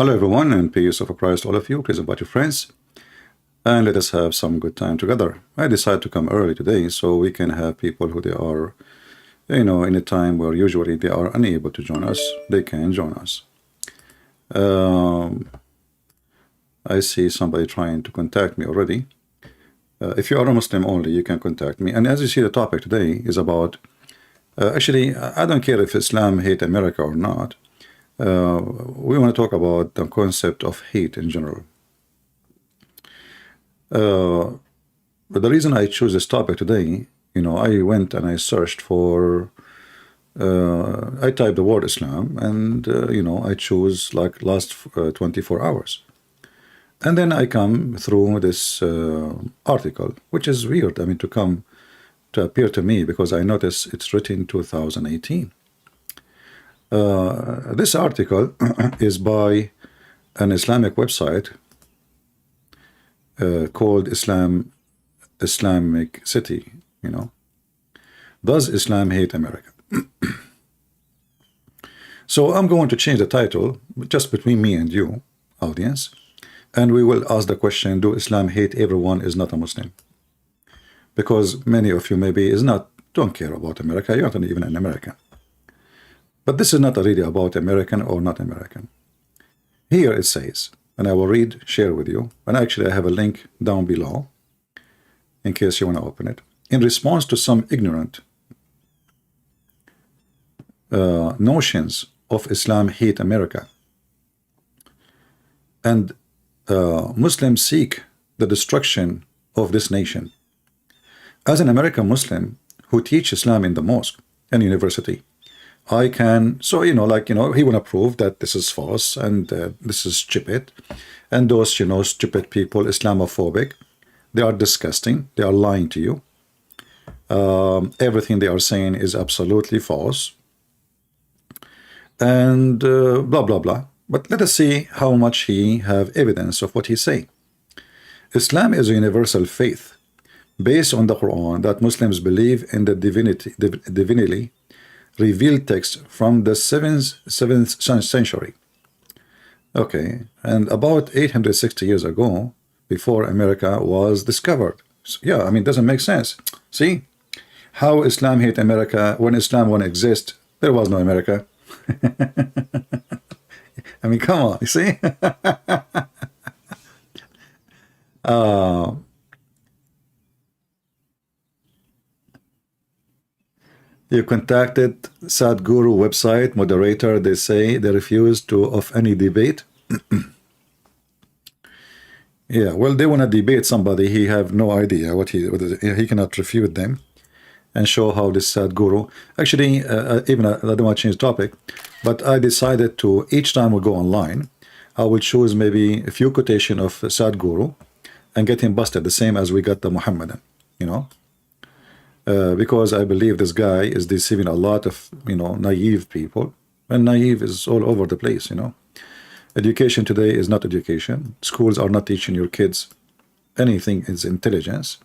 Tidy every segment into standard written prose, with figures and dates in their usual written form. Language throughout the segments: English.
Hello everyone, and peace of Christ all of you. Please invite your friends and let us have some good time together. I decided to come early today so we can have people who they are, in a time where usually they are unable to join us, they can join us. I see somebody trying to contact me already. If you are a Muslim only, you can contact me. And as you see, the topic today is about, actually, I don't care if Islam hate America or not. We want to talk about the concept of hate in general. But the reason I choose this topic today, I went and I searched for, I typed the word Islam, and, I choose like last 24 hours. And then I come through this article, which is weird, to appear to me, because I notice it's written 2018. This article is by an Islamic website called Islamic City. Does Islam hate America? So I'm going to change the title just between me and you, audience, and we will ask the question: do Islam hate everyone is not a Muslim? Because many of you maybe don't care about America. You're not even an American. But this is not really about American or not American. Here it says, and I will share with you, and actually I have a link down below in case you want to open it. In response to some ignorant notions of Islam hate America, and Muslims seek the destruction of this nation. As an American Muslim who teach Islam in the mosque and university, I can, he want to prove that this is false and this is stupid. And those, stupid people, Islamophobic, they are disgusting. They are lying to you. Everything they are saying is absolutely false. And blah, blah, blah. But let us see how much he have evidence of what he say. Islam is a universal faith based on the Quran that Muslims believe in the divinely revealed text from the 7th century. Okay, and about 860 years ago, before America was discovered. So, yeah, it doesn't make sense. See how Islam hate America when Islam won't exist. There was no America. Come on, you see. You contacted Sadhguru website moderator. They say they refuse of any debate. Yeah, well, they want to debate somebody. He have no idea what he cannot refute them and show how this Sadhguru. Actually, even I don't want to change topic, but I decided to, each time we go online, I will choose maybe a few quotation of Sadhguru and get him busted, the same as we got the Muhammadan, because I believe this guy is deceiving a lot of, naive people, and naive is all over the place, Education today is not education. Schools are not teaching your kids anything is intelligence.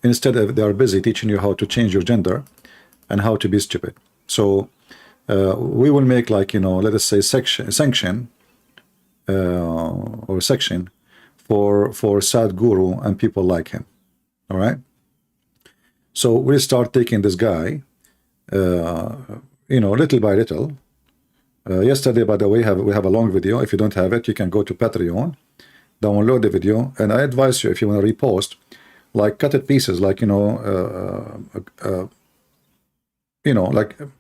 Instead, they are busy teaching you how to change your gender and how to be stupid. So we will make let us say sanction or section for Sadhguru and people like him. All right. So we'll start taking this guy, little by little. Yesterday, by the way, we have a long video. If you don't have it, you can go to Patreon, download the video, and I advise you, if you want to repost, cut it pieces, like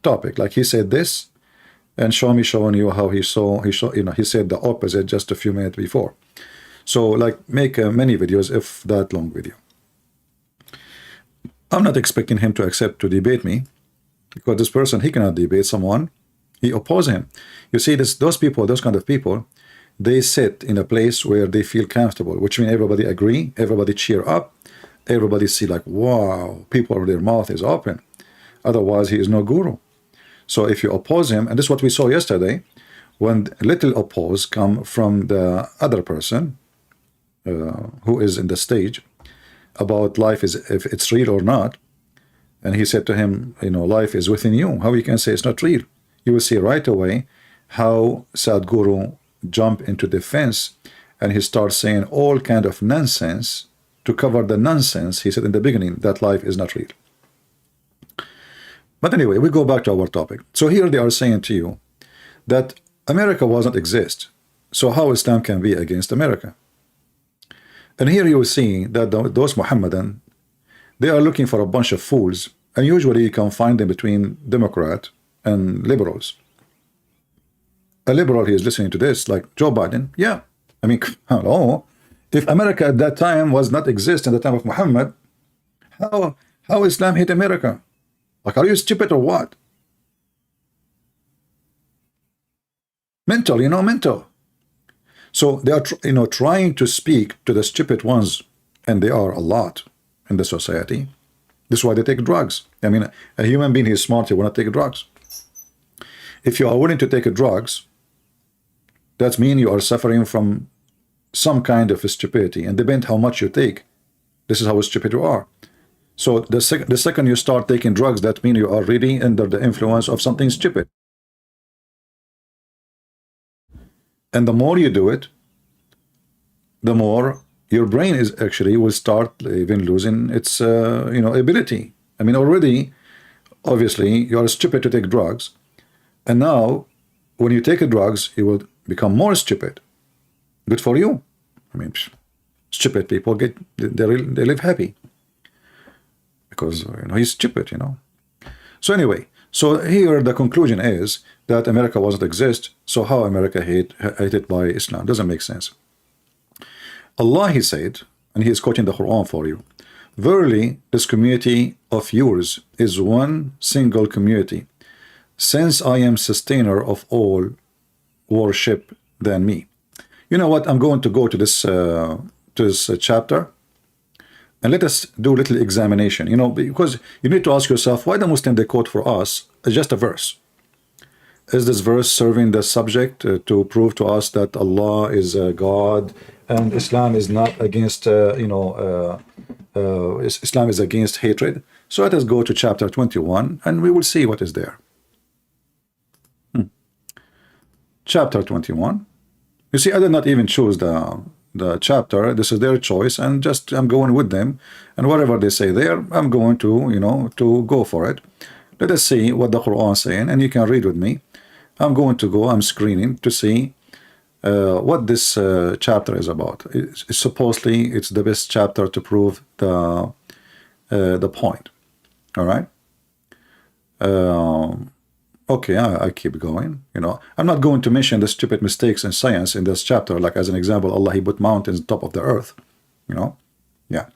topic, like he said this, and showing you how he said the opposite just a few minutes before. So make many videos, if that long video. I'm not expecting him to accept to debate me, because this person, he cannot debate someone. He opposes him. You see, those kind of people, they sit in a place where they feel comfortable, which means everybody agree, everybody cheer up, everybody see wow, people, their mouth is open. Otherwise, he is no guru. So if you oppose him, and this is what we saw yesterday, when little oppose come from the other person who is in the stage about life, if it's real or not, and he said to him, life is within you. How you can say it's not real? You will see right away how Sadhguru jump into defense, and he starts saying all kind of nonsense to cover the nonsense he said in the beginning, that life is not real. But anyway, we go back to our topic. So here they are saying to you that America wasn't exist, so how Islam can be against America? And here you will see that those Mohammedan, they are looking for a bunch of fools, and usually you can find them between Democrat and liberals. A liberal, he is listening to this, like Joe Biden. Yeah, I mean, hello. If America at that time was not exist in the time of Muhammad, how Islam hit America? Like, are you stupid or what? Mental, mental. So they are, trying to speak to the stupid ones, and they are a lot in the society. This is why they take drugs. I mean, a human being who is smart, he will not take drugs. If you are willing to take drugs, that means you are suffering from some kind of stupidity, and depend how much you take. This is how stupid you are. So the second you start taking drugs, that means you are really under the influence of something stupid. And the more you do it, the more your brain is actually will start even losing its ability. I mean, already, obviously, you are stupid to take drugs, and now when you take drugs, you will become more stupid. Good for you. I mean, stupid people they live happy because he's stupid. So anyway, so here the conclusion is that America wasn't exist, so how America hated by Islam doesn't make sense. Allah, he said, and he is quoting the Quran for you, verily this community of yours is one single community, since I am sustainer of all worship than me. You know what? I'm going to go to this chapter, and let us do a little examination. Because you need to ask yourself, why the Muslim they quote for us just a verse? Is this verse serving the subject to prove to us that Allah is God and Islam is not against Islam is against hatred? So let us go to chapter 21, and we will see what is there. Chapter 21. You see, I did not even choose the chapter. This is their choice, and just I'm going with them, and whatever they say there, I'm going to to go for it. Let us see what the Quran is saying, and you can read with me. I'm screening to see what this chapter is about. Supposedly it's the best chapter to prove the point. All right. Okay, I keep going. I'm not going to mention the stupid mistakes in science in this chapter. Like as an example, Allah, he put mountains on top of the earth. Yeah.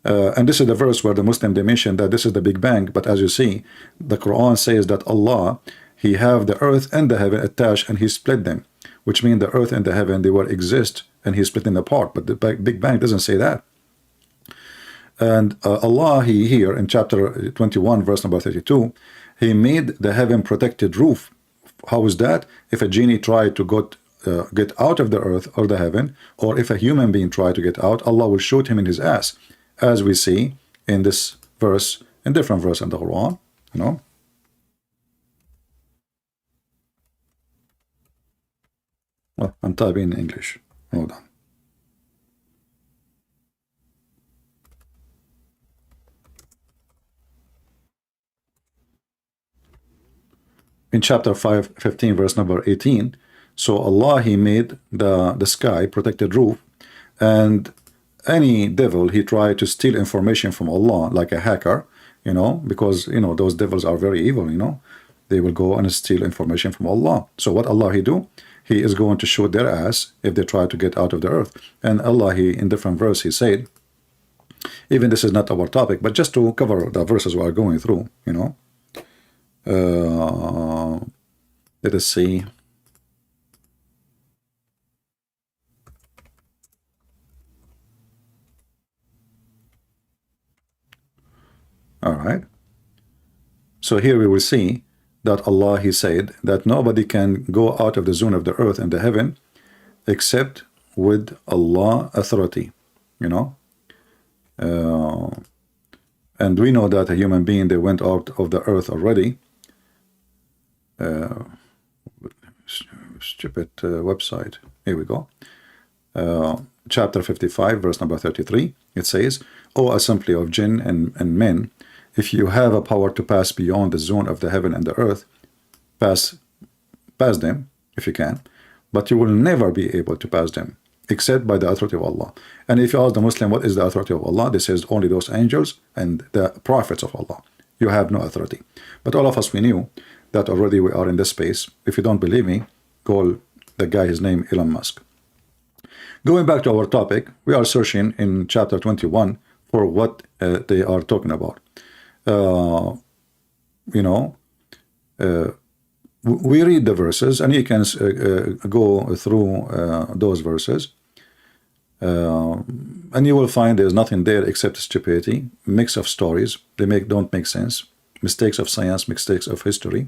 And this is the verse where the Muslim they mention that this is the Big Bang. But as you see, the Quran says that Allah, he have the earth and the heaven attached, and he split them, which means the earth and the heaven they will exist, and he split them apart. But the Big Bang doesn't say that. And Allah, he here in chapter 21, verse number 32. He made the heaven protected roof. How is that? If a genie tried to get out of the earth or the heaven, or if a human being tried to get out, Allah will shoot him in his ass, as we see in this verse, in different verse in the Quran. Well, I'm typing in English. Hold on. In chapter 15, verse number 18, so Allah, he made the sky protected roof, and any devil, he tried to steal information from Allah, like a hacker, because, those devils are very evil, they will go and steal information from Allah. So what Allah, he do? He is going to shoot their ass if they try to get out of the earth. And Allah, he, in different verse, he said, even this is not our topic, but just to cover the verses we are going through, let us see. All right. So here we will see that Allah, he said that nobody can go out of the zone of the earth and the heaven except with Allah authority, and we know that a human being, they went out of the earth already. stupid website. Here we go. Chapter 55, verse number 33. It says, O assembly of jinn and men, if you have a power to pass beyond the zone of the heaven and the earth, pass them if you can, but you will never be able to pass them except by the authority of Allah. And if you ask the Muslim what is the authority of Allah, they says only those angels and the prophets of Allah. You have no authority. But all of us, we knew that already. We are in this space. If you don't believe me, call the guy, his name Elon Musk. Going back to our topic, we are searching in chapter 21 for what they are talking about. We read the verses, and you can go through those verses, and you will find there's nothing there except stupidity, mix of stories. They don't make sense, mistakes of science, mistakes of history,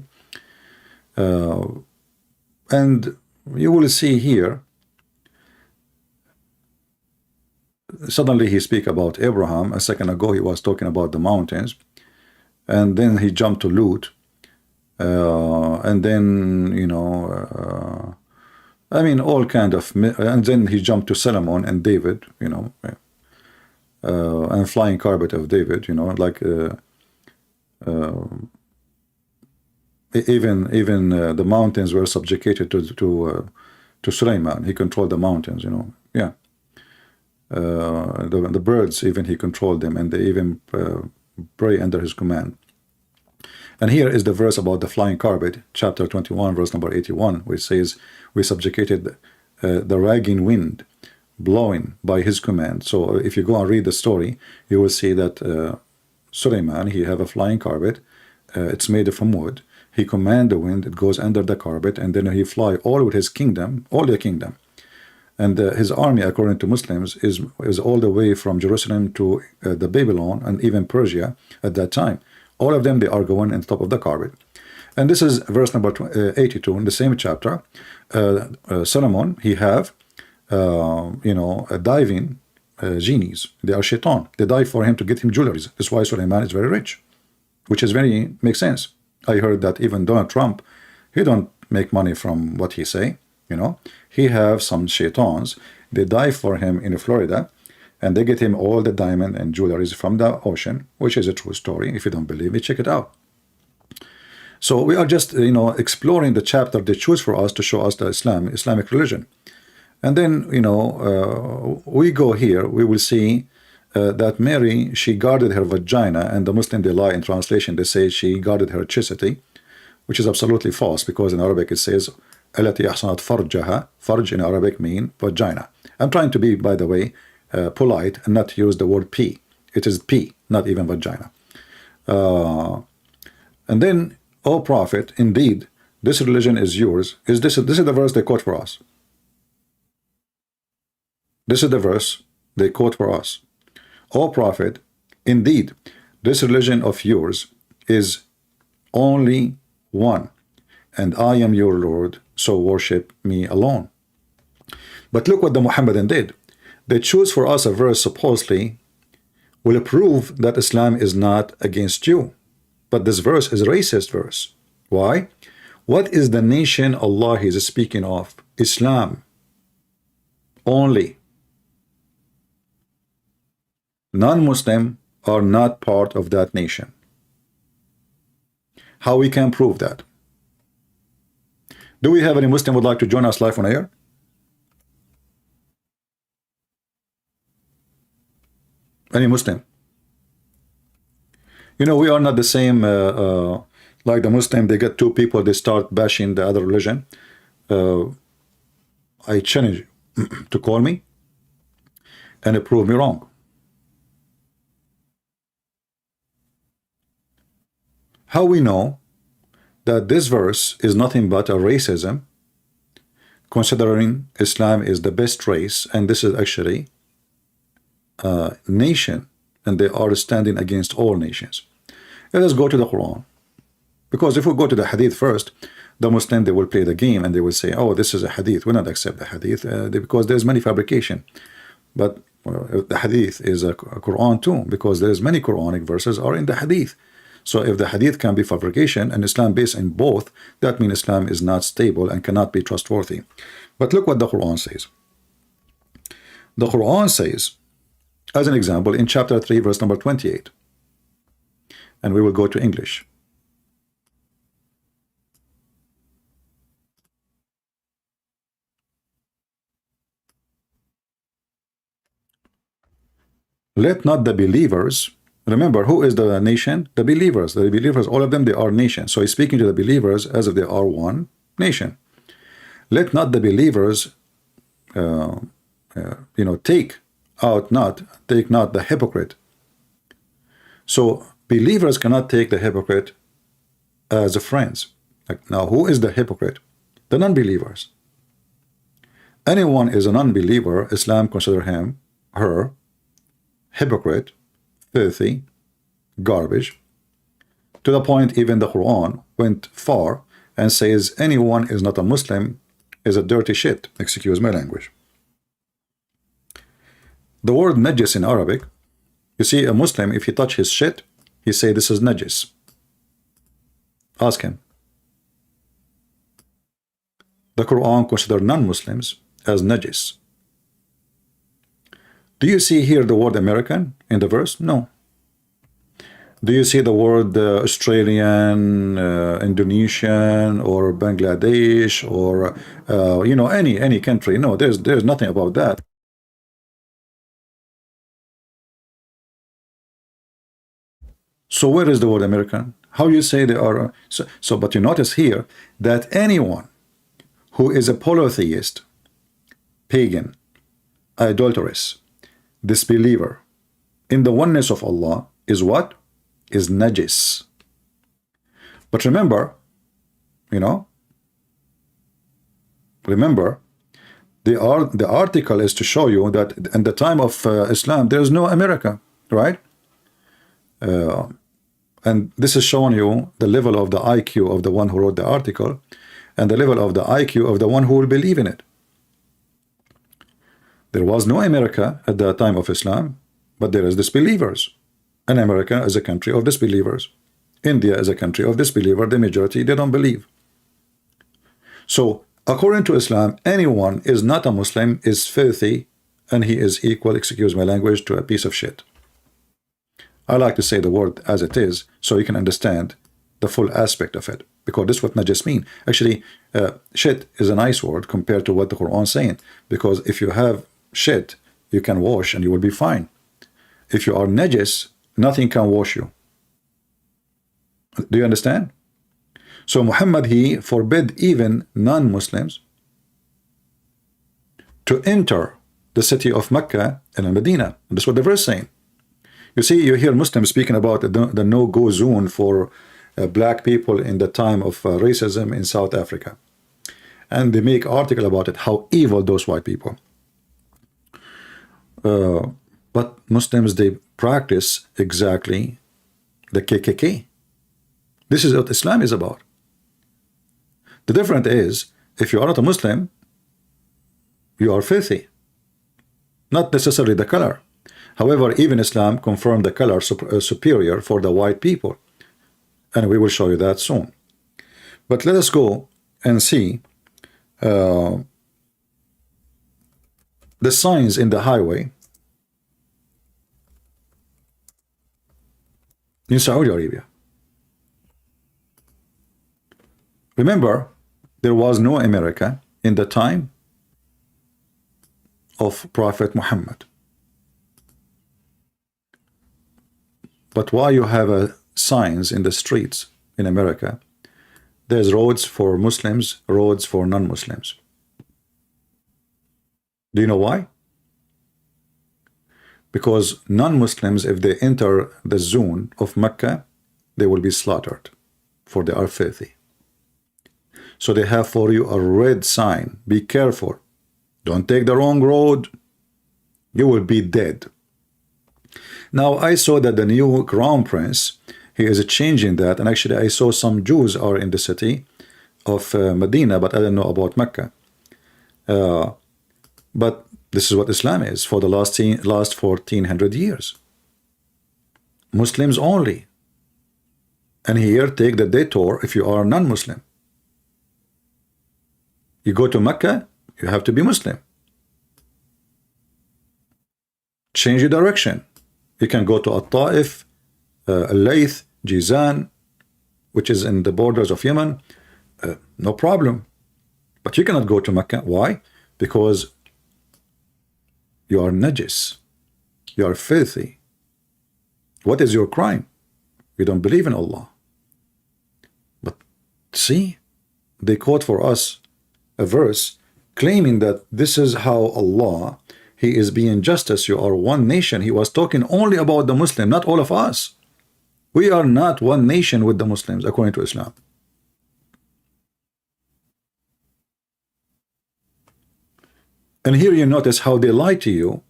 and you will see here. Suddenly he speak about Abraham. A second ago he was talking about the mountains, and then he jumped to Lut. And then, I mean, all kind of, and then he jumped to Solomon and David, and flying carpet of David, like even the mountains were subjugated to Sulaiman. He controlled the mountains, yeah. The birds, even he controlled them, and they even pray under his command. And here is the verse about the flying carpet, chapter 21, verse number 81, which says, we subjugated the raging wind blowing by his command. So if you go and read the story, you will see that Suleiman, he have a flying carpet. It's made from wood. He command the wind, it goes under the carpet, and then he fly all with his kingdom, all the kingdom. And his army, according to Muslims, is all the way from Jerusalem to the Babylon and even Persia at that time. All of them, they are going on top of the carpet. And this is verse number 82 in the same chapter. Solomon, he have, a diving genies. They are shaitan. They dive for him to get him jewelries. That's why Suleiman is very rich, which is makes sense. I heard that even Donald Trump, he don't make money from what he say. He have some shaitans. They dive for him in Florida, and they get him all the diamond and jewelries from the ocean, which is a true story. If you don't believe me, check it out. So we are just, exploring the chapter they choose for us to show us the Islamic religion. And then, we go here, we will see that Mary, she guarded her vagina, and the Muslim, they lie in translation. They say she guarded her chastity, which is absolutely false, because in Arabic it says, التي أحصنت فرجها. Farj in Arabic mean vagina. I'm trying to be, by the way, polite and not use the word P. It is P, not even vagina. And then, O Prophet, indeed, this religion is yours. This is the verse they quote for us. This is the verse they quote for us. O Prophet, indeed, this religion of yours is only one, and I am your Lord, so worship me alone. But look what the Muhammadan did. They choose for us a verse supposedly will prove that Islam is not against you. But this verse is a racist verse. Why? What is the nation Allah is speaking of? Islam. Only. Non-Muslim are not part of that nation. How we can prove that? Do we have any Muslim would like to join us live on air? Any Muslim? We are not the same like the Muslim. They get two people, they start bashing the other religion. I challenge you to call me and prove me wrong. How we know that this verse is nothing but a racism, considering Islam is the best race, and this is actually a nation, and they are standing against all nations. Let us go to the Quran, because if we go to the Hadith first, the Muslim, they will play the game and they will say, oh, this is a Hadith, we not accept the Hadith, because there's many fabrication. But the Hadith is a Quran too, because there's many Quranic verses are in the Hadith. So if the hadith can be fabrication and Islam based in both, that means Islam is not stable and cannot be trustworthy. But look what the Quran says. The Quran says, as an example, in chapter 3, verse number 28, and we will go to English. Let not the believers, remember, who is the nation? The believers. The believers, all of them, they are nations. So he's speaking to the believers as if they are one nation. Let not the believers, take not the hypocrite. So believers cannot take the hypocrite as a friends. Like, now, who is the hypocrite? The non-believers. Anyone is an unbeliever, Islam consider him, her, hypocrite, filthy, garbage, to the point even the Quran went far and says anyone is not a Muslim is a dirty shit. Excuse my language. The word najis in Arabic, you see a Muslim, if he touch his shit, he say this is najis. Ask him. The Quran consider non-Muslims as najis. Do you see here the word American in the verse? No. Do you see the word Australian, Indonesian, or Bangladesh, or any country? No, there's nothing about that. So where is the word American? How you say they are? But you notice here that anyone who is a polytheist, pagan, idolatrous, disbeliever in the oneness of Allah is what? Is najis. But remember, the article is to show you that in the time of Islam there is no America, right? And this is showing you the level of the IQ of the one who wrote the article and the level of the IQ of the one who will believe in it. There was no America at the time of Islam, but there is disbelievers. And America is a country of disbelievers. India is a country of disbelievers. The majority, they don't believe. So, according to Islam, anyone is not a Muslim is filthy, and he is equal, excuse my language, to a piece of shit. I like to say the word as it is, so you can understand the full aspect of it, because this is what najis mean. Actually, shit is a nice word compared to what the Quran is saying, because if you have shit, you can wash and you will be fine. If you are najis, nothing can wash you. Do you understand? So Muhammad, he forbid even non-Muslims to enter the city of Mecca and Medina. And that's what the verse is saying. You see, you hear Muslims speaking about the no-go zone for black people in the time of racism in South Africa. And they make article about it, how evil those white people. But Muslims, they practice exactly the KKK. This is what Islam is about. The difference is, if you are not a Muslim, you are filthy. Not necessarily the color. However, even Islam confirmed the color superior for the white people. And we will show you that soon. But let us go and see the signs in the highway in Saudi Arabia. Remember, there was no America in the time of Prophet Muhammad. But why you have signs in the streets in America? There's roads for Muslims, roads for non-Muslims. Do you know why? Because non-Muslims, if they enter the zone of Mecca, they will be slaughtered, for they are filthy. So they have for you a red sign. Be careful. Don't take the wrong road. You will be dead. Now, I saw that the new crown prince, he is changing that. And actually, I saw some Jews are in the city of Medina, but I don't know about Mecca. But this is what Islam is for the last 1400 years. Muslims only. And here, take the detour if you are non-Muslim. You go to Mecca, you have to be Muslim. Change your direction. You can go to At-Ta'if, Al-Layth, Jizan, which is in the borders of Yemen. No problem. But you cannot go to Mecca. Why? Because you are najis. You are filthy. What is your crime? You don't believe in Allah. But see, they quote for us a verse claiming that this is how Allah, He is being justice. You are one nation. He was talking only about the Muslim, not all of us. We are not one nation with the Muslims, according to Islam. And here you notice how they lie to you.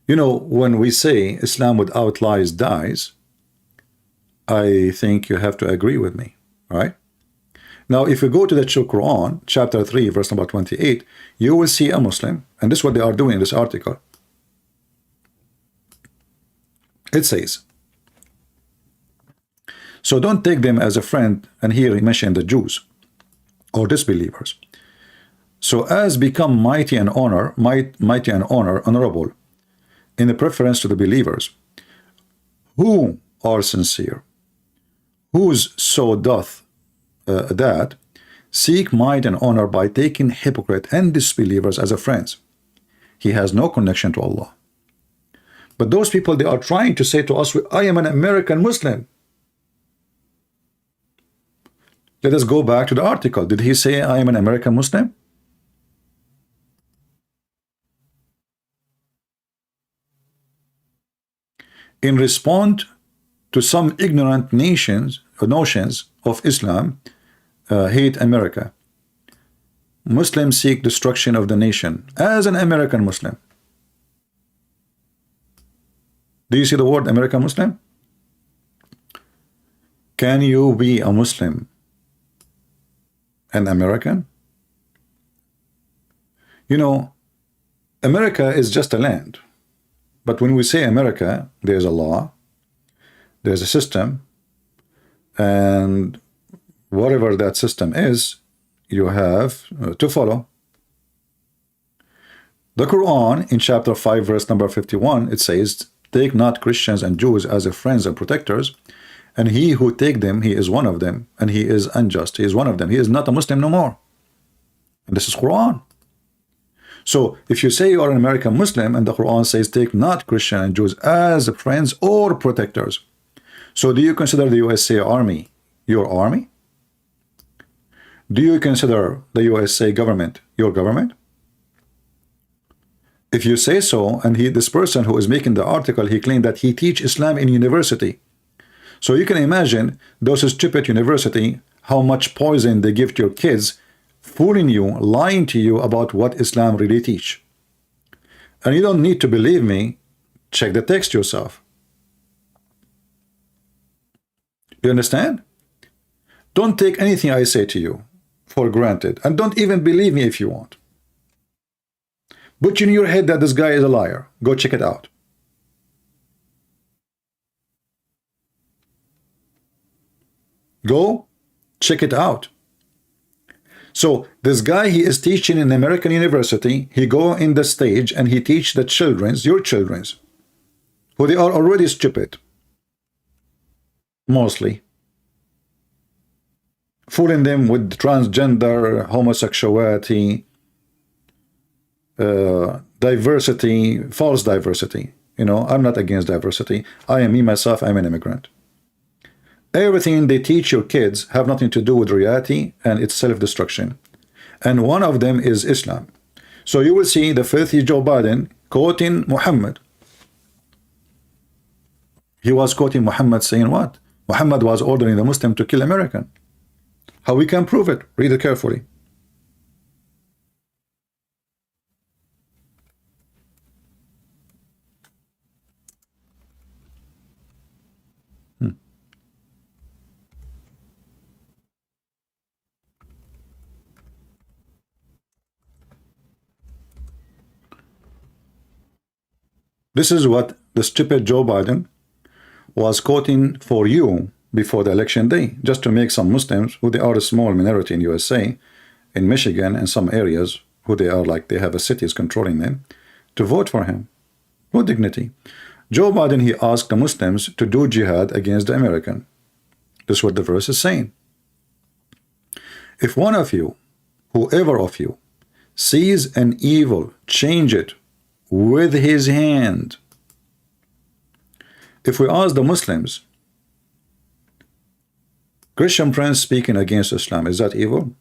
You know, when we say Islam without lies dies, I think you have to agree with me, right? Now, if you go to the Quran, chapter 3, verse number 28, you will see a Muslim, and this is what they are doing in this article. It says, so don't take them as a friend, and here he mentioned the Jews or disbelievers. So as become mighty and honorable in the preference to the believers, who are sincere, whose so doth that seek might and honor by taking hypocrite and disbelievers as a friends. He has no connection to Allah. But those people, they are trying to say to us, I am an American Muslim. Let us go back to the article. Did he say I am an American Muslim? In response to some ignorant notions of Islam, hate America. Muslims seek destruction of the nation as an American Muslim. Do you see the word American Muslim? Can you be a Muslim and American? You know, America is just a land. But when we say America, there's a law, there's a system, and whatever that system is, you have to follow. The Quran, in chapter 5, verse number 51, it says, take not Christians and Jews as friends and protectors, and he who take them, he is one of them, and he is unjust. He is one of them. He is not a Muslim no more. And this is Quran. So if you say you are an American Muslim, and the Quran says, take not Christian and Jews as friends or protectors. So do you consider the USA Army your army? Do you consider the USA government your government? If you say so, and this person who is making the article, he claimed that he teach Islam in university. So you can imagine those stupid university, how much poison they give to your kids, fooling you, lying to you about what Islam really teach. And you don't need to believe me. Check the text yourself. You understand? Don't take anything I say to you for granted, and don't even believe me if you want. Put in your head that this guy is a liar. Go check it out. Go check it out. So this guy, he is teaching in American university. He go in the stage and he teach the children's, your children's, who they are already stupid, mostly, fooling them with transgender, homosexuality, diversity, false diversity. You know, I'm not against diversity. I am me myself. I'm an immigrant. Everything they teach your kids have nothing to do with reality, and it's self-destruction. And one of them is Islam. So you will see the filthy Joe Biden quoting Muhammad. He was quoting Muhammad saying what? Muhammad was ordering the Muslim to kill American. How we can prove it? Read it carefully. This is what the stupid Joe Biden was quoting for you before the election day, just to make some Muslims, who they are a small minority in USA, in Michigan and some areas, who they are like they have a cities controlling them, to vote for him. No dignity. Joe Biden, he asked the Muslims to do jihad against the American. This is what the verse is saying. If one of you, whoever of you, sees an evil, change it with his hand. If we ask the Muslims, Christian prince speaking against Islam, is that evil?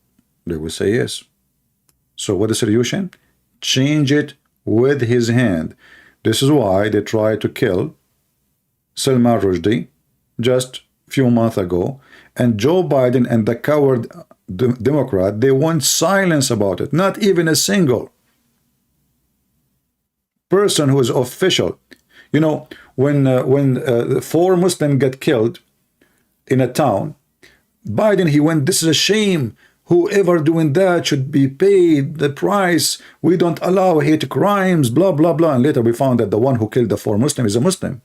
They will say yes. So what is the solution? Change it with his hand. This is why they tried to kill Salman Rushdie just a few months ago, and Joe Biden and the coward Democrat, they want silence about it. Not even a single person who is official. You know, when 4 Muslims get killed in a town, Biden, he went, this is a shame. Whoever doing that should be paid the price. We don't allow hate crimes, blah, blah, blah. And later we found that the one who killed the 4 Muslims is a Muslim.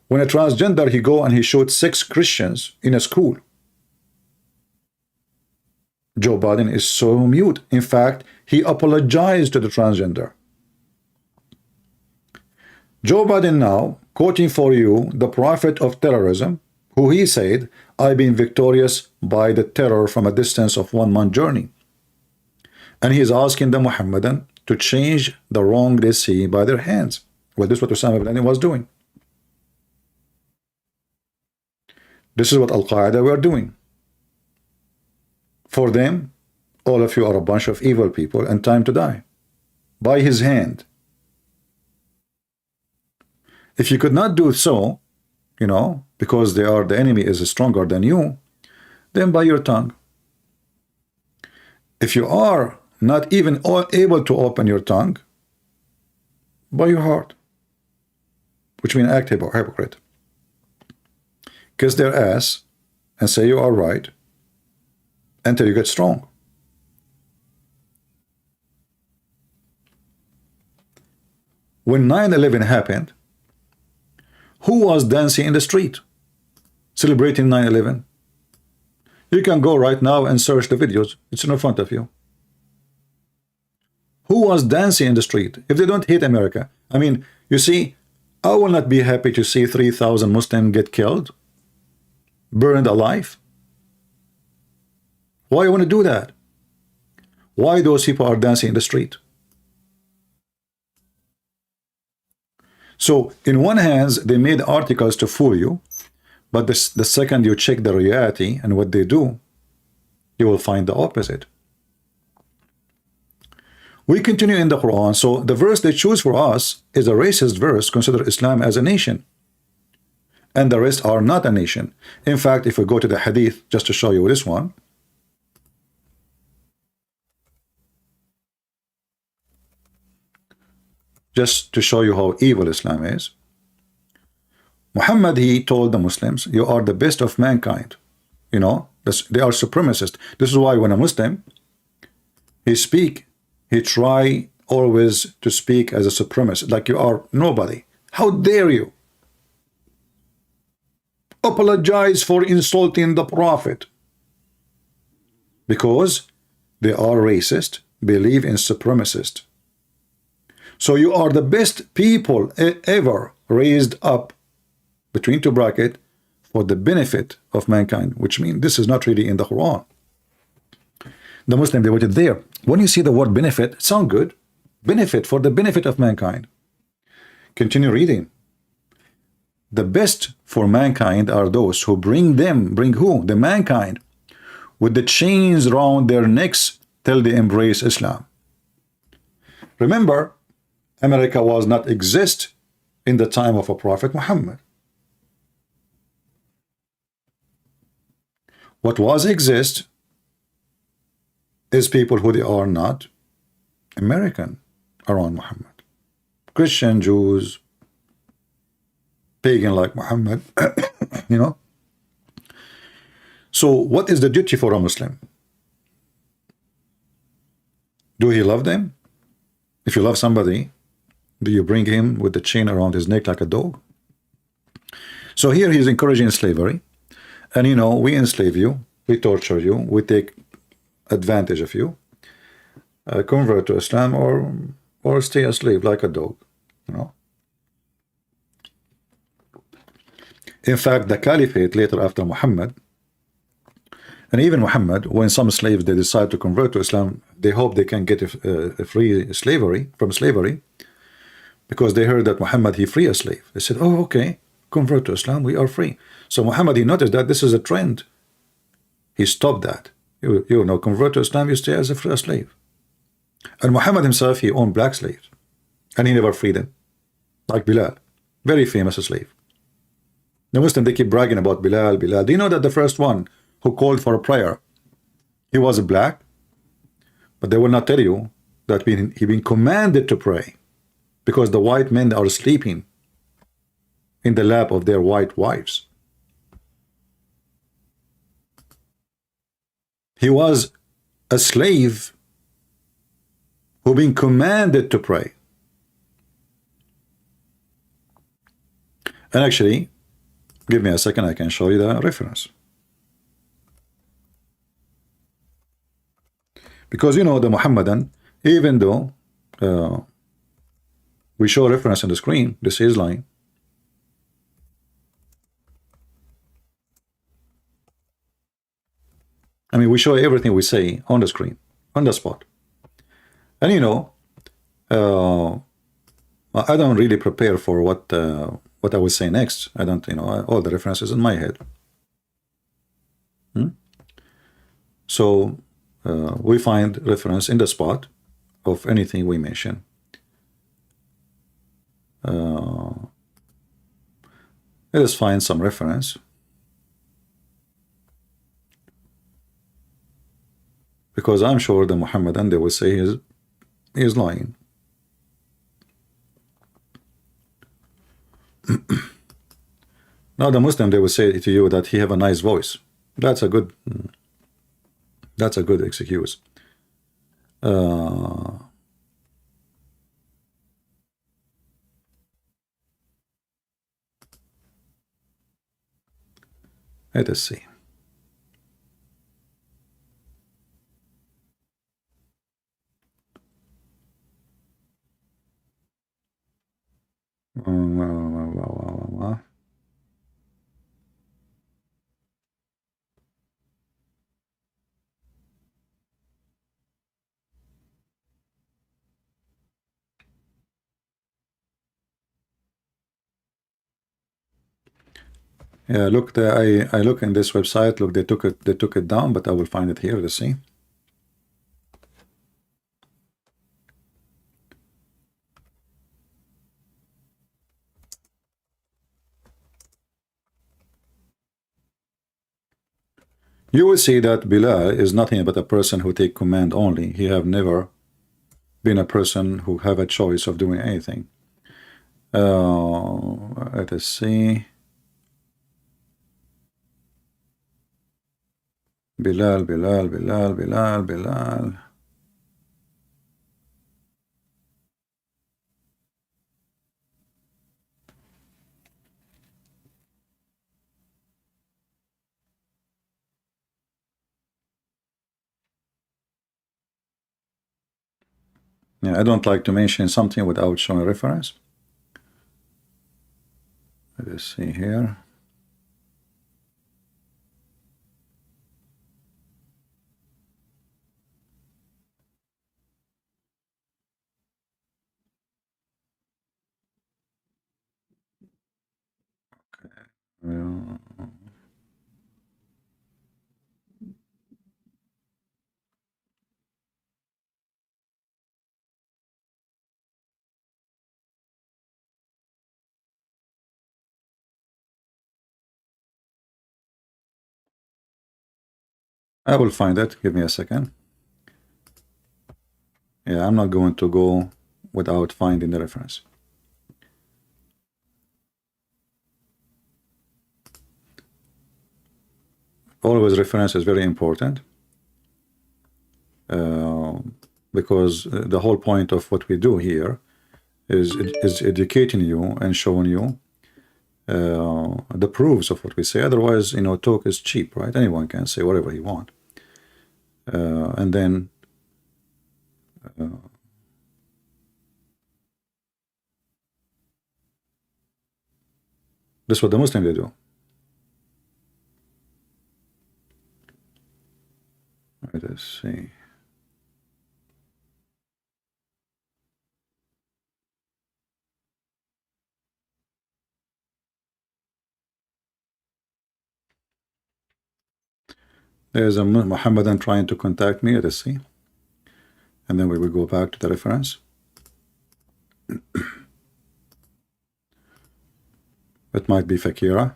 When a transgender, he go and he shot 6 Christians in a school. Joe Biden is so mute. In fact, he apologized to the transgender. Joe Biden now, quoting for you the prophet of terrorism, who he said, I've been victorious by the terror from a distance of 1 month journey. And he is asking the Muhammadan to change the wrong they see by their hands. Well, this is what Osama bin Laden was doing. This is what Al-Qaeda were doing. For them, all of you are a bunch of evil people and time to die. By his hand. If you could not do so, you know, because they are, the enemy is stronger than you, then by your tongue. If you are not even able to open your tongue, by your heart, which means act hypocrite. Kiss their ass and say you are right until you get strong. When 9/11 happened, who was dancing in the street celebrating 9/11? You can go right now and search the videos. It's in front of you. Who was dancing in the street? If they don't hate America, I mean, you see, I will not be happy to see 3,000 Muslims get killed, burned alive. Why you want to do that? Why those people are dancing in the street? So, in one hand, they made articles to fool you, but the second you check the reality and what they do, you will find the opposite. We continue in the Quran. So, the verse they choose for us is a racist verse, consider Islam as a nation. And the rest are not a nation. In fact, if we go to the Hadith, just to show you this one, just to show you how evil Islam is. Muhammad, he told the Muslims, you are the best of mankind. You know, they are supremacist. This is why when a Muslim, he try always to speak as a supremacist, like you are nobody. How dare you? Apologize for insulting the Prophet. Because they are racist, believe in supremacist. So you are the best people ever raised up, between 2 brackets, for the benefit of mankind, which means this is not really in the Quran. The Muslim, they waited there. When you see the word benefit, it sounds good. Benefit, for the benefit of mankind. Continue reading. The best for mankind are those who bring who? The mankind, with the chains around their necks till they embrace Islam. Remember, America was not exist in the time of a Prophet Muhammad. What was exist is people who they are not American around Muhammad. Christian, Jews, pagan like Muhammad, you know. So what is the duty for a Muslim? Do he love them? If you love somebody, do you bring him with the chain around his neck like a dog? So here he's encouraging slavery, and you know, we enslave you, we torture you, we take advantage of you. Convert to Islam or stay a slave like a dog, you know. In fact, the caliphate later after Muhammad, and even Muhammad, when some slaves they decide to convert to Islam, they hope they can get a free slavery from slavery, because they heard that Muhammad he free a slave. They said, oh, okay, convert to Islam, we are free. So Muhammad he noticed that this is a trend. He stopped that. You know, convert to Islam, you stay as a free slave. And Muhammad himself, he owned black slaves, and he never freed them, like Bilal, very famous slave. The Muslims, they keep bragging about Bilal. Do you know that the first one who called for a prayer, he was black? But they will not tell you that he been commanded to pray, because the white men are sleeping in the lap of their white wives. He was a slave who been commanded to pray. And actually, give me a second, I can show you the reference. Because you know, the Muhammadan, even though we show reference on the screen, this is lying. I mean, we show everything we say on the screen, on the spot. And you know, I don't really prepare for what I will say next. I don't, you know, all the references in my head. So we find reference in the spot of anything we mention. Let us find some reference. Because I'm sure the Muhammadan, they will say he is lying. Now the Muslim, they will say to you that he have a nice voice. That's a good excuse. Let us see. Yeah, look, I look in this website. Look, they took it down, but I will find it here. Let's see. You will see that Bilal is nothing but a person who take command only. He have never been a person who have a choice of doing anything. Let us see. Bilal. Yeah, I don't like to mention something without showing reference. Let us see here. I will find it. Give me a second. Yeah, I'm not going to go without finding the reference. Always reference is very important, because the whole point of what we do here is educating you and showing you the proofs of what we say. Otherwise, you know, talk is cheap, right? Anyone can say whatever he wants. And then this is what the Muslims they do. Let us see. There's a Muhammadan trying to contact me. Let us see. And then we will go back to the reference. It might be Fakira.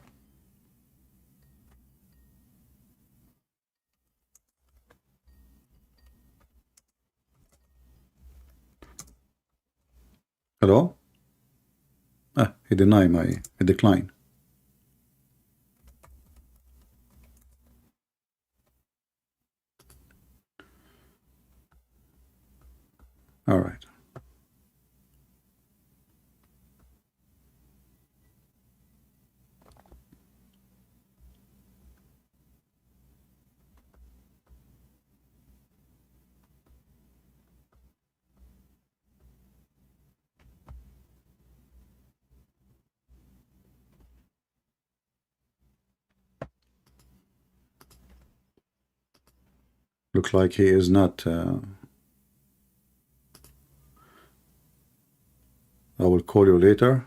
Hello? Ah, he declined. All right. Looks like he is not. I will call you later.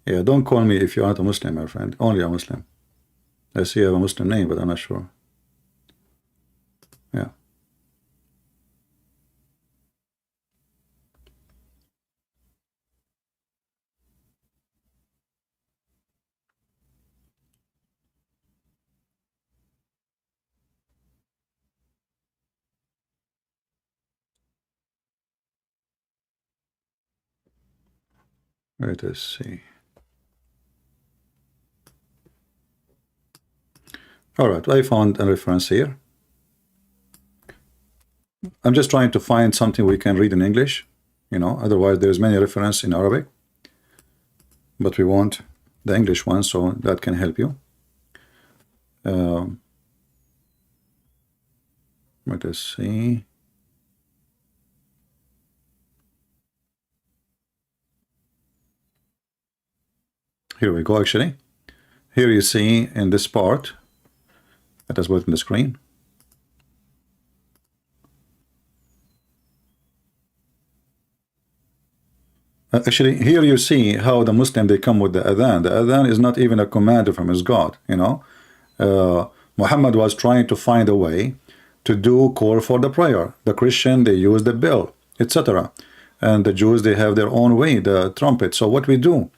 Yeah, don't call me if you're not a Muslim, my friend. Only a Muslim. I see you have a Muslim name, but I'm not sure. Yeah. Let us see. All right, I found a reference here. I'm just trying to find something we can read in English, you know, otherwise there's many references in Arabic, but we want the English one, so that can help you. Let us see. Here we go, actually. Here you see in this part, let us put it in the screen. Actually, here you see how the Muslim, they come with the adhan. The adhan is not even a command from his God, you know. Muhammad was trying to find a way to do call for the prayer. The Christian, they use the bell, etc. And the Jews, they have their own way, the trumpet. So what we do?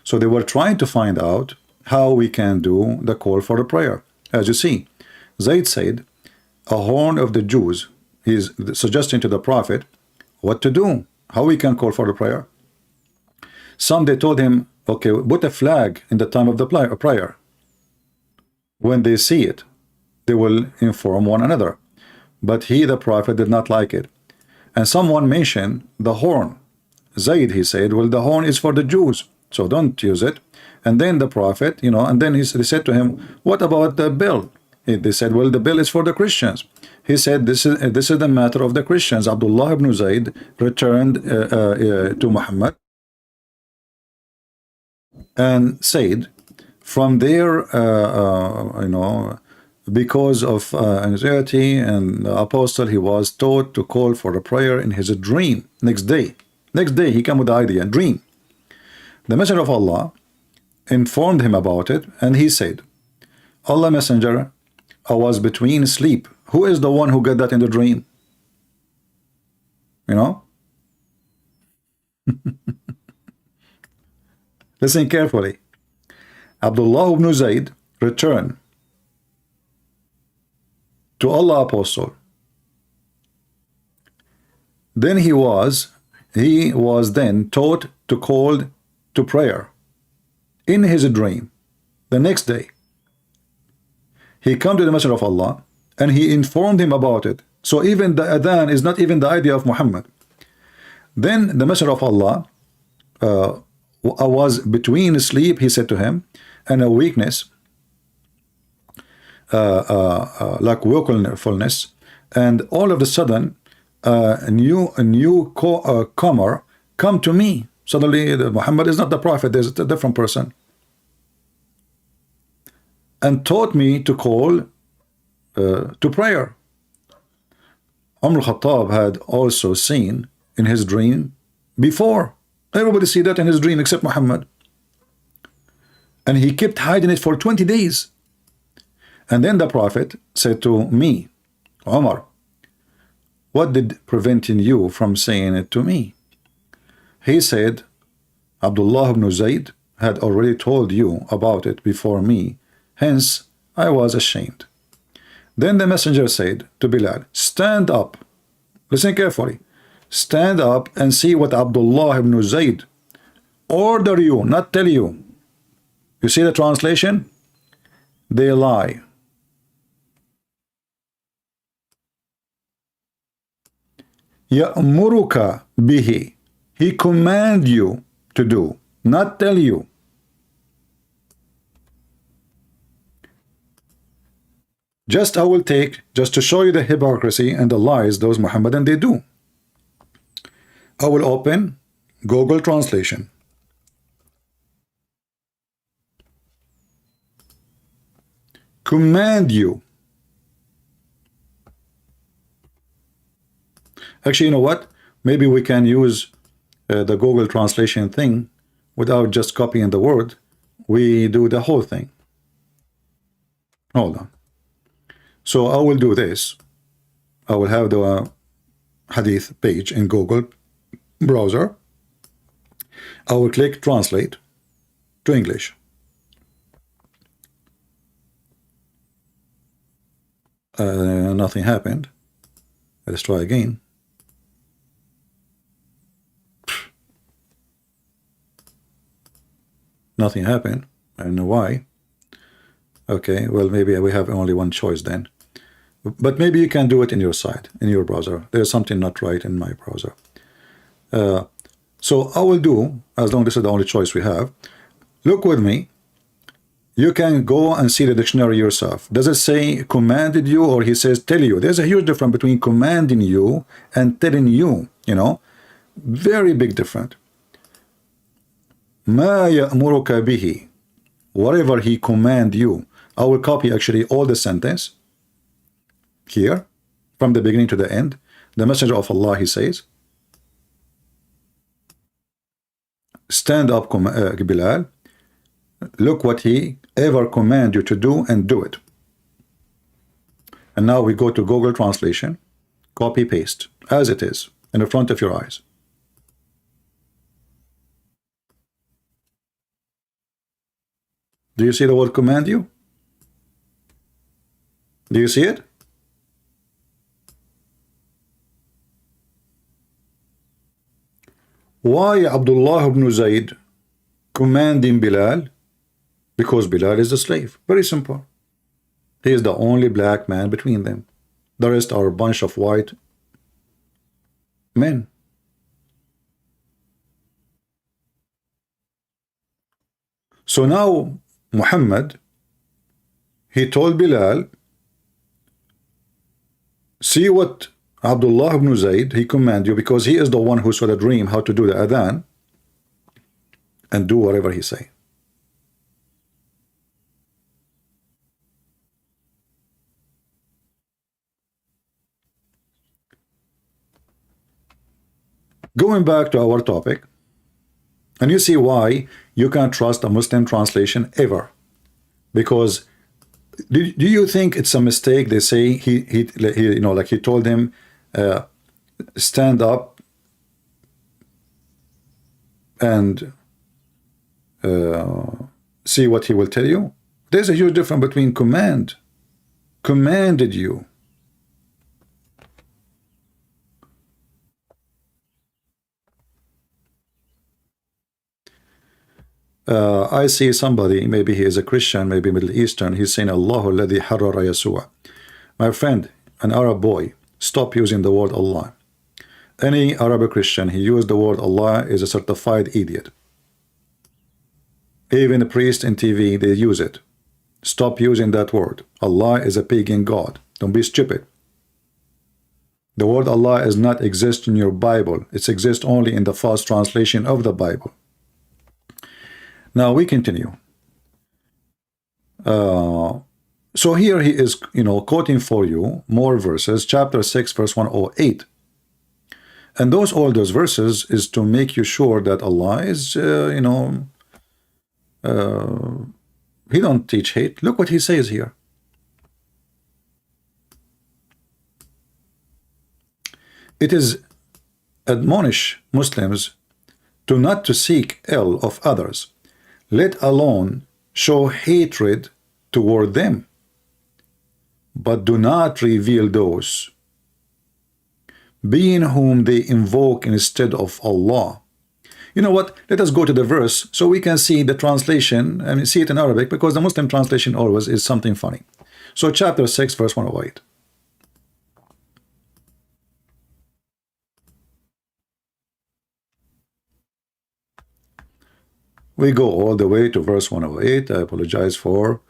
So they were trying to find out how we can do the call for the prayer. As you see, Zayd said, a horn of the Jews, he's suggesting to the Prophet what to do, how we can call for the prayer. Some, they told him, okay, put a flag in the time of the prayer. When they see it, they will inform one another. But he, the Prophet, did not like it. And someone mentioned the horn. Zayd, he said, well, the horn is for the Jews, so don't use it. And then the Prophet, you know, and then he said to him, what about the bell? They said, well, the bell is for the Christians. He said, this is the matter of the Christians. Abdullah ibn Zayd returned to Muhammad and said, from there, you know, because of anxiety and the apostle, he was taught to call for a prayer in his dream. Next day he came with the idea, dream. The Messenger of Allah informed him about it, and he said, Allah Messenger, I was between sleep. Who is the one who got that in the dream? You know? Listen carefully. Abdullah ibn Zayd returned to Allah Apostle. Then he was then taught to call to prayer in his dream. The next day he come to the Messenger of Allah and he informed him about it. So even the adhan is not even the idea of Muhammad. Then the Messenger of Allah I was between sleep, he said to him, and a weakness, like wakefulness, and all of a sudden, a new comer come to me. Suddenly, Muhammad is not the prophet; there's a different person, and taught me to call to prayer. Umar al-Khattab had also seen in his dream before. Everybody see that in his dream except Muhammad. And he kept hiding it for 20 days. And then the Prophet said to me, Umar, what did preventing you from saying it to me? He said, Abdullah ibn Zayd had already told you about it before me, hence I was ashamed. Then the messenger said to Bilal, stand up, listen carefully, stand up and see what Abdullah ibn Zayd order you, not tell you. You see the translation? They lie. Ya'muruka bihi. He command you to do, not tell you. Just I will take, just to show you the hypocrisy and the lies those Muhammadan they do. I will open Google Translation. Command you. Actually, you know what? Maybe we can use the Google Translation thing without just copying the word. We do the whole thing. Hold on. So I will do this. I will have the hadith page in Google browser. I will click translate to English. Nothing happened. Let's try again. Nothing happened. I don't know why. Okay, well, maybe we have only one choice then. But maybe you can do it in your side, in your browser. There's something not right in my browser. So I will do, as long as this is the only choice we have. Look with me. You can go and see the dictionary yourself. Does it say commanded you, or he says tell you? There's a huge difference between commanding you and telling you, you know. Very big difference. Ma ya'muruka bihi. Whatever he command you. I will copy actually all the sentence here from the beginning to the end. The Messenger of Allah, he says, stand up, Bilal, look what he ever command you to do and do it. And now we go to Google Translation, copy paste as it is in the front of your eyes. Do you see the word command you? Do you see it? Why Abdullah ibn Zayd commanding Bilal? Because Bilal is the slave. Very simple. He is the only black man between them. The rest are a bunch of white men. So now Muhammad, he told Bilal, see what Abdullah ibn Zayd, he command you, because he is the one who saw the dream how to do the adhan, and do whatever he say. Going back to our topic, and you see why you can't trust a Muslim translation ever. Because do you think it's a mistake? They say he you know, like he told him, stand up and see what he will tell you. There's a huge difference between commanded you. I see somebody, maybe he is a Christian, maybe Middle Eastern, he's saying, Allahu alladhi harrara Yasua. My friend, an Arab boy, stop using the word Allah. Any Arab Christian, he used the word Allah is a certified idiot. Even the priest in TV, they use it. Stop using that word. Allah is a pagan god. Don't be stupid. The word Allah does not exist in your Bible. It exists only in the false translation of the Bible. Now we continue. So here he is, quoting for you more verses, chapter 6, verse 108. And all those verses is to make you sure that Allah is, he don't teach hate. Look what he says here. It is admonish Muslims to not to seek ill of others, let alone show hatred toward them, but do not reveal those being whom they invoke instead of Allah. You know what? Let us go to the verse so we can see the translation and see it in Arabic, because the Muslim translation always is something funny. So chapter 6, verse 108. We go all the way to verse 108. I apologize for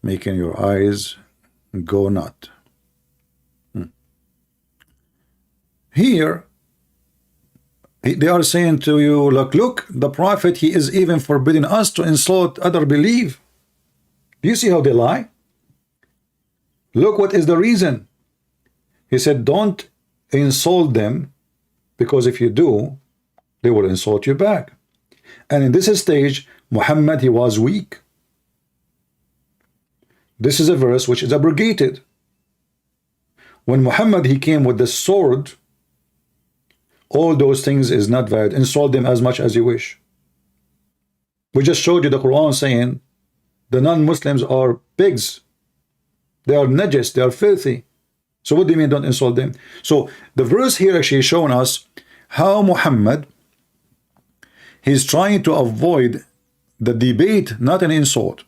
making your eyes go nut. Here, they are saying to you, look, the Prophet, he is even forbidding us to insult other belief. Do you see how they lie? Look, what is the reason? He said, don't insult them, because if you do, they will insult you back. And in this stage, Muhammad, he was weak. This is a verse which is abrogated. When Muhammad, he came with the sword, all those things is not valid. Insult them as much as you wish. We just showed you the Quran saying the non-Muslims are pigs. They are najis, they are filthy. So what do you mean don't insult them? So the verse here actually is showing us how Muhammad, he's trying to avoid the debate, not an insult.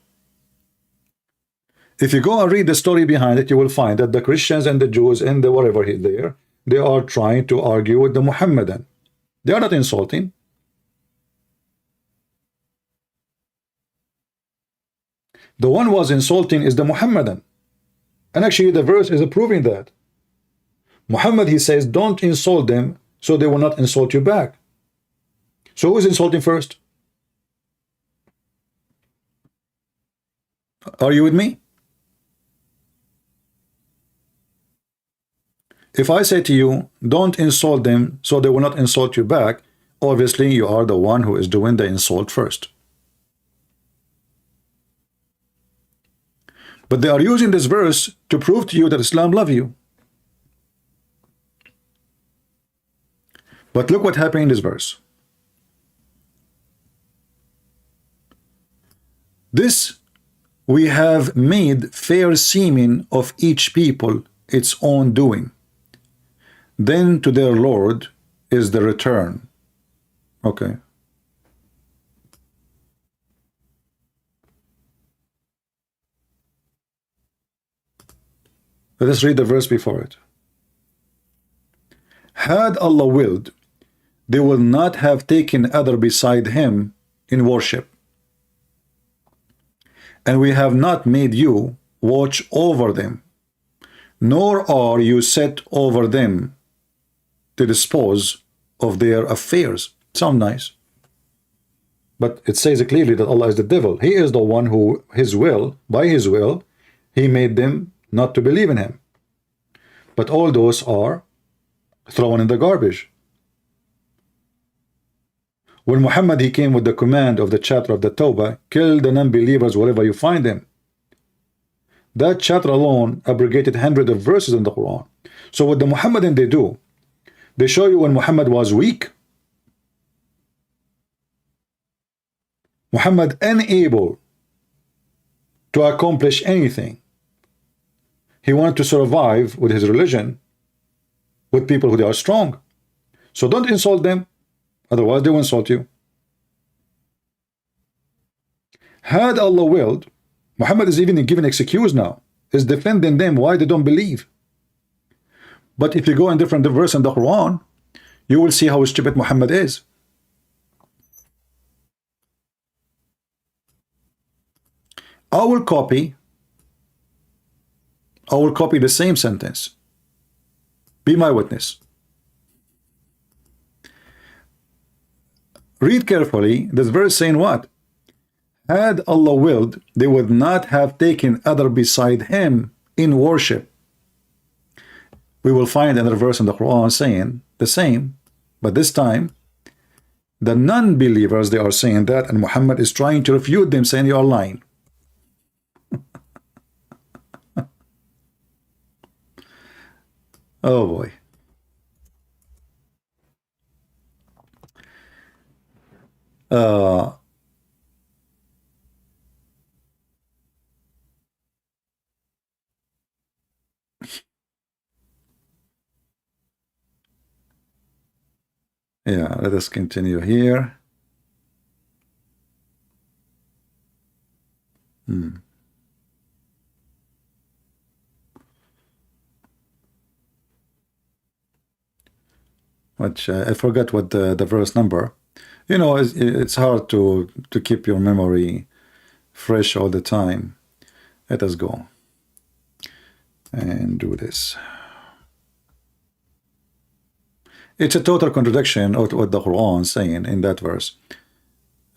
If you go and read the story behind it, you will find that the Christians and the Jews and the whatever here there, they are trying to argue with the Muhammadan. They are not insulting. The one who was insulting is the Muhammadan. And actually the verse is proving that. Muhammad, he says, don't insult them so they will not insult you back. So who is insulting first? Are you with me? If I say to you, don't insult them so they will not insult you back, obviously you are the one who is doing the insult first. But they are using this verse to prove to you that Islam loves you. But look what happened in this verse. This we have made fair seeming of each people its own doing. Then to their Lord is the return. Okay. Let us read the verse before it. Had Allah willed, they will not have taken other beside him in worship. And we have not made you watch over them, nor are you set over them to dispose of their affairs. Sound nice. But it says clearly that Allah is the devil. He is the one who, by his will, he made them not to believe in him. But all those are thrown in the garbage. When Muhammad, he came with the command of the chapter of the Tawbah, kill the non-believers wherever you find them. That chapter alone abrogated hundreds of verses in the Quran. So what the Muhammadan they do, they show you when Muhammad was weak, Muhammad unable to accomplish anything. He wanted to survive with his religion with people who they are strong. So don't insult them, otherwise they will insult you. Had Allah willed, Muhammad is even giving excuse now, is defending them why they don't believe. But if you go in different verse in the Quran, you will see how stupid Muhammad is. I will copy the same sentence. Be my witness. Read carefully. This verse saying what? Had Allah willed, they would not have taken other beside him in worship. We will find another verse in the Quran saying the same, but this time the non-believers, they are saying that, and Muhammad is trying to refute them, saying you are lying. Oh boy. Yeah, let us continue here. Which I forgot what the verse number. You know, it's hard to keep your memory fresh all the time. Let us go and do this. It's a total contradiction of what the Quran is saying in that verse.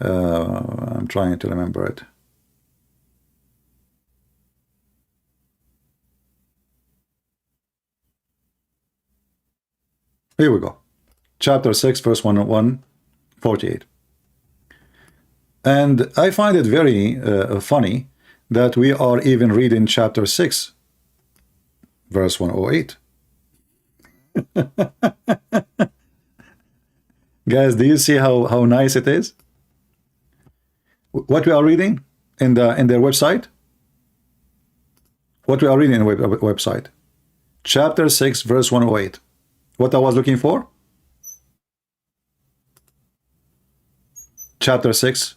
I'm trying to remember it. Here we go. Chapter 6, verse 148. And I find it very funny that we are even reading chapter 6, verse 108. Guys, do you see how nice it is? What we are reading in their website? What we are reading in the website? Chapter 6, verse 108. What I was looking for? Chapter 6.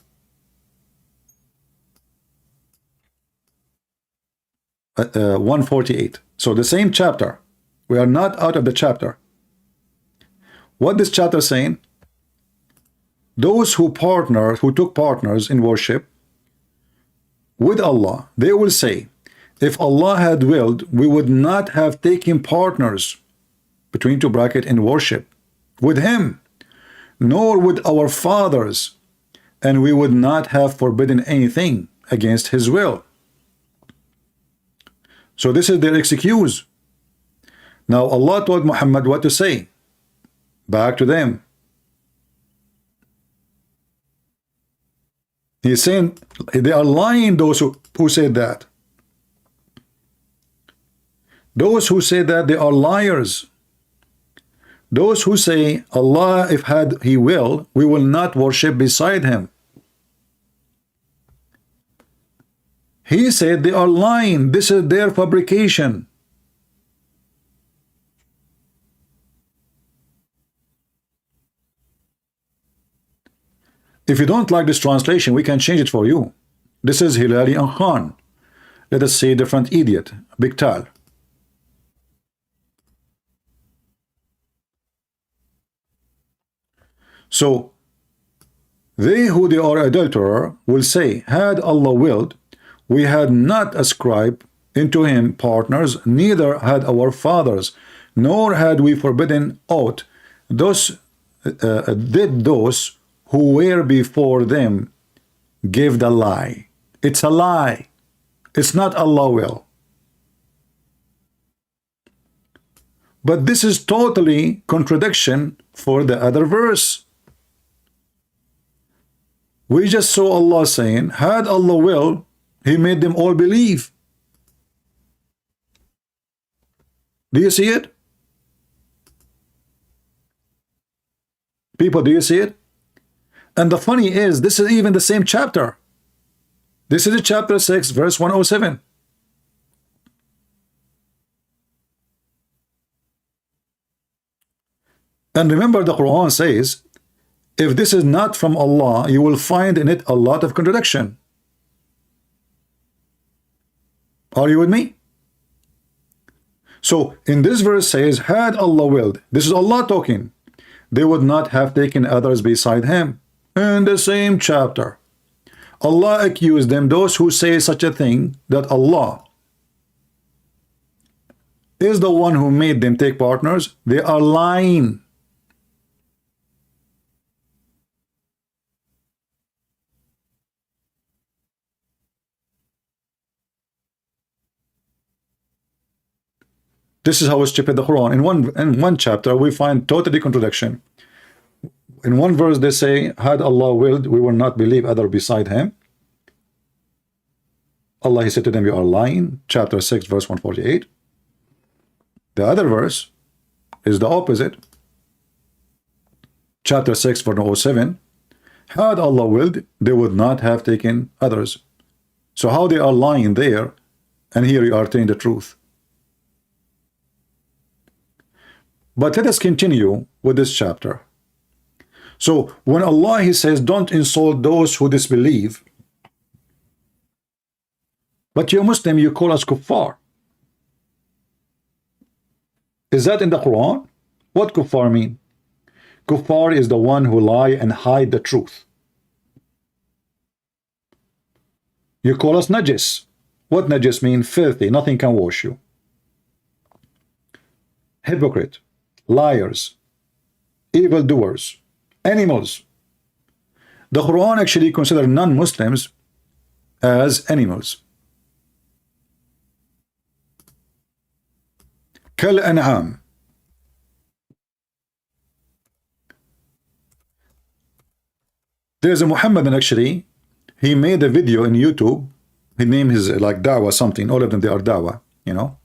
148. So the same chapter. We are not out of the chapter. What this chapter is saying? Those who took partners in worship with Allah, they will say, if Allah had willed, we would not have taken partners, between two brackets, in worship with him, nor with our fathers, and we would not have forbidden anything against his will. So this is their excuse. Now Allah told Muhammad what to say back to them. He's saying they are lying, those who said that. Those who say that, they are liars. Those who say Allah, if had he will, we will not worship beside him. He said they are lying. This is their fabrication. If you don't like this translation, we can change it for you. This is Hilali and Khan. Let us say different idiot, Big Tal. So, they who they are adulterer will say, had Allah willed, we had not ascribed into him partners, neither had our fathers, nor had we forbidden aught. Thus did those who were before them give the lie. It's a lie. It's not Allah will. But this is totally contradiction for the other verse. We just saw Allah saying, had Allah will, he made them all believe. Do you see it? People, do you see it? And the funny is, this is even the same chapter. This is chapter 6, verse 107. And remember, the Quran says, if this is not from Allah, you will find in it a lot of contradiction. Are you with me? So, in this verse says, had Allah willed, this is Allah talking, they would not have taken others beside him. In the same chapter, Allah accused them, those who say such a thing, that Allah is the one who made them take partners. They are lying. This is how stupid the Quran. In one chapter, we find totally contradiction. In one verse, they say, had Allah willed, we will not believe other beside him. Allah, he said to them, you are lying. Chapter 6, verse 148. The other verse is the opposite. Chapter 6, verse 107. Had Allah willed, they would not have taken others. So how they are lying there, and here you are telling the truth. But let us continue with this chapter. So when Allah, he says, don't insult those who disbelieve, but you're Muslim, you call us kuffar. Is that in the Quran? What kuffar mean? Kuffar is the one who lie and hide the truth. You call us najis. What najis mean? Filthy, nothing can wash you. Hypocrite, liars, evildoers, animals. The Quran actually considers non-Muslims as animals. Kal an'am. There's a Muhammadan actually, he made a video in YouTube. His name is like dawah something. All of them, they are dawah, you know.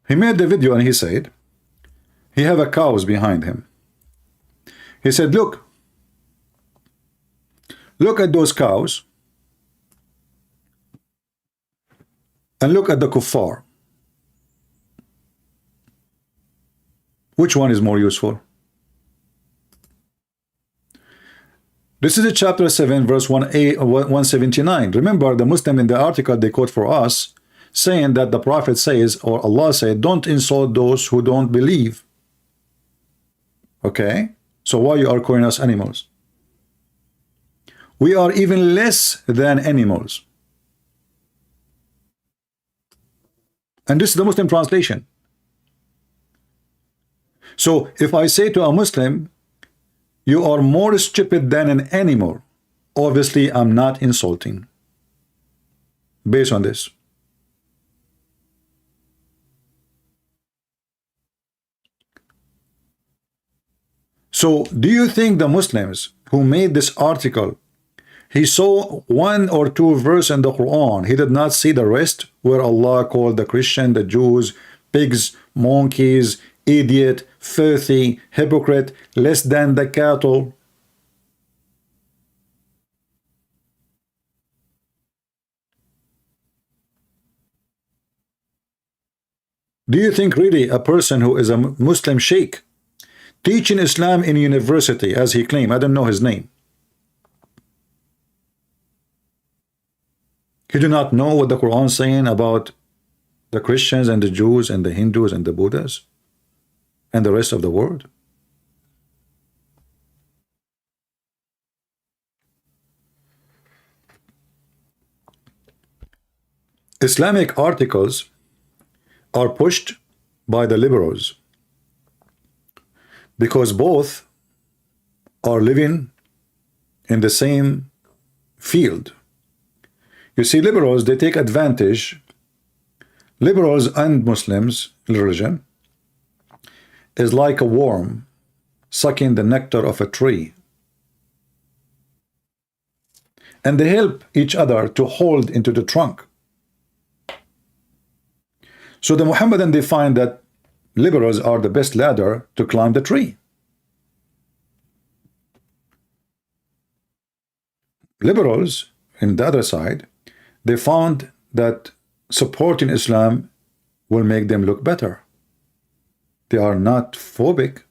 He made the video and he said, he have a cows behind him. He said, look at those cows and look at the kuffar. Which one is more useful? This is chapter 7, verse 179. Remember, the Muslim in the article they quote for us, saying that the Prophet says, or Allah said, don't insult those who don't believe. Okay? So why you are calling us animals? We are even less than animals. And this is the Muslim translation. So if I say to a Muslim, you are more stupid than an animal, obviously I'm not insulting. Based on this. So do you think the Muslims who made this article, he saw one or two verses in the Quran, he did not see the rest, where Allah called the Christian, the Jews, pigs, monkeys, idiot, filthy, hypocrite, less than the cattle? Do you think really a person who is a Muslim sheikh teaching Islam in university, as he claimed, I don't know his name, he do not know what the Quran is saying about the Christians and the Jews and the Hindus and the Buddhas and the rest of the world? Islamic articles are pushed by the liberals because both are living in the same field. You see, liberals, they take advantage. Liberals and Muslims, religion, is like a worm sucking the nectar of a tree. And they help each other to hold into the trunk. So the Muhammadan, they find that liberals are the best ladder to climb the tree. Liberals, in the other side, they found that supporting Islam will make them look better. They are not phobic.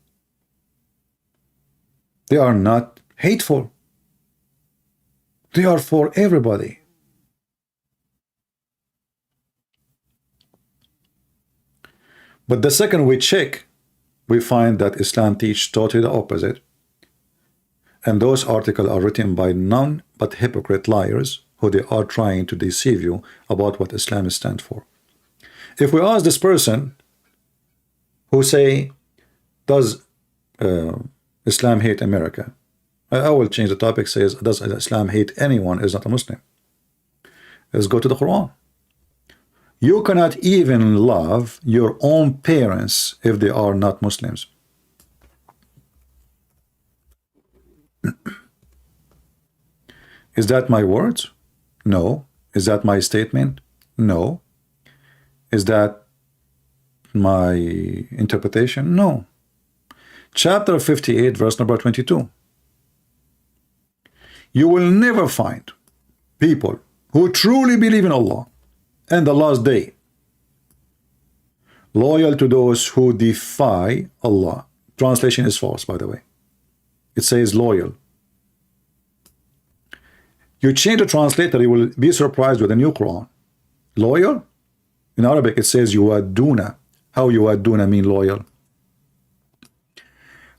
They are not hateful. They are for everybody. But the second we check, we find that Islam teaches totally the opposite. And those articles are written by none but hypocrite liars who they are trying to deceive you about what Islam stands for. If we ask this person who say, does Islam hate America? I will change the topic, says, does Islam hate anyone who is not a Muslim? Let's go to the Quran. You cannot even love your own parents if they are not Muslims. Is that my words? No. Is that my statement? No. Is that my interpretation? No. Chapter 58, verse number 22. You will never find people who truly believe in Allah and the last day loyal to those who defy Allah. Translation is false, by the way. It says loyal. You change the translator, you will be surprised with the new Quran. Loyal? In Arabic it says yuwadduna. How yuwadduna mean loyal?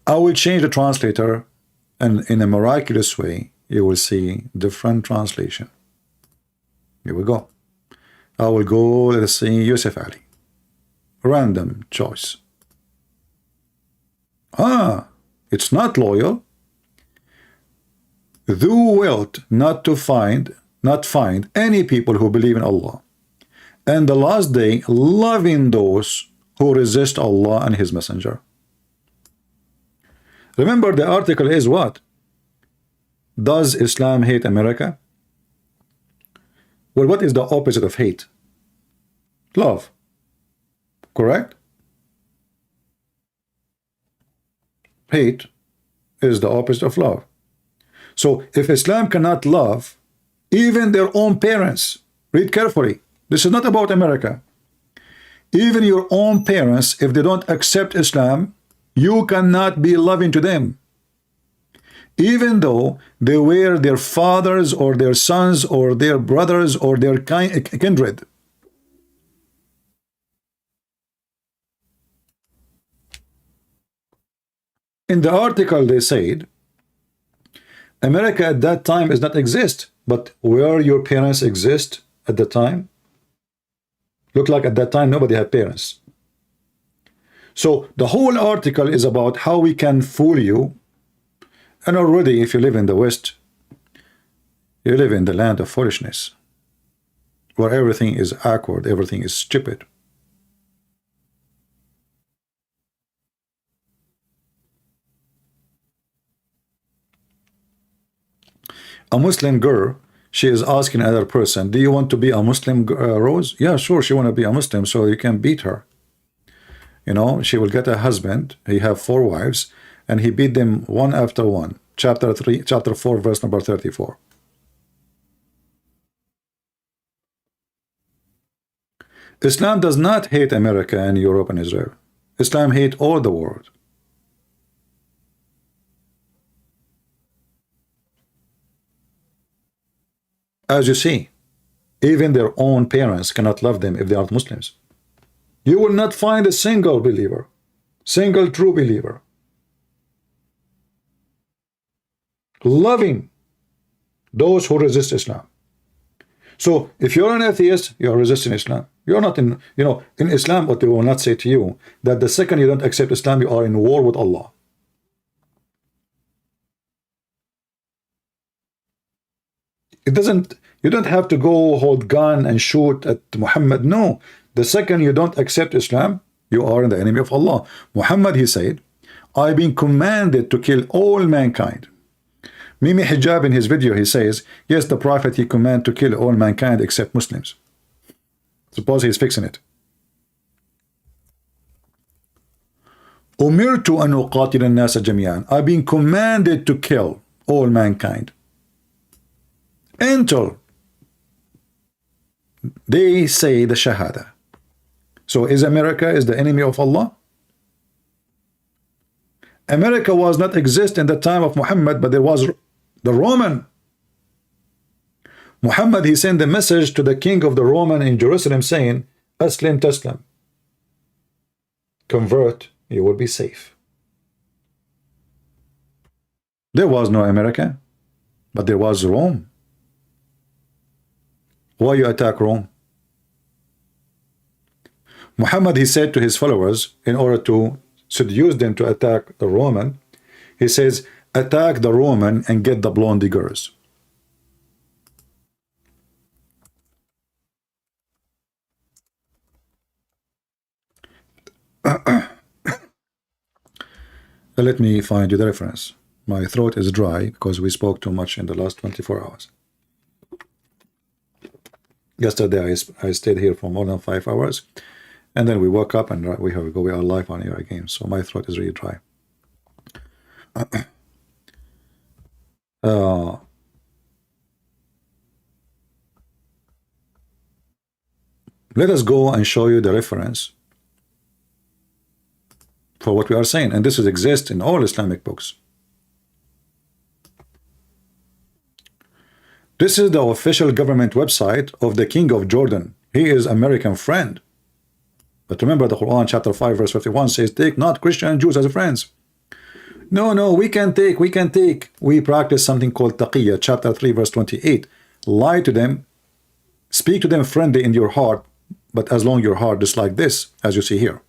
I will change the translator, and in a miraculous way you will see different translation. Here we go. I will go, let's see, Yusuf Ali. Random choice. It's not loyal. Thou wilt not find any people who believe in Allah and the last day, loving those who resist Allah and His Messenger. Remember, the article is what? Does Islam hate America? Well, what is the opposite of hate? Love. Correct? Hate is the opposite of love. So if Islam cannot love even their own parents, read carefully. This is not about America. Even your own parents, if they don't accept Islam, you cannot be loving to them. Even though they were their fathers or their sons or their brothers or their kindred. In the article they said, America at that time does not exist, but where your parents exist at the time? Look like at that time nobody had parents. So the whole article is about how we can fool you. And already, if you live in the West, you live in the land of foolishness, where everything is awkward, everything is stupid. A Muslim girl, she is asking another person, do you want to be a Muslim, Rose? Yeah, sure, she want to be a Muslim, so you can beat her. You know, she will get a husband, he have 4 wives, and he beat them one after one. Chapter 4, verse number 34. Islam does not hate America and Europe and Israel. Islam hate all the world. As you see, even their own parents cannot love them if they aren't Muslims. You will not find a single believer, single true believer, loving those who resist Islam. So if you're an atheist, you're resisting Islam. You're not in, you know, in Islam, what they will not say to you, that the second you don't accept Islam, you are in war with Allah. It doesn't, you don't have to go hold gun and shoot at Muhammad. No, the second you don't accept Islam, you are in the enemy of Allah. Muhammad, he said, I've been commanded to kill all mankind. Mimi Hijab in his video, he says, yes, the Prophet, he commanded to kill all mankind except Muslims. Suppose he's fixing it. Umirtu an uqatil an-nasa jami'an. I've been commanded to kill all mankind until they say the Shahada. So is America is the enemy of Allah? America was not exist in the time of Muhammad, but there was the Roman. Muhammad, he sent a message to the king of the Roman in Jerusalem saying, Aslim Taslam. Convert, you will be safe. There was no America, but there was Rome. Why you attack Rome? Muhammad, he said to his followers, in order to seduce them to attack the Roman, he says, attack the Roman and get the blonde girls. Let me find you the reference. My throat is dry because we spoke too much in the last 24 hours. Yesterday I stayed here for more than 5 hours, and then we woke up and we are live on air again. So my throat is really dry. Let us go and show you the reference for what we are saying, and this exists in all Islamic books. This is the official government website of the King of Jordan. He is American friend. But remember, the Quran chapter 5 verse 51 says, take not Christian and Jews as friends. No, we can take. We practice something called taqiyya, chapter 3 verse 28. Lie to them, speak to them friendly in your heart, but as long your heart is like this, as you see here.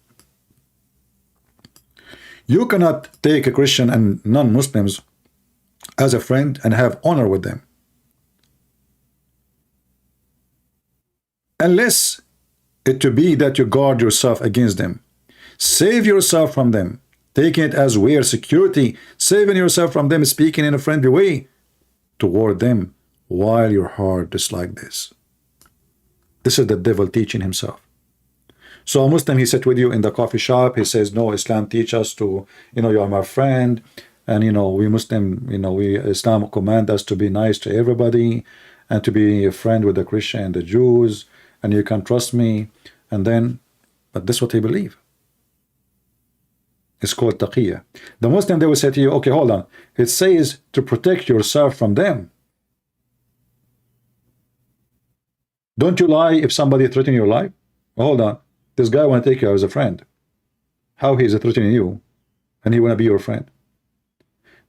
You cannot take a Christian and non-Muslims as a friend and have honor with them, unless it to be that you guard yourself against them. Save yourself from them, taking it as weird security, saving yourself from them, speaking in a friendly way toward them while your heart is like this. This is the devil teaching himself. So a Muslim, he sat with you in the coffee shop, he says, no, Islam teach us to, you are my friend, and we Muslim, Islam command us to be nice to everybody and to be a friend with the Christian and the Jews, and you can trust me. And then, but this is what they believe. It's called taqiyya. The Muslim, they will say to you, okay, hold on. It says to protect yourself from them. Don't you lie if somebody threatens your life? Hold on. This guy want to take you as a friend. How he is threatening you and he want to be your friend?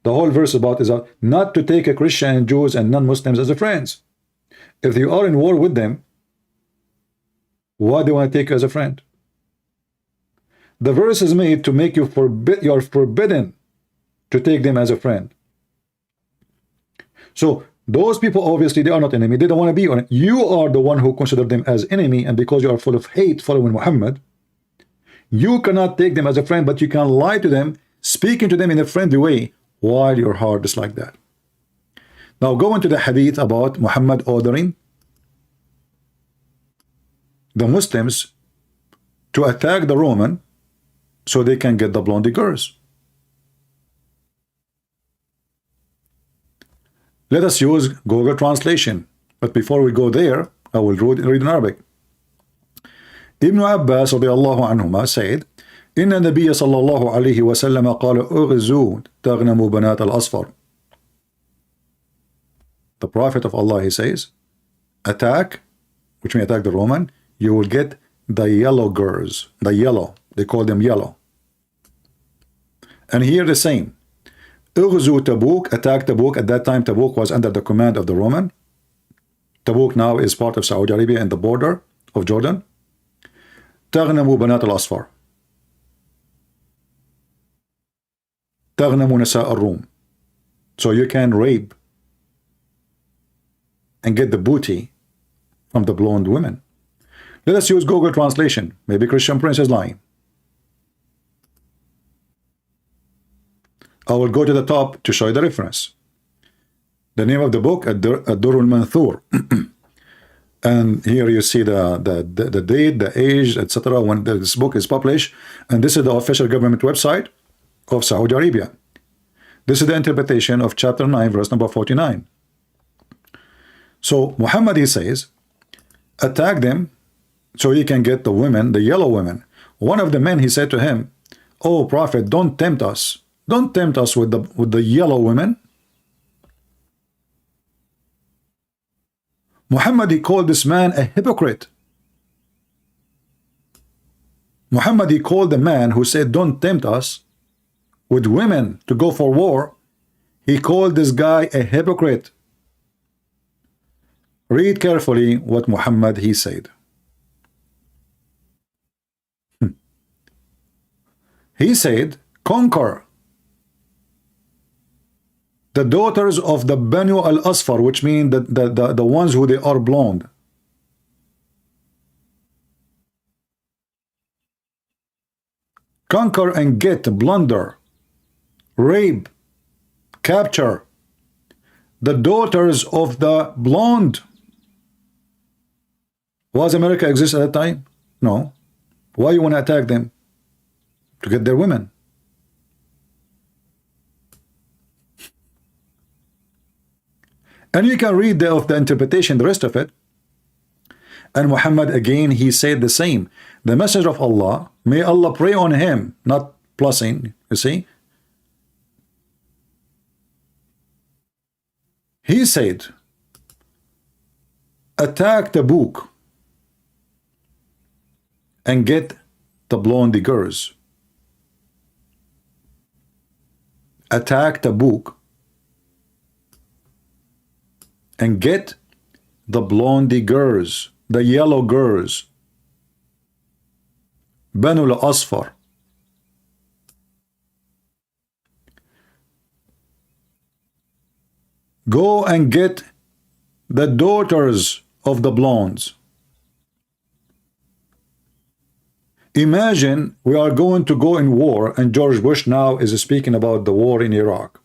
The whole verse about is not to take a Christian and Jews and non-Muslims as a friends. If you are in war with them, why do they want to take you as a friend? The verse is made to make you you're forbidden to take them as a friend. So those people, obviously, they are not enemy. They don't want to be on it. You are the one who consider them as enemy, and because you are full of hate following Muhammad, you cannot take them as a friend, but you can lie to them, speaking to them in a friendly way while your heart is like that. Now go into the hadith about Muhammad ordering the Muslims to attack the Roman so they can get the blonde girls. Let us use Google translation. But before we go there, I will read in Arabic. Ibn Abbas radiallahu anhuma said, إن النبي صلى الله عليه وسلم قال أغزوا تغنموا بنات الأصفر. The Prophet of Allah, he says, attack, which means attack the Roman, you will get the yellow girls, the yellow, they call them yellow. And here the same. Ughzu Tabuk, attack Tabuk. At that time, Tabuk was under the command of the Roman. Tabuk now is part of Saudi Arabia and the border of Jordan. Taghnamu Banat al-Asfar. Taghnamu Nisa al-Rum. So you can rape and get the booty from the blonde women. Let us use Google translation. Maybe Christian Prince is lying. I will go to the top to show you the reference. The name of the book, Ad-Durr al-Manthur. And here you see the date, the age, etc. when this book is published. And this is the official government website of Saudi Arabia. This is the interpretation of chapter 9, verse number 49. So Muhammad, he says, attack them so you can get the women, the yellow women. One of the men, he said to him, oh Prophet, don't tempt us. Don't tempt us with the yellow women. Muhammad, he called this man a hypocrite. Muhammad, he called the man who said, don't tempt us with women to go for war. He called this guy a hypocrite. Read carefully what Muhammad he said. He said, conquer the daughters of the Banu al-Asfar, which mean the ones who they are blonde. Conquer and get, plunder, rape, capture the daughters of the blonde. Was America exist at that time? No. Why you want to attack them? To get their women. And you can read of the interpretation, the rest of it. And Muhammad again, he said the same. The message of Allah, may Allah pray on him, not plusing, you see. He said, attack the book and get the blondie girls. Attack the book and get the blondie girls, the yellow girls, Banu al-Asfar. Go and get the daughters of the blondes. Imagine we are going to go in war, and George Bush now is speaking about the war in Iraq.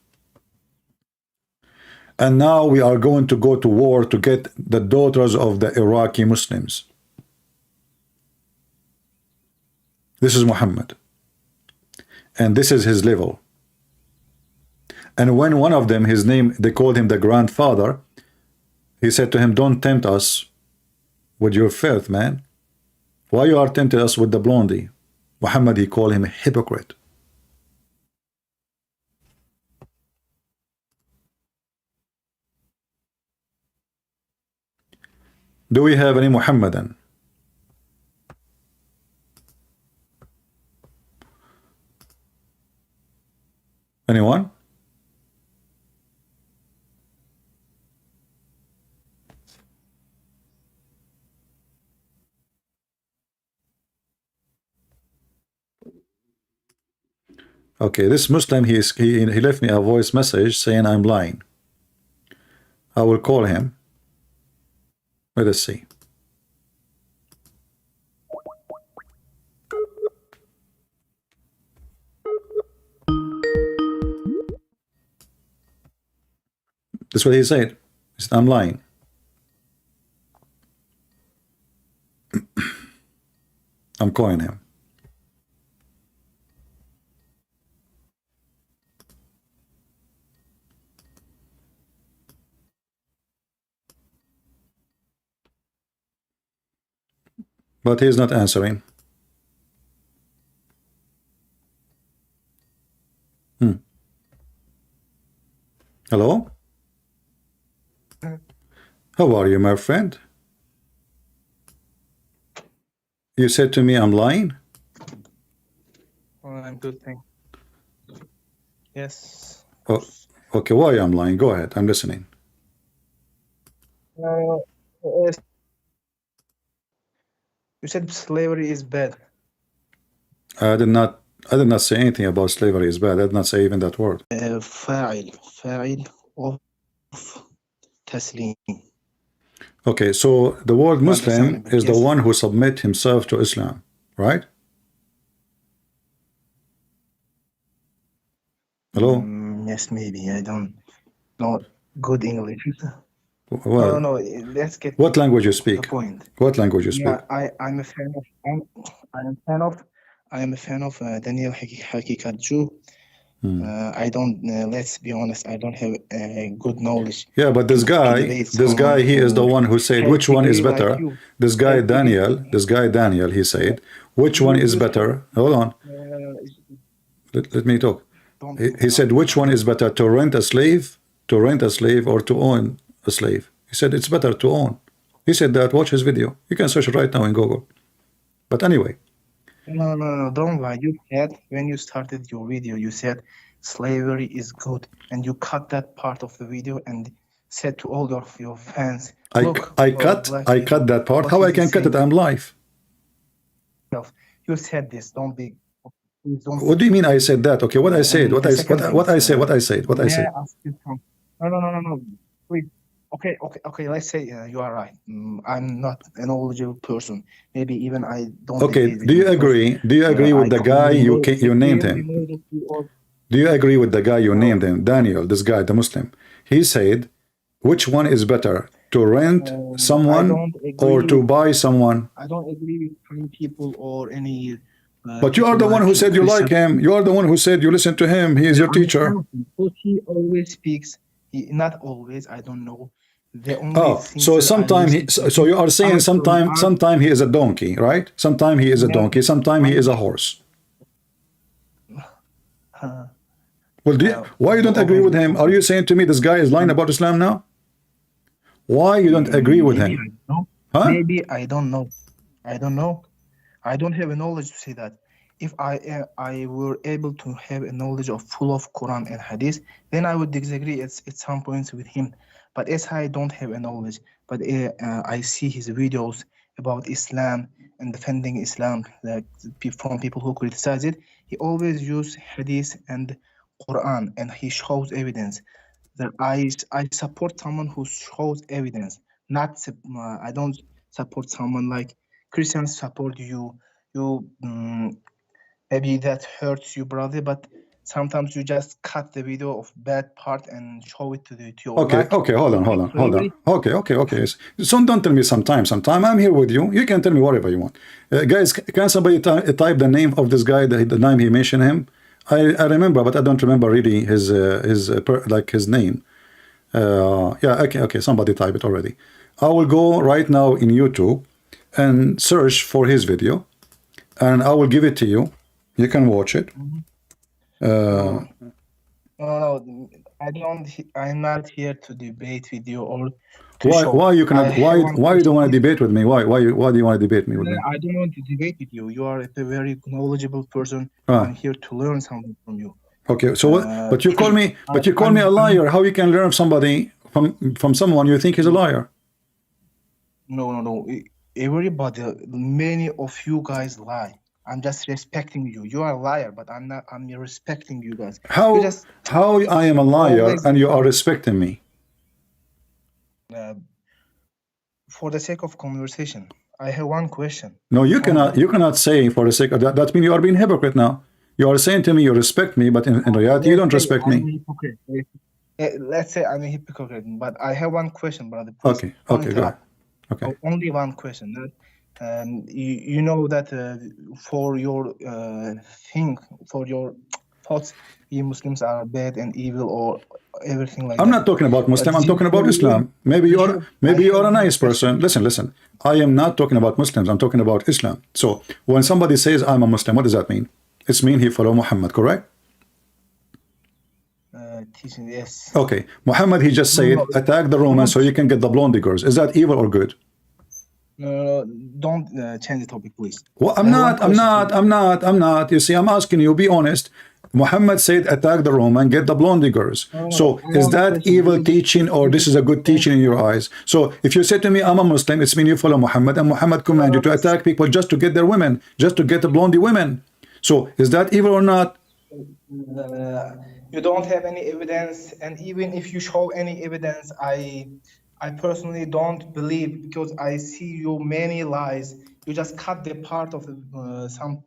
And now we are going to go to war to get the daughters of the Iraqi Muslims. This is Muhammad. And this is his level. And when one of them, his name, they called him the grandfather, he said to him, don't tempt us with your filth, man. Why you are tempting us with the blondie? Muhammad, he called him a hypocrite. Do we have any Muhammadan? Anyone? Okay, this Muslim, he left me a voice message saying I'm lying. I will call him. Let us see. That's what he said. He said, I'm lying. I'm calling him. But he is not answering. Hello? How are you, my friend? You said to me I'm lying? Oh, I'm good, thank you. Yes. Oh, okay, why I'm lying? Go ahead, I'm listening. Yes. You said slavery is bad. I did not say anything about slavery is bad. I did not say even that word. فاعل of تسليم. Okay, so the word Muslim is the one who submit himself to Islam, right? Hello? Yes, maybe. I don't know good English. Well, no, let's get what language you speak? the point. What language you speak? Yeah, I'm a fan of I am a fan of Daniel Hakikat Jew. I don't. Let's be honest. I don't have good knowledge. Yeah, but this guy, he is the one who said which one is better. Like this guy Daniel, he said which one is better. Hold on. Let me talk. He said which one is better, to rent a slave, or to own a slave. He said it's better to own. He said that. Watch his video. You can search it right now in Google. But anyway. No, don't lie. You said when you started your video, you said slavery is good, and you cut that part of the video and said to all of your fans, "Look, I cut that part. How I can cut it? I'm live." You said this. Don't be. Please don't. What do you mean I said that? Okay, what I said? What I said? No. Please. Okay. Let's say you are right. I'm not a knowledgeable person. Maybe even I don't. Okay. Do you agree? Do you agree with the guy you named him? Do you agree with the guy you named him, Daniel? This guy, the Muslim. He said, which one is better, to rent someone or to buy someone? I don't agree with some people or any. But you are the one who said you like him. You are the one who said you listen to him. He is your teacher. But he always speaks. Not always. I don't know. So sometimes so you are saying sometime he is a donkey, right? Sometime he is a donkey. Sometime he is a horse. Well, why you don't agree with him? Are you saying to me this guy is lying about Islam now? Why you don't agree with him? Huh? Maybe I don't know. I don't have a knowledge to say that. If I were able to have a knowledge of full of Quran and Hadith, then I would disagree at some points with him. But as I don't have a knowledge, but I see his videos about Islam and defending Islam, like from people who criticize it, he always use Hadith and Quran, and he shows evidence. That I support someone who shows evidence. Not I don't support someone like Christians support you. Maybe that hurts you, brother, but sometimes you just cut the video of bad part and show it to your Okay, hold on. Okay. So don't tell me sometime. I'm here with you. You can tell me whatever you want. Guys, can somebody type the name of this guy, the name he mentioned him? I remember, but I don't remember really his name. Okay, somebody type it already. I will go right now in YouTube and search for his video, and I will give it to you. You can watch it. No, I'm not here to debate with you or to why you cannot? Why you don't want to debate with me? Why do you want to debate me with me? I don't want to debate with you. You are a very knowledgeable person. I'm here to learn something from you. Okay, so what? But you call me a liar. How you can learn somebody from someone you think is a liar? No. Everybody, many of you guys lie. I'm just respecting you. You are a liar, but I'm not. I'm respecting you guys. How I am a liar and you are respecting me? For the sake of conversation, I have one question. No, you cannot say for the sake of that. That means you are being hypocrite now. You are saying to me you respect me, but in reality you don't respect me. Let's say I'm a hypocrite, but I have one question, brother. Please. Okay, go ahead. Okay. Only one question. You know that for your for your thoughts, you Muslims are bad and evil or everything like that. I'm not talking about Muslim. I'm talking about Islam. Maybe you are a nice person. Listen. I am not talking about Muslims. I'm talking about Islam. So when somebody says I'm a Muslim, what does that mean? It means he follow Muhammad, correct? Teaching, yes. Okay. Muhammad, he just said attack the Romans so you can get the blondie girls. Is that evil or good? No, don't change the topic, please. Well, I'm not. You see, I'm asking you, be honest. Muhammad said attack the Roman, get the blondie girls. So is that evil teaching or this is a good teaching in your eyes? So if you say to me, I'm a Muslim, it's mean you follow Muhammad, and Muhammad command you to attack people just to get their women, just to get the blondie women. So is that evil or not? You don't have any evidence, and even if you show any evidence, I personally don't believe, because I see you many lies. You just cut the part of some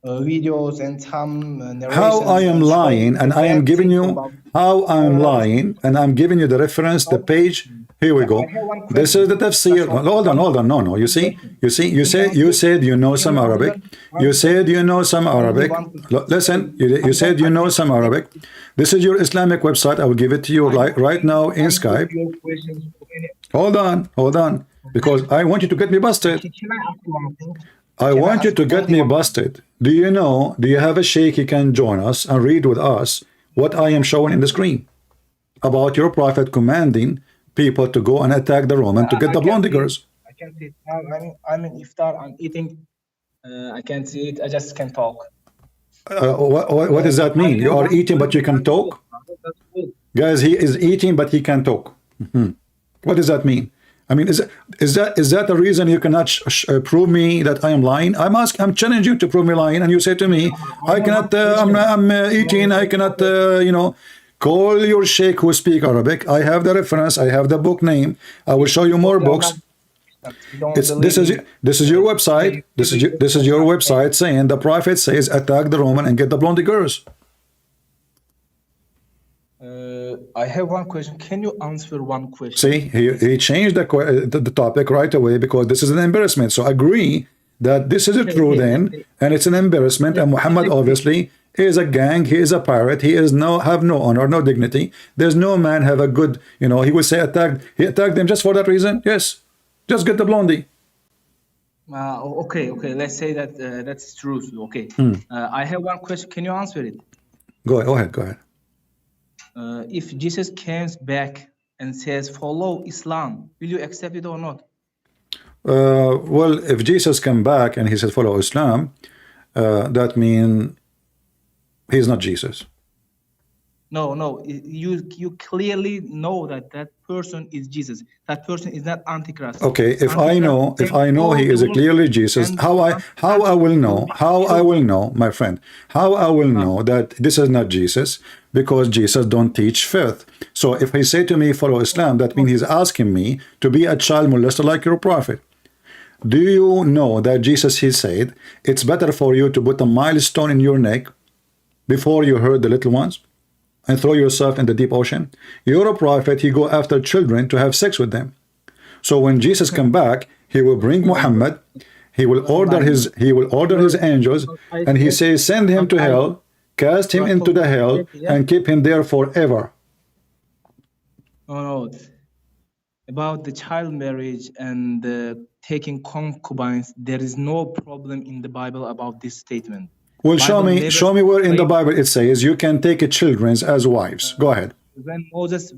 videos and some narrations. How I am lying, and I am giving you how I am lying, and I'm giving you the reference, the page. Here we go. This is the tafsir. Hold on. No. You said you know some Arabic. You said you know some Arabic. Listen, you said you know some Arabic. This is your Islamic website. I will give it to you right now in Skype. Hold on. Because I want you to get me busted. I want you to get me busted. Do you have a sheikh he can join us and read with us what I am showing in the screen about your prophet commanding people to go and attack the Roman to get the blonde girls. I can't see it. I'm in iftar. I'm eating. I can't see it. I just can talk. What does that mean? You are eating, but you can talk? Guys, he is eating, but he can talk. What does that mean? I mean, is that the reason you cannot prove me that I am lying? I'm challenging you to prove me lying, and you say to me, I cannot. I'm eating. I cannot. You know, call your sheikh who speak Arabic. I have the reference. I have the book name. I will show you more books. This is your website. This is your website saying the Prophet says attack the Roman and get the blonde girls. I have one question. Can you answer one question? See, he changed the topic right away because this is an embarrassment. So agree that this is true then, and it's an embarrassment. And Muhammad obviously is a gang. He is a pirate. He is have no honor, no dignity. There's no man have a good. You know, he would say he attacked them just for that reason. Yes, just get the blondie. Okay. Let's say that that's true. Okay. I have one question. Can you answer it? Go ahead. If Jesus comes back and says, follow Islam, will you accept it or not? Well, if Jesus come back and he says, follow Islam, that means he's not Jesus. No. You clearly know that person is Jesus. That person is not Antichrist. Okay, if I know he is clearly Jesus, how I will know, my friend, how I will know that this is not Jesus? Because Jesus don't teach faith. So if he say to me, follow Islam, that means he's asking me to be a child molester like your prophet. Do you know that Jesus, he said, it's better for you to put a milestone in your neck before you hurt the little ones and throw yourself in the deep ocean? You're a prophet, he go after children to have sex with them. So when Jesus come back, he will bring Muhammad, he will order his angels, and he says, send him to hell, cast him into the hell, and keep him there forever. No. About the child marriage and taking concubines, there is no problem in the Bible about this statement. Well, show me where in the Bible it says you can take children as wives. Go ahead. When Moses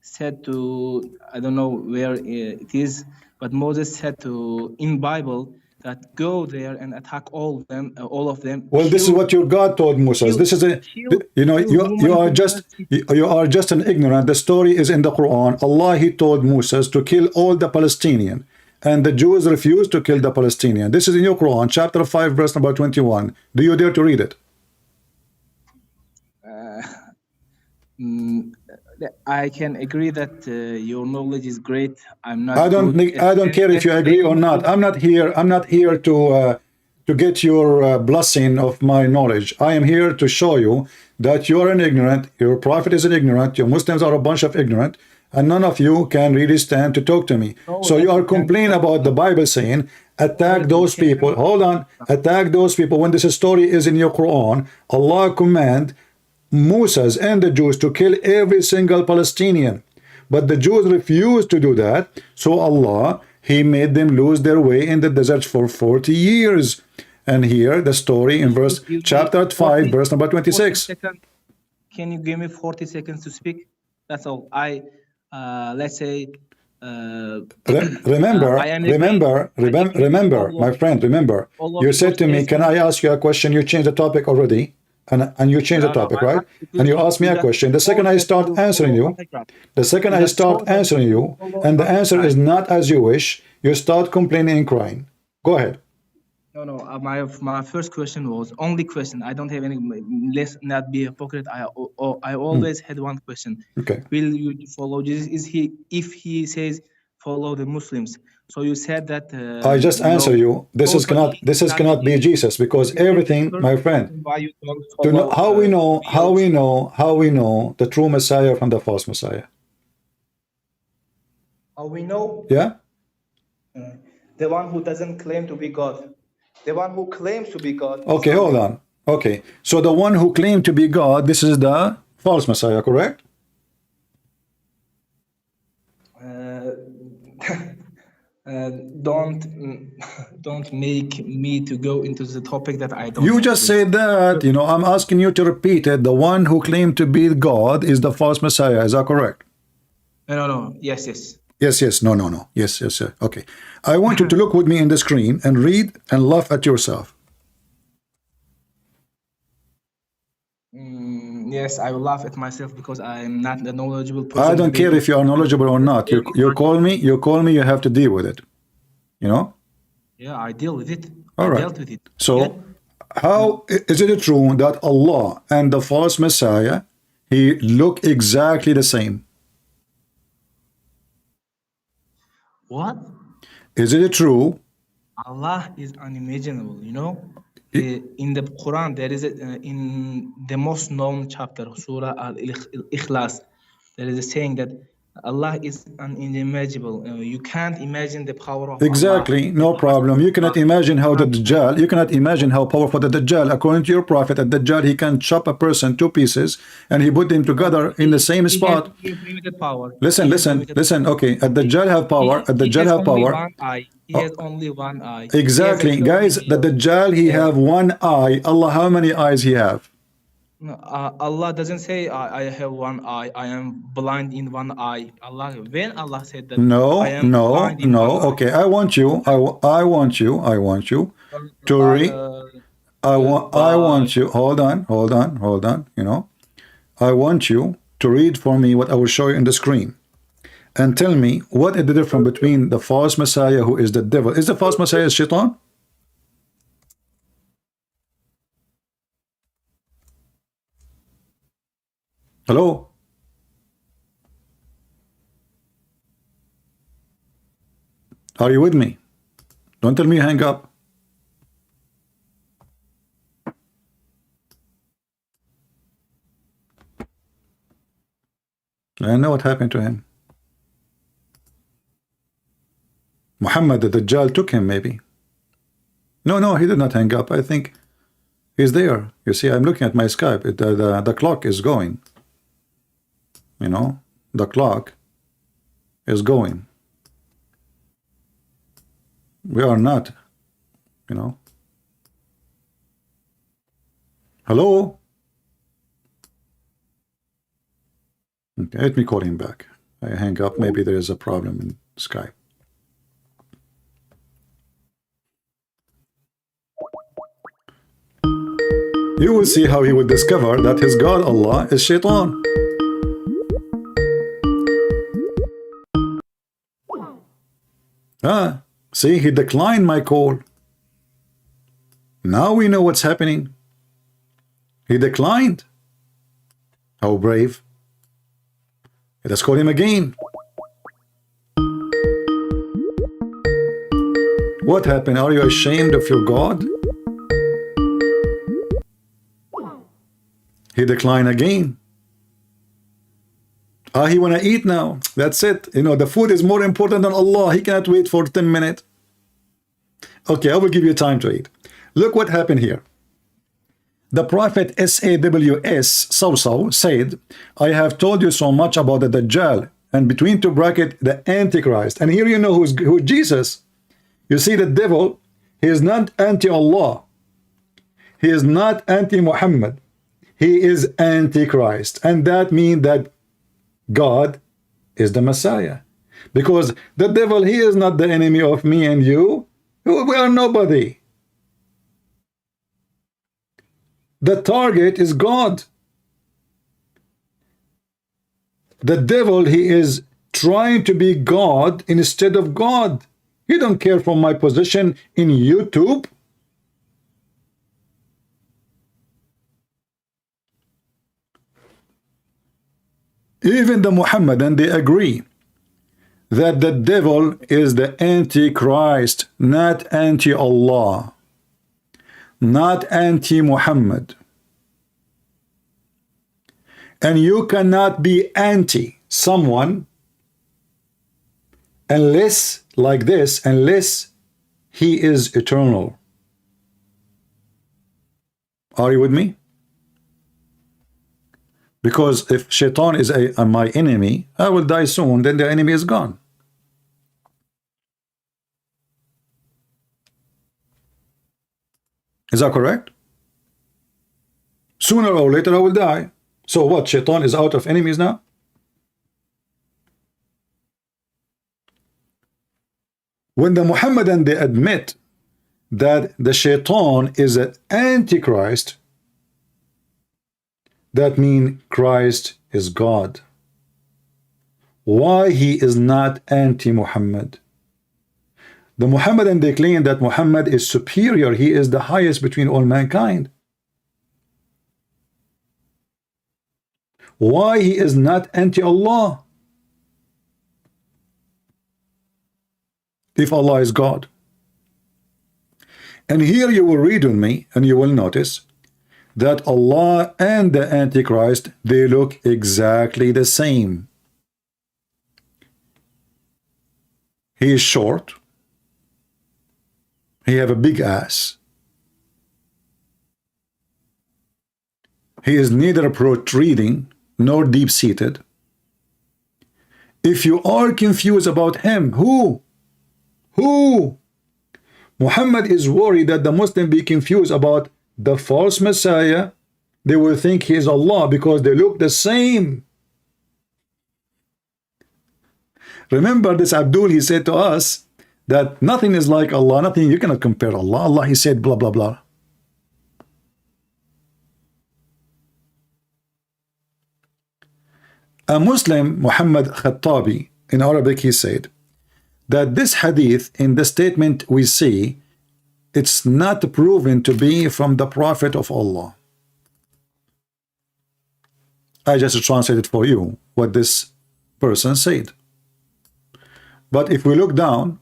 said to, I don't know where it is, but Moses said to in Bible that go there and attack all of them. Well, this is what your God told Moses. This is you are just an ignorant. The story is in the Quran. Allah, he told Moses to kill all the Palestinians, and the Jews refused to kill the Palestinians. This is in your Quran, chapter 5, verse number 21. Do you dare to read it? I can agree that your knowledge is great. I don't care if you agree or not. I'm not here to get your blessing of my knowledge. I am here to show you that you are an ignorant. Your prophet is an ignorant. Your Muslims are a bunch of ignorant, and none of you can really stand to talk to me. So you are complaining about the Bible saying attack those people. Hold on, attack those people when this story is in your Quran. Allah command Moses and the Jews to kill every single Palestinian, but the Jews refused to do that. So Allah, he made them lose their way in the desert for 40 years. And here the story in chapter 5, verse number 26. Can you give me 40 seconds to speak? That's all. Let's say remember, my friend, remember, you said to me, can I ask you a question? You changed the topic already. And you change the topic, right? And you ask me a question. The second I start answering you, and the answer is not as you wish, you start complaining and crying. Go ahead. No. My first question was only question. I don't have any. Let's not be a hypocrite. I always had one question. Okay. Will you follow Jesus? If he says follow the Muslims? So you said that. I just answer you. This cannot be Jesus, because everything, my friend. To know how we know the true Messiah from the false Messiah. How we know? Yeah. The one who doesn't claim to be God. The one who claims to be God. Okay, hold on. Okay, so the one who claimed to be God, this is the false Messiah, correct? Don't make me to go into the topic that I don't. You just said that. I'm asking you to repeat it. The one who claimed to be God is the false Messiah. Is that correct? No, no. Yes, yes. Yes, yes, no, no, no. Yes, yes, yes. Okay. I want you to look with me in the screen and read and laugh at yourself. Yes, I will laugh at myself because I'm not a knowledgeable I person don't care debating. if you are knowledgeable or not. You call me, you have to deal with it. You know? Yeah, I deal with it. All I right. dealt with it. Yeah. So how is it true that Allah and the false Messiah, he look exactly the same? What? Is it true? Allah is unimaginable, you know? In the Quran, there is in the most known chapter, Surah Al-Ikhlas, there is a saying that Allah is unimaginable. You can't imagine the power of Allah. Exactly, The no powers problem. of You Allah. cannot imagine how the Dajjal, you cannot imagine how powerful the Dajjal, according to your prophet, the Dajjal, he can chop a person two pieces and he put them together in the same spot. He has limited power. Listen, He has listen, limited listen. power. Okay, at Dajjal have power, at He Dajjal has have only power. one eye. He Oh, has only one eye. He has a exactly, cloak in guys, the his Dajjal, he have one eye. Allah, how many eyes he have? No, Allah doesn't say I have one eye. I am blind in one eye. When Allah said that I No, am no, blind in one no. eye, Okay, I want you to uh, read. uh, I by want you. Hold on, hold on, hold on. You know, I want you to read for me what I will show you in the screen, and tell me what is the difference between the false Messiah, who is the devil. Is the false Messiah Shaitan? Hello. Are you with me? Don't tell me you hang up. I know what happened to him. Muhammad the Dajjal took him, maybe. No, no, he did not hang up. I think he's there. You see, I'm looking at my Skype. The clock is going. You know, the clock is going. We are not, you know. Hello? Okay, let me call him back. I hang up. Maybe there is a problem in Skype. You will see how he would discover that his God Allah is Shaitan. Ah, see, he declined my call. Now we know what's happening. He declined. How brave. Let us call him again. What happened? Are you ashamed of your God? He declined again. Ah, he wanna eat now. That's it. You know, the food is more important than Allah. He cannot wait for 10 minutes. Okay, I will give you time to eat. Look what happened here. The Prophet SAWS said, I have told you so much about the Dajjal, and between two brackets, the Antichrist. And here you know who Jesus. You see, the devil, he is not anti-Allah. He is not anti-Muhammad. He is Antichrist. And that means that God is the Messiah. Because the devil, he is not the enemy of me and you. We are nobody. The target is God. The devil, he is trying to be God instead of God. He don't care for my position in YouTube. Even the Muhammadan, they agree that the devil is the Antichrist, not anti-Allah, not anti-Muhammad. And you cannot be anti someone unless, like this, unless he is eternal. Are you with me? Because if Shaitan is my enemy, I will die soon, then the enemy is gone. Is that correct? Sooner or later I will die. So what, Shaitan is out of enemies now? When the Muhammadan they admit that the shaitan is an antichrist, that means Christ is God. Why he is not anti-Muhammad? The Muhammadan they claim that Muhammad is superior, he is the highest between all mankind. Why he is not anti-Allah if Allah is God? And here you will read on me and you will notice that Allah and the Antichrist, they look exactly the same. He is short. He have a big ass. He is neither protruding nor deep-seated. If you are confused about him, who? Muhammad is worried that the Muslim be confused about the false Messiah. They will think he is Allah because they look the same. Remember this Abdul, he said to us that nothing is like Allah, nothing, you cannot compare Allah. Allah, he said blah, blah, blah. A Muslim, Muhammad Khattabi, in Arabic, he said that this hadith, in the statement we see, it's not proven to be from the Prophet of Allah. I just translated for you what this person said. But if we look down,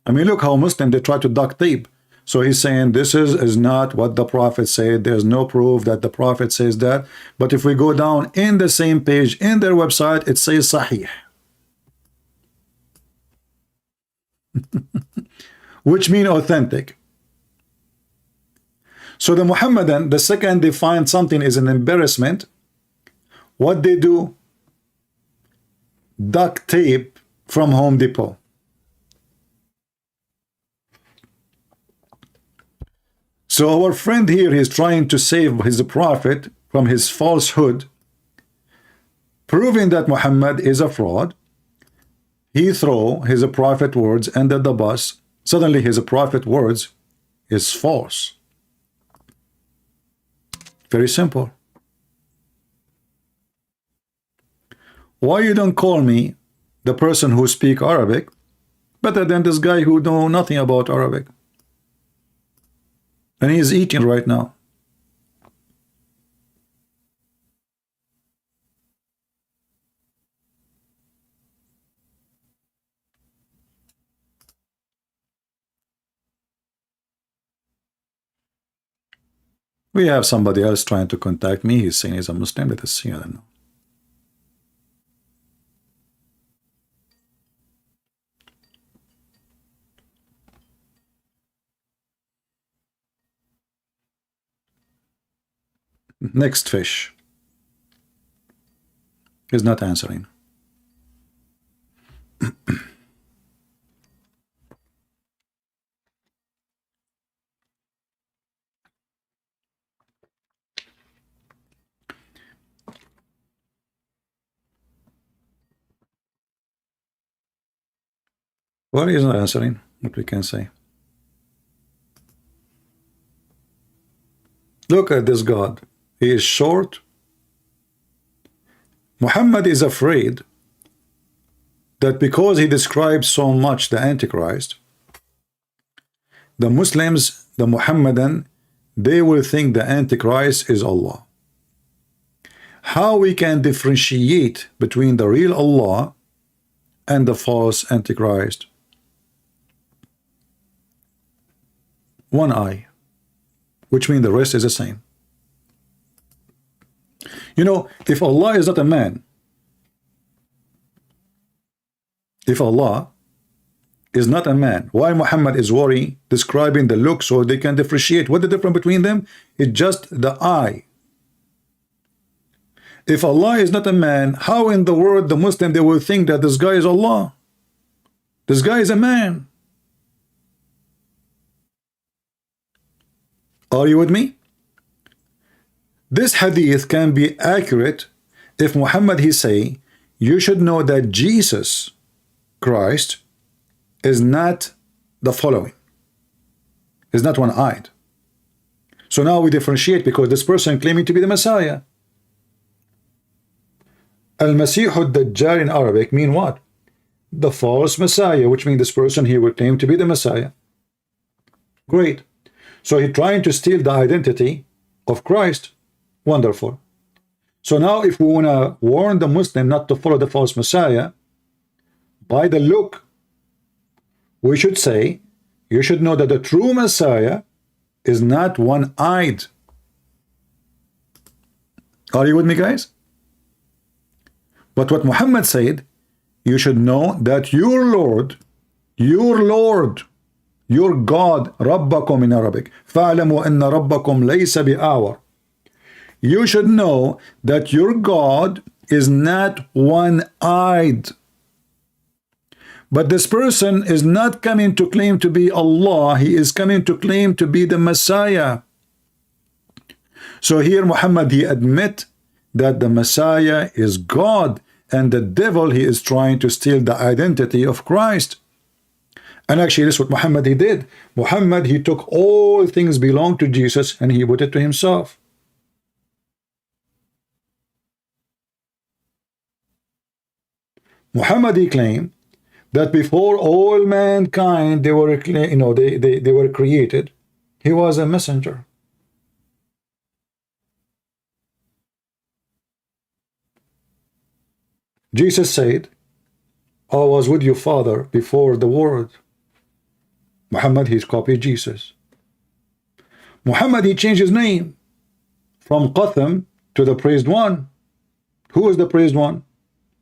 I mean, look how Muslim, they try to duct tape. So he's saying this is not what the Prophet said. There's no proof that the Prophet says that. But if we go down in the same page, in their website, it says Sahih. Which means authentic. So the Muhammadan, the second they find something is an embarrassment, what they do? Duct tape from Home Depot. So our friend here is trying to save his prophet from his falsehood, proving that Muhammad is a fraud. He throw his prophet words under the bus. Suddenly his prophet words is false. Very simple. Why you don't call me the person who speak Arabic better than this guy who know nothing about Arabic? And he's eating right now. We have somebody else trying to contact me. He's saying he's a Muslim. Let us see. I don't know. Next fish is not answering. Well, he's not answering. What we can say. Look at this God. He is short. Muhammad is afraid that because he describes so much the Antichrist, the Muslims, the Muhammadan, they will think the Antichrist is Allah. How we can differentiate between the real Allah and the false Antichrist? One eye, which means the rest is the same. You know, if Allah is not a man, if Allah is not a man, why Muhammad is worrying, describing the look so they can differentiate? What the difference between them? It's just the eye. If Allah is not a man, how in the world the Muslim, they will think that this guy is Allah? This guy is a man. Are you with me? This hadith can be accurate if Muhammad he say, you should know that Jesus Christ is not the following, is not one-eyed. So now we differentiate because this person claiming to be the Messiah. Al-Masih al-Dajjal in Arabic mean what? The false Messiah, which means this person he will claim to be the Messiah. Great. So he's trying to steal the identity of Christ. Wonderful. So now if we want to warn the Muslim not to follow the false Messiah, by the look, we should say, you should know that the true Messiah is not one-eyed. Are you with me, guys? But what Muhammad said, you should know that your Lord, your God, Rabbakum in Arabic, فَعْلَمُوا أَنَّ رَبَّكُمْ لَيْسَ بِأَعْوَرٍ. You should know that your God is not one-eyed. But this person is not coming to claim to be Allah. He is coming to claim to be the Messiah. So here Muhammad, he admit that the Messiah is God, and the devil, he is trying to steal the identity of Christ. And actually, this is what Muhammad he did. Muhammad, he took all things belong to Jesus and he put it to himself. Muhammad, he claimed that before all mankind they were, they were created, he was a messenger. Jesus said, I was with your father before the world. Muhammad, he's copied Jesus. Muhammad, he changed his name from Qatham to the praised one. Who is the praised one?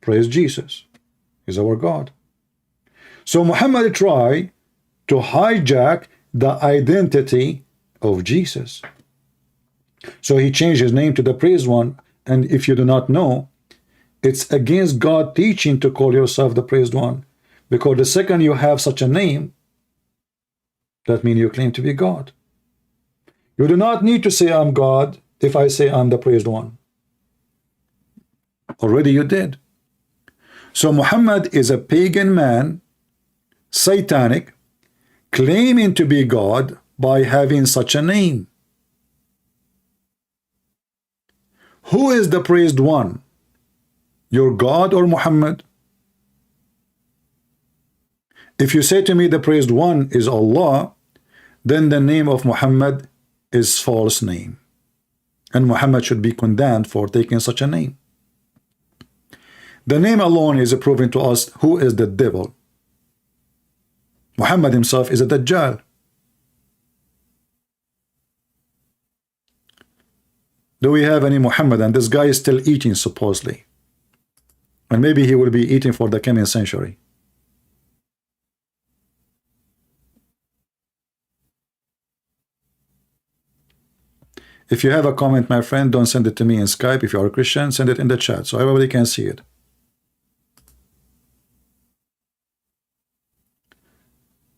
Praise Jesus. He's our God. So Muhammad tried to hijack the identity of Jesus. So he changed his name to the praised one. And if you do not know, it's against God teaching to call yourself the praised one. Because the second you have such a name, that means you claim to be God. You do not need to say I'm God if I say I'm the praised one. Already you did. So Muhammad is a pagan man, satanic, claiming to be God by having such a name. Who is the praised one? Your God or Muhammad? If you say to me the praised one is Allah, then the name of Muhammad is false name. And Muhammad should be condemned for taking such a name. The name alone is proving to us who is the devil. Muhammad himself is a Dajjal. Do we have any Muhammadan? This guy is still eating supposedly. And maybe he will be eating for the coming century. If you have a comment, my friend, don't send it to me in Skype. If you are a Christian, send it in the chat so everybody can see it.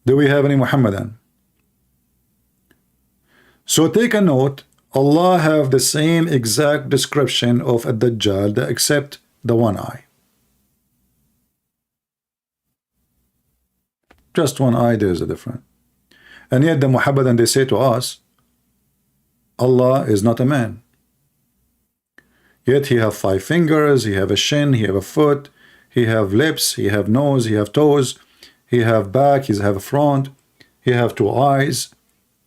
Do we have any Muhammadan? So take a note. Allah have the same exact description of a Dajjal except the one eye. Just one eye, there is a difference. And yet the Muhammadan, they say to us, Allah is not a man. Yet he have 5 fingers, he have a shin, he have a foot, he have lips, he have nose, he have toes, he have back, he have a front, he have 2 eyes,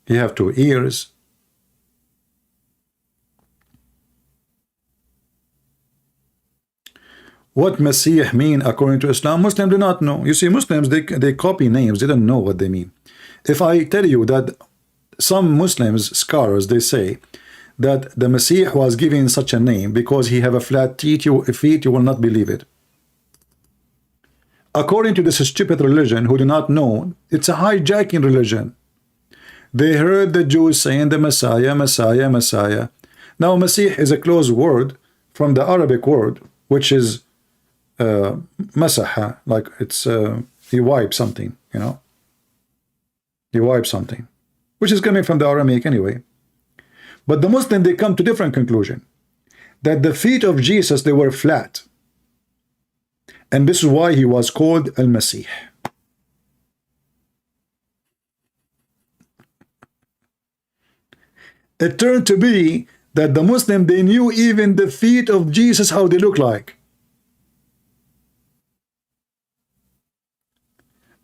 he have 2 ears. What Messiah mean according to Islam? Muslims do not know. You see, Muslims, they copy names. They don't know what they mean. If I tell you that some Muslims, scholars, they say that the Messiah was given such a name because he have a flat feet, you will not believe it. According to this stupid religion who do not know, it's a hijacking religion. They heard the Jews saying the Messiah, Messiah, Messiah. Now Messiah is a close word from the Arabic word, which is masaha, like it's he wiped something, you know, he wiped something, which is coming from the Aramaic anyway. But the Muslim, they come to different conclusion, that the feet of Jesus, they were flat, and this is why he was called Al-Masih. It turned to be that the Muslim, they knew even the feet of Jesus, how they look like.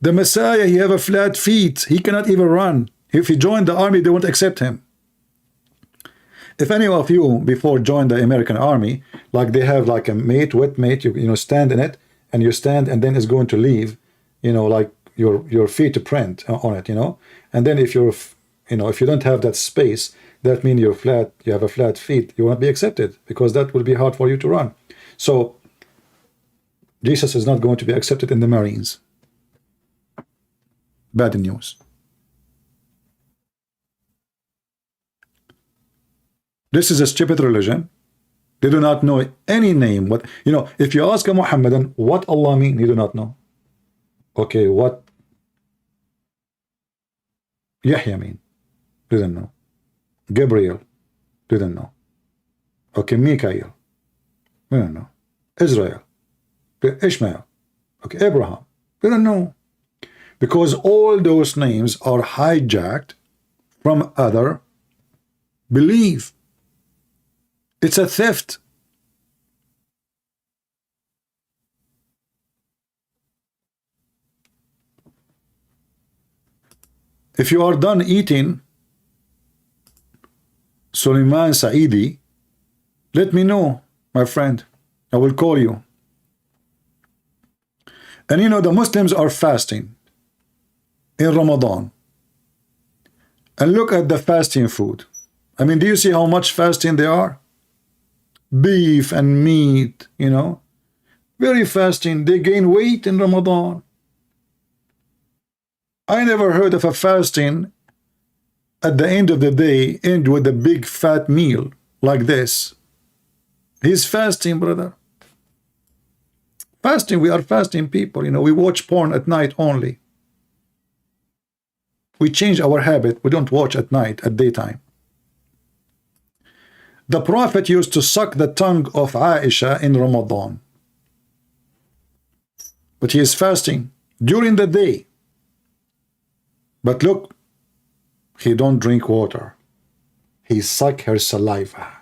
The Messiah, he have a flat feet. He cannot even run. If he joined the army, they won't accept him. If any of you before joined the American army, like they have like a mate, wet mate, you stand in it, and you stand, and then it's going to leave, like your feet print on it, and then if you're, if you don't have that space, that means you're flat, you have a flat feet, you won't be accepted, because that will be hard for you to run. So Jesus is not going to be accepted in the Marines. Bad news. This is a stupid religion. They do not know any name. What, if you ask a Muhammadan what Allah mean, he do not know. Okay, what Yahya mean? Didn't know. Gabriel didn't know. Okay, Mikael, we don't know. Israel, okay, Ishmael, okay, Abraham, we don't know. Because all those names are hijacked from other belief. It's a theft. If you are done eating Suleiman Saidi, let me know, my friend. I will call you. And the Muslims are fasting in Ramadan. And look at the fasting food. I mean, do you see how much fasting they are? Beef and meat, very fasting. They gain weight in Ramadan. I never heard of a fasting at the end of the day end with a big fat meal like this. He's fasting, brother. Fasting, we are fasting people. We watch porn at night only. We change our habit. We don't watch at night, at daytime. The Prophet used to suck the tongue of Aisha in Ramadan. But he is fasting during the day. But look, he don't drink water. He suck her saliva.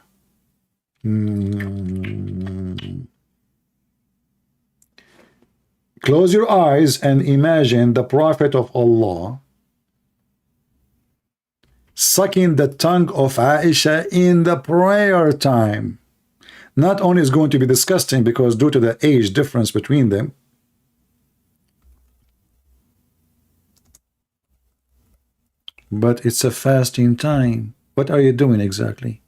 Close your eyes and imagine the Prophet of Allah sucking the tongue of Aisha in the prayer time. Not only is going to be disgusting because due to the age difference between them, but it's a fasting time. What are you doing exactly?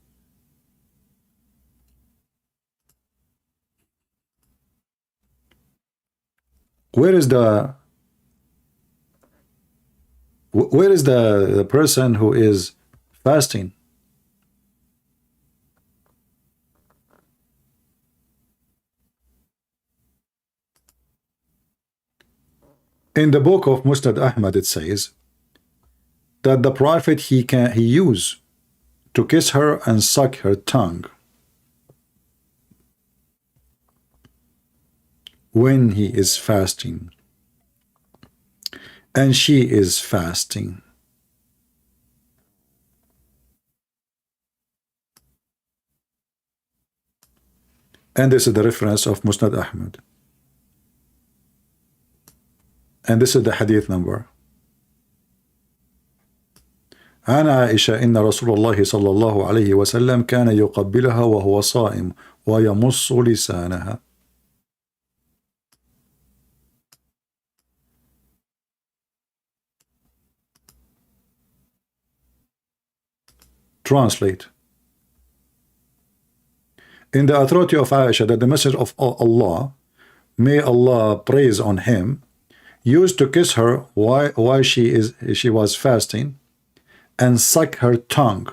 Where is the person who is fasting? In the book of Musnad Ahmad, it says that the Prophet he used to kiss her and suck her tongue when he is fasting, and she is fasting. And this is the reference of Musnad Ahmad. And this is the hadith number. عن عائشة إن رسول الله صلى الله عليه وسلم كان يقبلها وهو صائم ويمص لسانها. Translate. In the authority of Aisha that the Messenger of Allah, may Allah praise on him, used to kiss her while she was fasting and suck her tongue.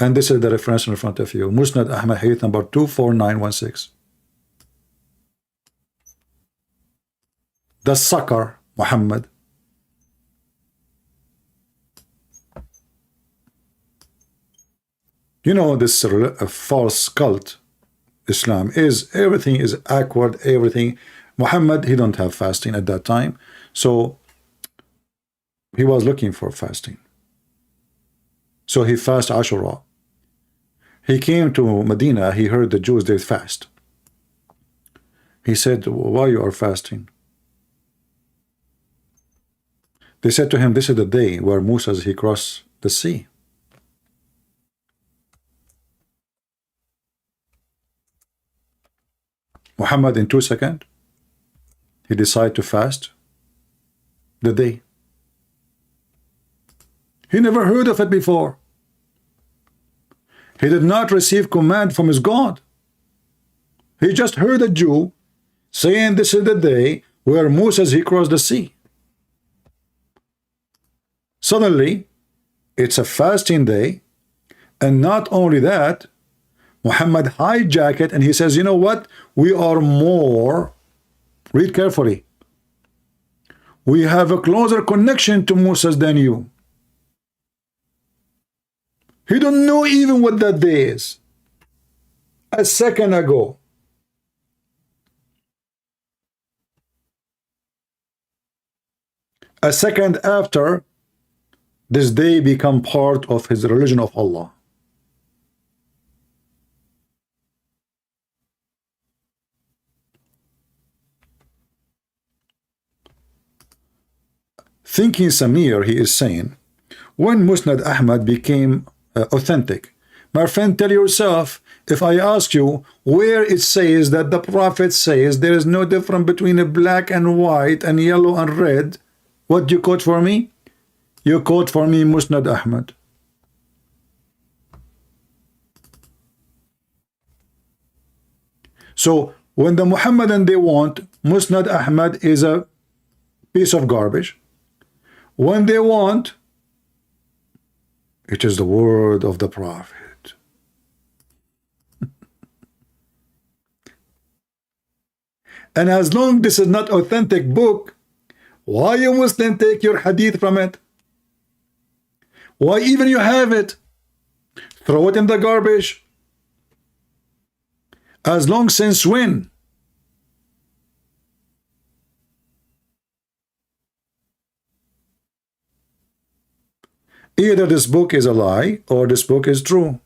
And this is the reference in front of you. Musnad Ahmad, hadith number 24916. The sucker, Muhammad. This false cult, Islam, everything is awkward, everything. Muhammad, he don't have fasting at that time. So He was looking for fasting. So he fasted Ashura. He came to Medina, he heard the Jews, they fast. He said, why you are fasting? They said to him, this is the day where Moses, he crossed the sea. Muhammad, in 2 seconds, he decided to fast the day. He never heard of it before. He did not receive command from his God. He just heard a Jew saying this is the day where Moses, he crossed the sea. Suddenly, it's a fasting day, and not only that, Muhammad hijacked it and he says, you know what? We are more, read carefully, we have a closer connection to Moses than you. He don't know even what that day is. A second ago. A second after, this day become part of his religion of Allah. Thinking Samir, he is saying, when Musnad Ahmad became authentic, my friend, tell yourself, if I ask you where it says that the Prophet says there is no difference between a black and white and yellow and red, what do you quote for me? You quote for me Musnad Ahmad. So when the Muhammadan they want, Musnad Ahmad is a piece of garbage. When they want, it is the word of the Prophet. And as long this is not authentic book, why you Muslim take your hadith from it? Why even you have it? Throw it in the garbage. As long since when? Either this book is a lie or this book is true.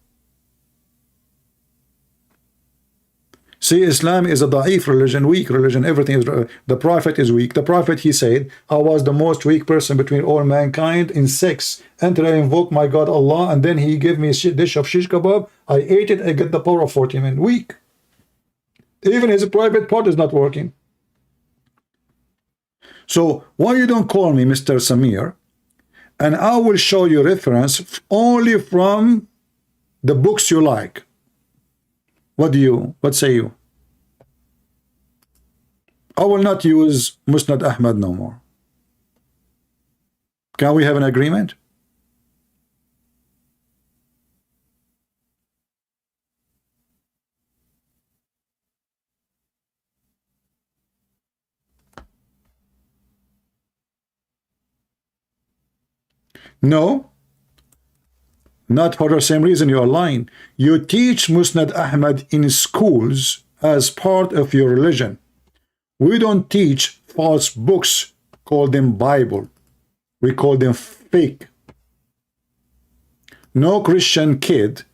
See, Islam is a da'if religion, weak religion, everything is, the Prophet is weak. The Prophet, he said, I was the most weak person between all mankind in sex. Until I invoke my God Allah, and then he gave me a dish of shish kebab. I ate it, I get the power of 40 men. Weak. Even his private part is not working. So, why you don't call me Mr. Samir? And I will show you reference only from the books you like. What say you? I will not use Musnad Ahmad no more. Can we have an agreement? No. Not for the same reason you are lying. You teach Musnad Ahmad in schools as part of your religion. We don't teach false books, call them Bible. We call them fake. No Christian kid,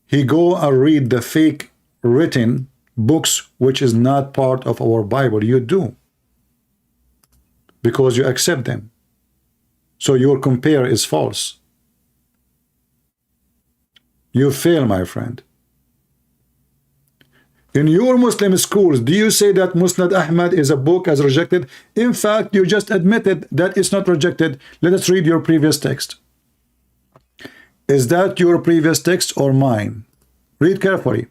he go and read the fake written books which is not part of our Bible. You do. Because you accept them. So your compare is false. You fail, my friend. In your Muslim schools, do you say that Musnad Ahmad is a book as rejected? In fact, you just admitted that it's not rejected. Let us read your previous text. Is that your previous text or mine? Read carefully.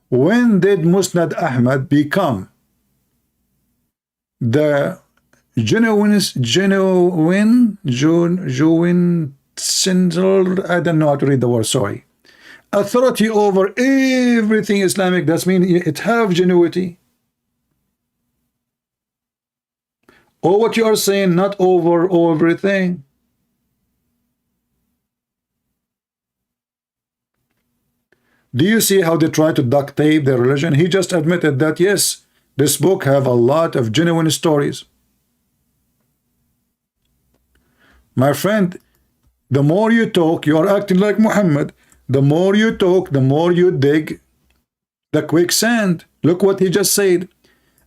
When did Musnad Ahmad become the genuine, I don't know how to read the word, sorry. Authority over everything Islamic, that means it have genuity. Or what you are saying, not over everything. Do you see how they try to duct tape their religion? He just admitted that yes, this book have a lot of genuine stories. My friend, the more you talk, you are acting like Muhammad. The more you talk, the more you dig the quicksand. Look what he just said.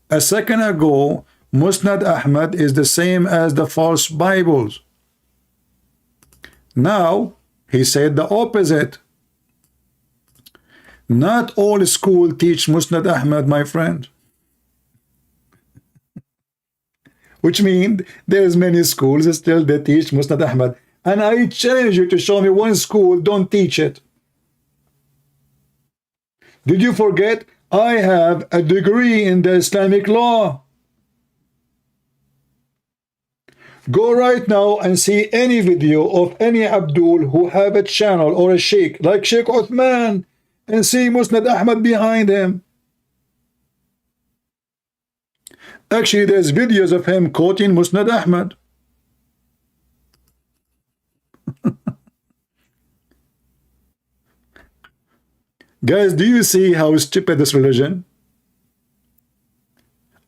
A second ago, Musnad Ahmad is the same as the false Bibles. Now, he said the opposite. Not all schools teach Musnad Ahmad, my friend. Which means there's many schools still that teach Musnad Ahmad. And I challenge you to show me one school don't teach it. Did you forget? I have a degree in the Islamic law. Go right now and see any video of any Abdul who have a channel or a sheikh like Sheikh Uthman and see Musnad Ahmad behind him. Actually, there's videos of him quoting Musnad Ahmad. Guys, do you see how stupid this religion?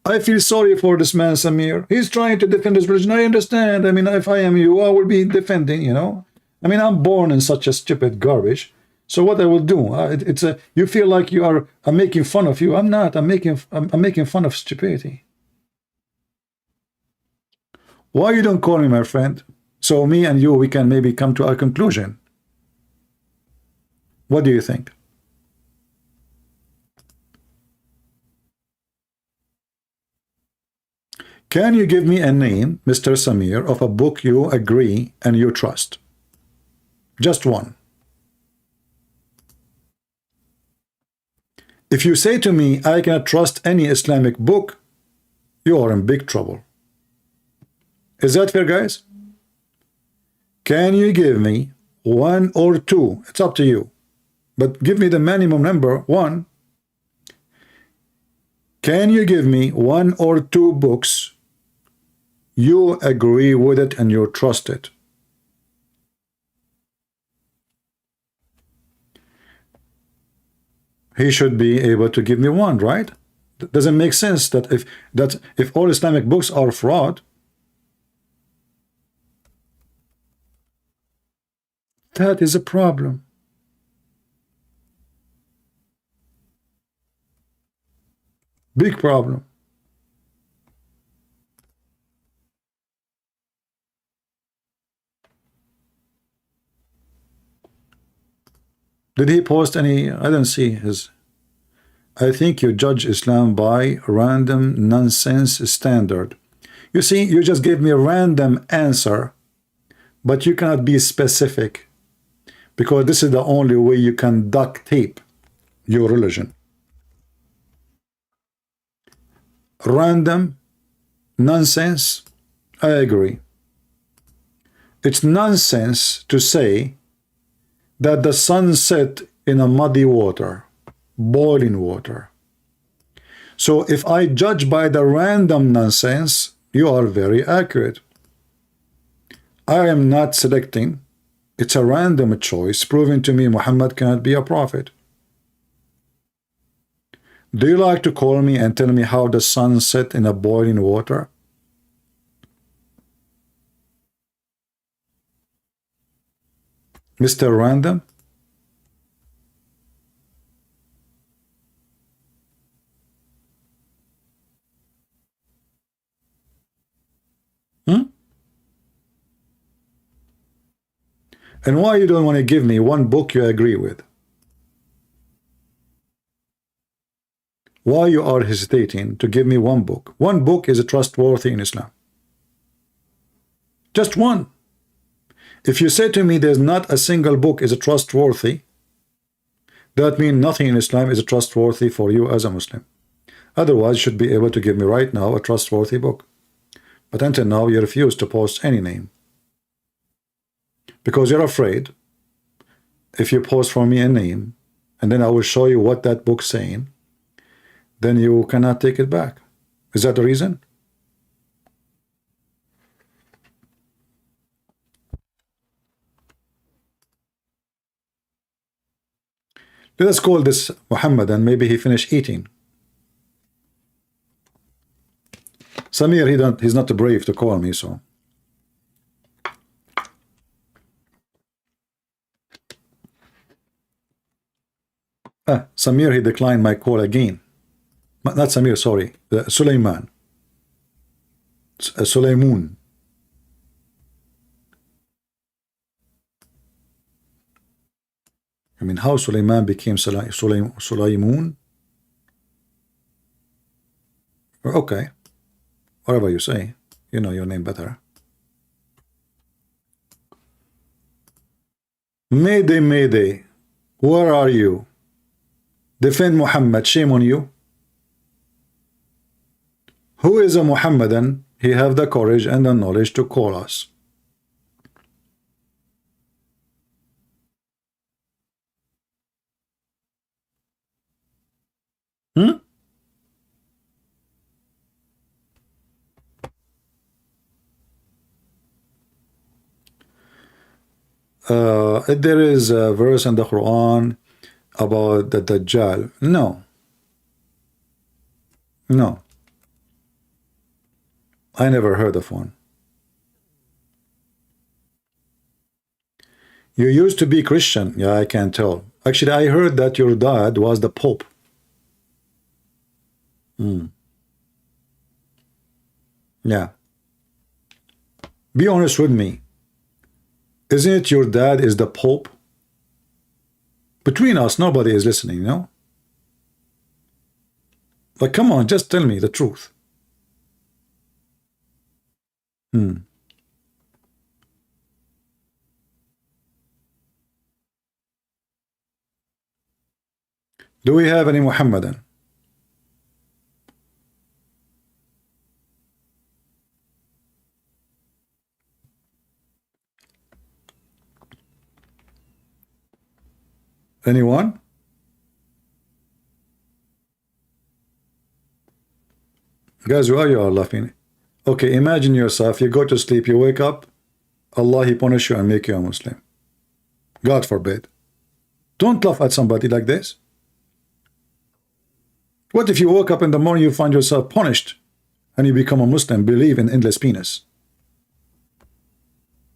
I feel sorry for this man, Samir. He's trying to defend his religion. I understand. I mean, if I am you, I will be defending, you know. I mean, I'm born in such a stupid garbage. So what I will do? You feel like I'm making fun of you. I'm not. I'm making fun of stupidity. Why you don't call me, my friend? So me and you, we can maybe come to a conclusion. What do you think? Can you give me a name, Mr. Samir, of a book you agree and you trust? Just one. If you say to me, I cannot trust any Islamic book, you are in big trouble. Is that fair, guys? Can you give me one or two? It's up to you. But give me the minimum number, one. Can you give me one or two books you agree with it and you trust it? He should be able to give me one, right? Doesn't make sense that if all Islamic books are fraud, that is a problem. Big problem. Did he post any? I don't see his. I think you judge Islam by random nonsense standard. You see, you just gave me a random answer, but you cannot be specific, because this is the only way you can duct tape your religion. Random nonsense, I agree. It's nonsense to say that the sun set in a muddy water, boiling water. So if I judge by the random nonsense, you are very accurate. I am not selecting. It's a random choice, proving to me Muhammad cannot be a prophet. Do you like to call me and tell me how the sun set in a boiling water? Mr. Random? And why you don't want to give me one book you agree with? Why you are hesitating to give me one book? One book is trustworthy in Islam. Just one. If you say to me there's not a single book is trustworthy, that means nothing in Islam is trustworthy for you as a Muslim. Otherwise, you should be able to give me right now a trustworthy book. But until now, you refuse to post any name. Because you're afraid if you post for me a name, and then I will show you what that book's saying, then you cannot take it back. Is that the reason? Let us call this Muhammad and maybe he finished eating. Samir, he's not brave to call me, so Samir, he declined my call again. Not Samir, sorry. Sulaiman. Sulaimun. I mean, how Sulaiman became Sulaimun? Okay. Whatever you say. You know your name better. Mayday, Mayday. Where are you? Defend Muhammad. Shame on you. Who is a Muhammadan? He have the courage and the knowledge to call us. There is a verse in the Quran about the Dajjal. No. No. I never heard of one. You used to be Christian. Yeah, I can tell. Actually, I heard that your dad was the Pope. Yeah. Be honest with me. Isn't it your dad is the Pope? Between us, nobody is listening, you know? Like, come on, just tell me the truth. Do we have any Muhammadan? Anyone? Guys, why you are laughing? Okay, imagine yourself, you go to sleep, you wake up, Allah, He punish you and make you a Muslim. God forbid. Don't laugh at somebody like this. What if you woke up in the morning, you find yourself punished, and you become a Muslim, believe in endless penis?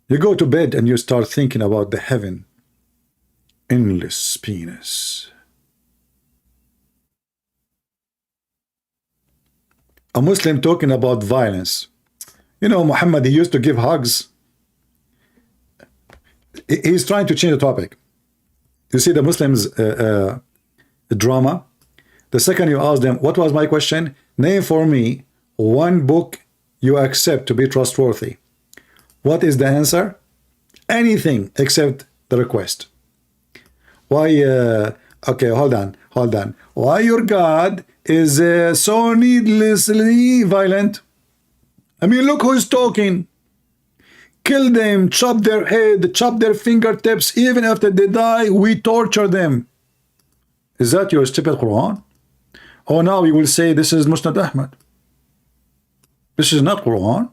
You go to bed and you start thinking about the heaven. Endless penis. A Muslim talking about violence. You know, Muhammad, he used to give hugs. He's trying to change the topic. You see the Muslims drama. The second you ask them, what was my question? Name for me one book you accept to be trustworthy. What is the answer? Anything except the request. Why, okay, hold on. Why your God is so needlessly violent? I mean, look who's talking. Kill them, chop their head, chop their fingertips. Even after they die, we torture them. Is that your stupid Quran? Oh, now you will say this is Musnad Ahmad. This is not Quran.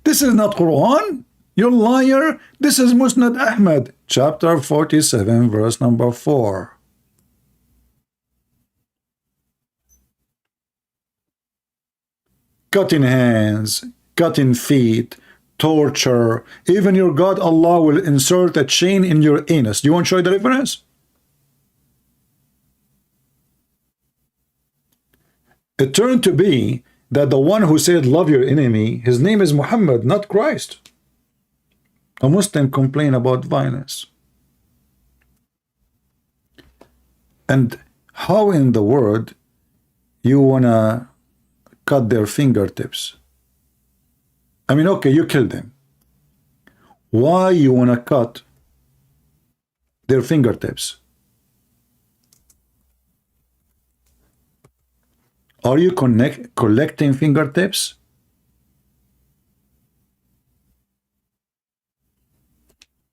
This is not Quran. You liar. This is Musnad Ahmad, chapter 47, verse number 4. Cutting hands, cutting feet, torture. Even your God Allah will insert a chain in your anus. Do you want to show the reference? It turned to be that the one who said love your enemy, his name is Muhammad, not Christ. A Muslim complain about violence. And how in the world you wanna cut their fingertips? I mean, okay, you kill them. Why you wanna cut their fingertips? Are you collecting fingertips?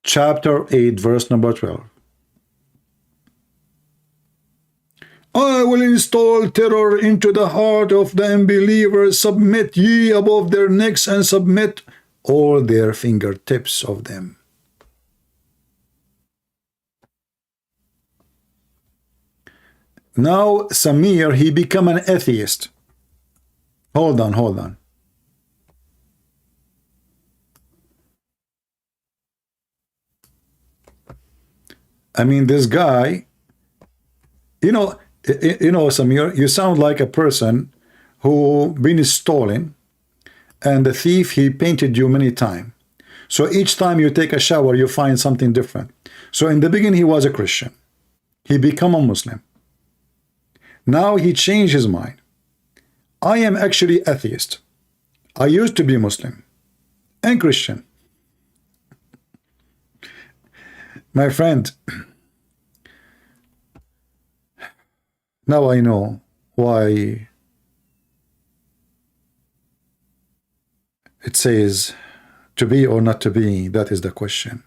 Chapter 8, verse number 12. I will install terror into the heart of the unbelievers. Submit ye above their necks and submit all their fingertips of them. Now Samir, he become an atheist. Hold on. I mean, this guy, Samir, you sound like a person who been stolen, and the thief, he painted you many times. So each time you take a shower, you find something different. So in the beginning, he was a Christian. He became a Muslim. Now he changed his mind. I am actually atheist. I used to be Muslim and Christian. My friend, now I know why it says to be or not to be. That is the question.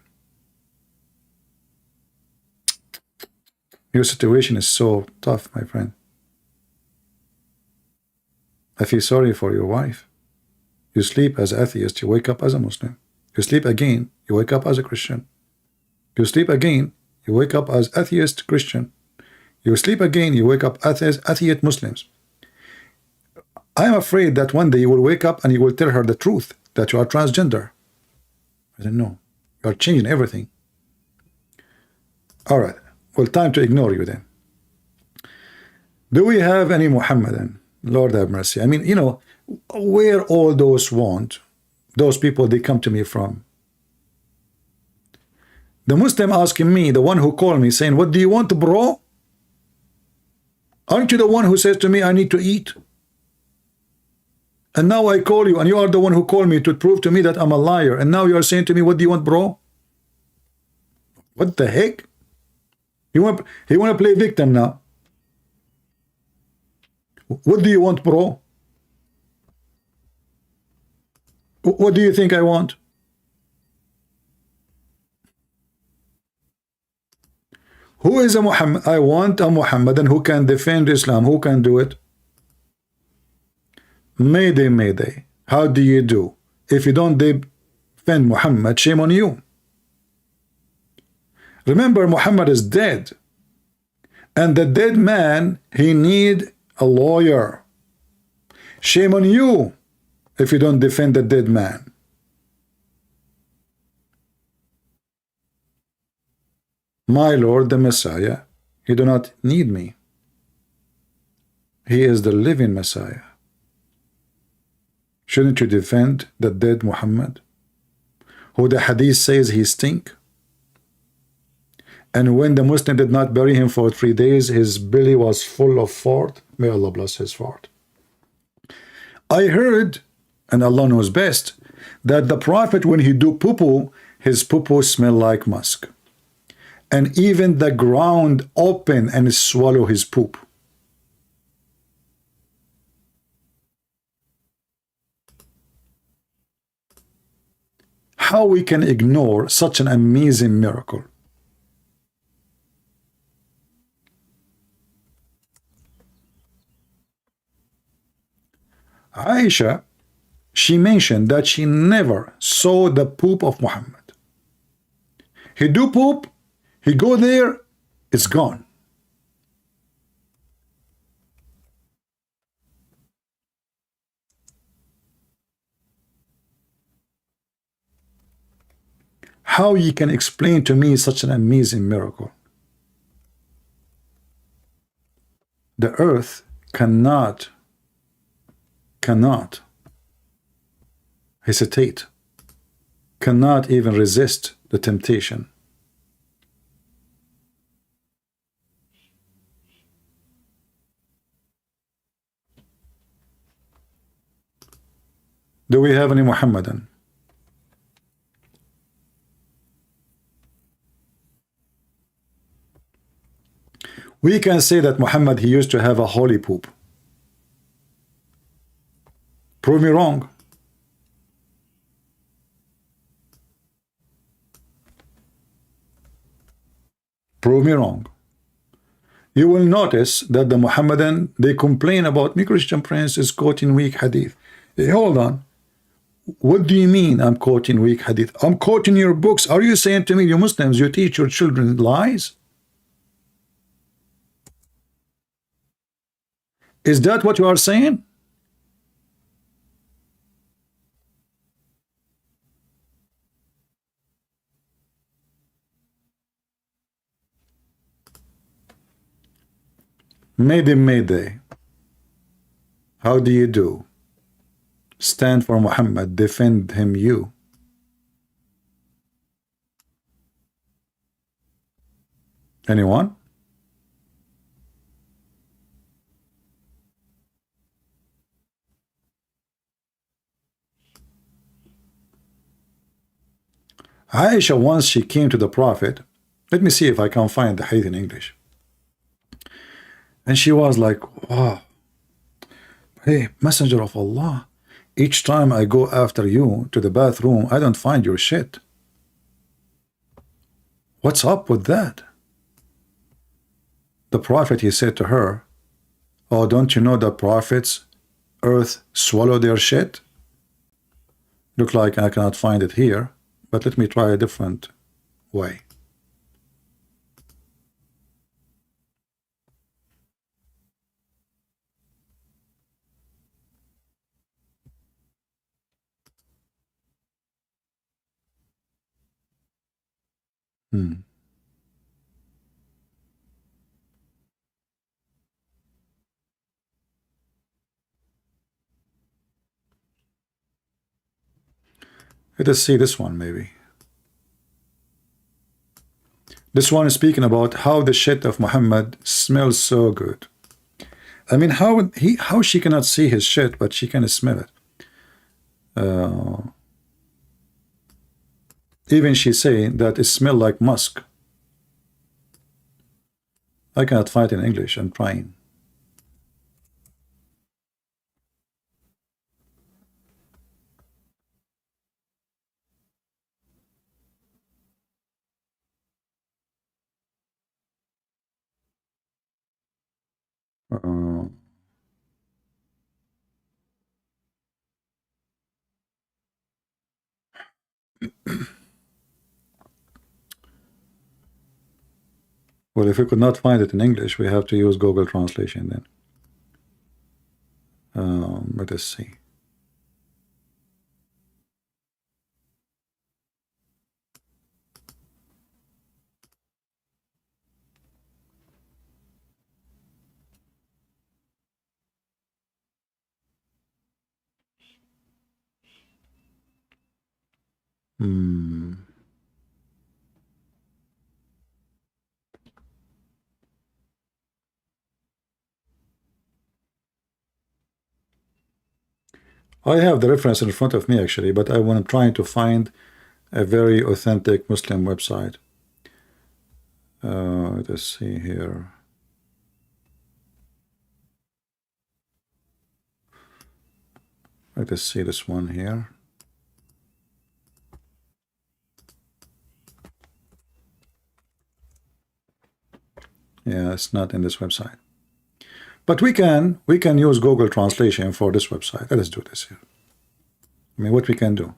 Your situation is so tough, my friend. I feel sorry for your wife. You sleep as an atheist, you wake up as a Muslim. You sleep again, you wake up as a Christian. You sleep again, you wake up as atheist Christian. You sleep again, you wake up atheist Muslims. I am afraid that one day you will wake up and you will tell her the truth, that you are transgender. I don't know. You are changing everything. All right. Well, time to ignore you then. Do we have any Muhammadan? Lord have mercy. I mean, where all those people, they come to me from? The Muslim asking me, the one who called me, saying, what do you want, bro? Aren't you the one who says to me, I need to eat? And now I call you, and you are the one who called me to prove to me that I'm a liar. And now you are saying to me, what do you want, bro? What the heck? He want to play victim now. What do you want, bro? What do you think I want? Who is a Muhammad? I want a Muhammadan who can defend Islam. Who can do it? Mayday, mayday. How do you do? If you don't defend Muhammad, shame on you. Remember, Muhammad is dead. And the dead man, he need a lawyer. Shame on you if you don't defend the dead man. My Lord, the Messiah, he do not need me. He is the living Messiah. Shouldn't you defend the dead Muhammad, who the hadith says he stink? And when the Muslim did not bury him for 3 days, his belly was full of fart. May Allah bless his fart. I heard, and Allah knows best, that the Prophet, when he do poo-poo, his poo-poo smell like musk. And even the ground open and swallow his poop. How we can ignore such an amazing miracle? Aisha, she mentioned that she never saw the poop of Muhammad. He do poop, he go there, it's gone. How you can explain to me such an amazing miracle? The earth cannot hesitate, cannot even resist the temptation. Do we have any Muhammadan? We can say that Muhammad, he used to have a holy poop. Prove me wrong. Prove me wrong. You will notice that the Muhammadan, they complain about me, Christian Prince is quoting weak hadith. Hey, hold on. What do you mean I'm quoting weak hadith? I'm quoting your books. Are you saying to me, you Muslims, you teach your children lies? Is that what you are saying? Mayday, Mayday. How do you do? Stand for Muhammad, defend him, you. Anyone? Aisha, once she came to the Prophet, let me see if I can find the hadith in English. And she was like, wow, hey, Messenger of Allah, each time I go after you to the bathroom, I don't find your shit. What's up with that? The Prophet, he said to her, oh, don't you know the prophets, earth swallow their shit? Look like I cannot find it here, but let me try a different way. Let us see this one maybe. This one is speaking about how the shit of Muhammad smells so good. I mean, how she cannot see his shit, but she can smell it. Even she saying that it smells like musk. I cannot find it in English. I'm trying. Well, if we could not find it in English, we have to use Google Translation then. Let us see. I have the reference in front of me actually, but I'm trying to find a very authentic Muslim website. Let us see here. Let us see this one here. Yeah, it's not in this website. But we can use Google Translation for this website. Let us do this here. I mean, what we can do.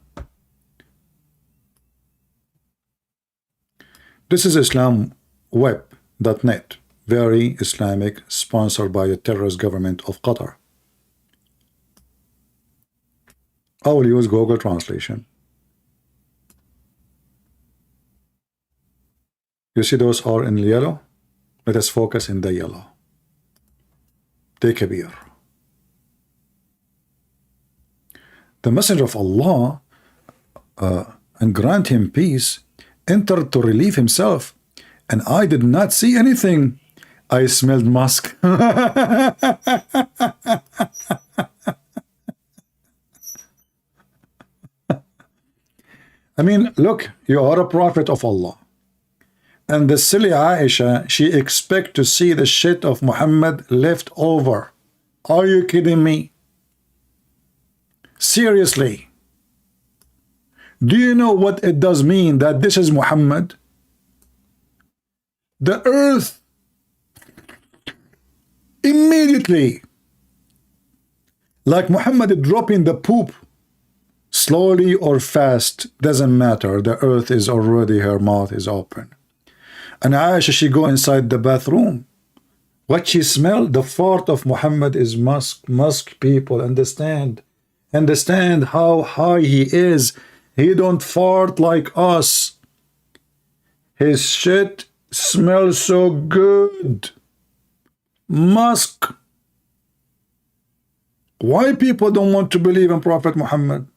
This is islamweb.net, very Islamic, sponsored by the terrorist government of Qatar. I will use Google Translation. You see those are in yellow? Let us focus in the yellow. Take a beer. The Messenger of Allah, and grant him peace, entered to relieve himself, and I did not see anything. I smelled musk. I mean, look, you are a prophet of Allah. And the silly Aisha, she expects to see the shit of Muhammad left over. Are you kidding me? Seriously. Do you know what it does mean that this is Muhammad? The earth immediately, like Muhammad dropping the poop, slowly or fast, doesn't matter. The earth is already, her mouth is open. And Aisha, she go inside the bathroom. What she smell? The fart of Muhammad is musk. Musk, people, understand. Understand how high he is. He don't fart like us. His shit smells so good. Mosque. Why people don't want to believe in Prophet Muhammad?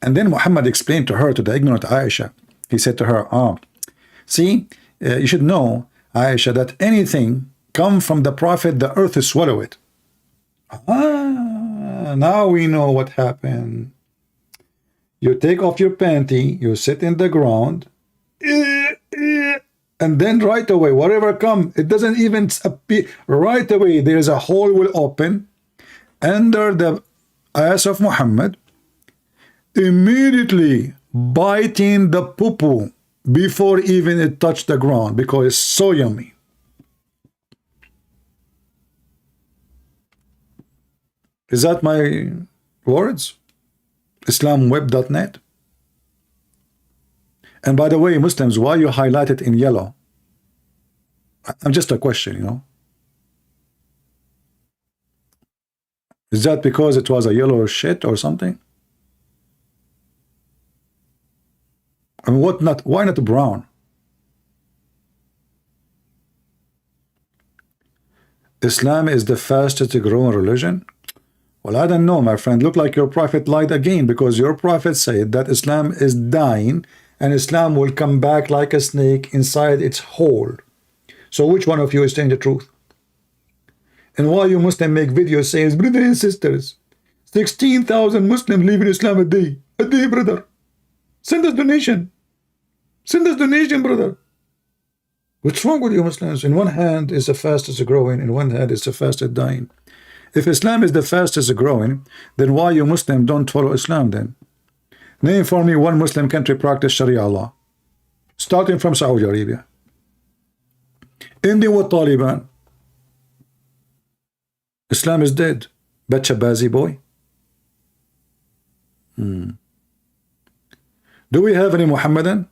And then Muhammad explained to her, to the ignorant Aisha, he said to her, see, you should know, Aisha, that anything come from the Prophet, the earth will swallow it. Now we know what happened. You take off your panty, you sit in the ground, and then right away, whatever come, it doesn't even appear. Right away, there is a hole will open under the ass of Muhammad, immediately biting the poo-poo before even it touched the ground, because it's so yummy. Is that my words? IslamWeb.net. And by the way, Muslims, why you highlight it in yellow? I'm just a question, you know. Is that because it was a yellow shit or something? I mean, what not? Why not brown? Islam is the fastest growing religion. Well, I don't know, my friend. Look like your prophet lied again, because your prophet said that Islam is dying and Islam will come back like a snake inside its hole. So which one of you is telling the truth? And why you Muslims make videos saying, brothers and sisters, 16,000 Muslims leave in Islam a day, brother. Send us donation. Send us donation, brother. What's wrong with you Muslims? In one hand is the fastest growing, in one hand is the fastest dying. If Islam is the fastest growing, then why you Muslim don't follow Islam then? Name for me one Muslim country practice Sharia law, starting from Saudi Arabia. Ending with Taliban. Islam is dead. Bachabazi boy. Do we have any Muhammadan?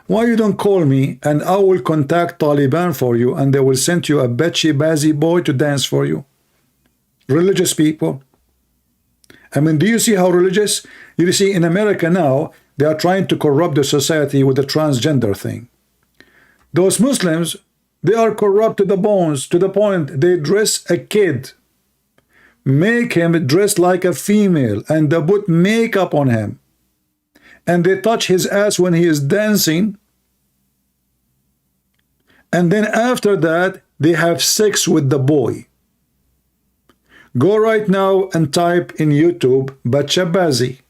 Why you don't call me and I will contact Taliban for you and they will send you a Bachabazi boy to dance for you? Religious people. I mean, do you see how religious? You see, in America now, they are trying to corrupt the society with the transgender thing. Those Muslims, they are corrupt to the bones, to the point they dress a kid, make him dress like a female, and they put makeup on him. And they touch his ass when he is dancing. And then after that, they have sex with the boy. Go right now and type in YouTube Bachabazi.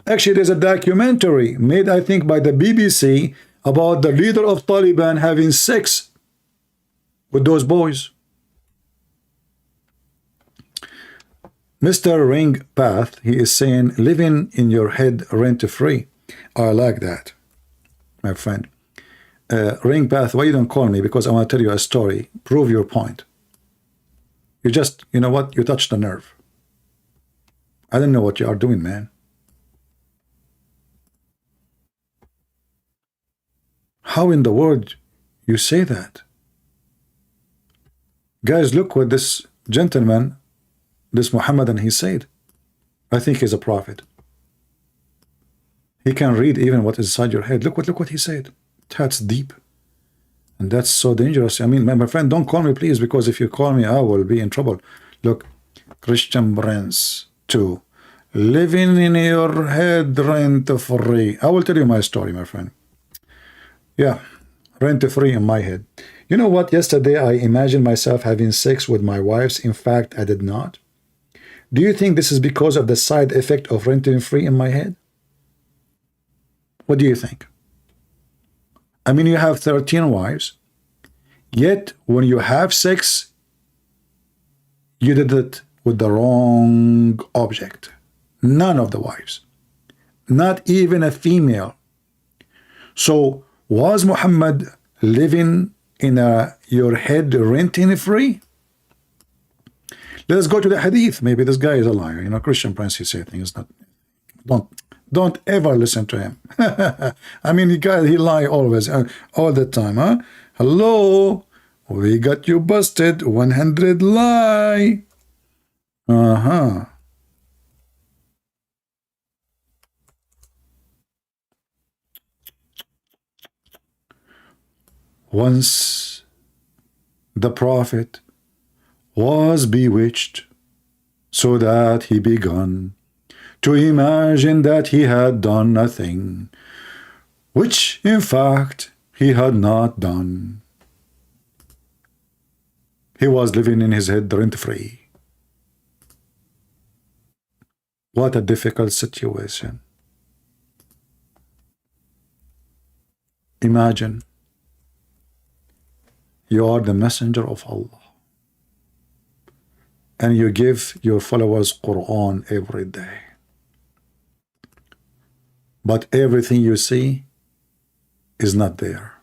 Actually, there's a documentary made, I think, by the BBC about the leader of Taliban having sex with those boys. Mr. Ring Path, he is saying, living in your head rent-free. I like that, my friend. Ring Path, why you don't call me? Because I want to tell you a story. Prove your point. You just, you know what? You touched the nerve. I don't know what you are doing, man. How in the world you say that? Guys, look what this gentleman, this Muhammadan, he said. I think he's a prophet. He can read even what is inside your head. Look what he said. That's deep. And that's so dangerous. I mean, my friend, don't call me, please, because if you call me, I will be in trouble. Look, Christian Prince 2. Living in your head rent-free. I will tell you my story, my friend. Yeah, rent-free in my head. You know what? Yesterday, I imagined myself having sex with my wives. In fact, I did not. Do you think this is because of the side effect of rent-free in my head? What do you think? I mean, you have 13 wives, yet when you have sex, you did it with the wrong object. None of the wives, not even a female. So was Muhammad living in your head rent-free? Let's go to the hadith. Maybe this guy is a liar. You know, Christian Prince, he said things not. Don't ever listen to him. I mean, he lie always, all the time, huh? Hello, we got you busted. 100 lie. Once the Prophet was bewitched, so that he began to imagine that he had done nothing, which in fact he had not done. He was living in his head rent-free. What a difficult situation. Imagine you are the messenger of Allah and you give your followers Quran every day, but everything you see is not there.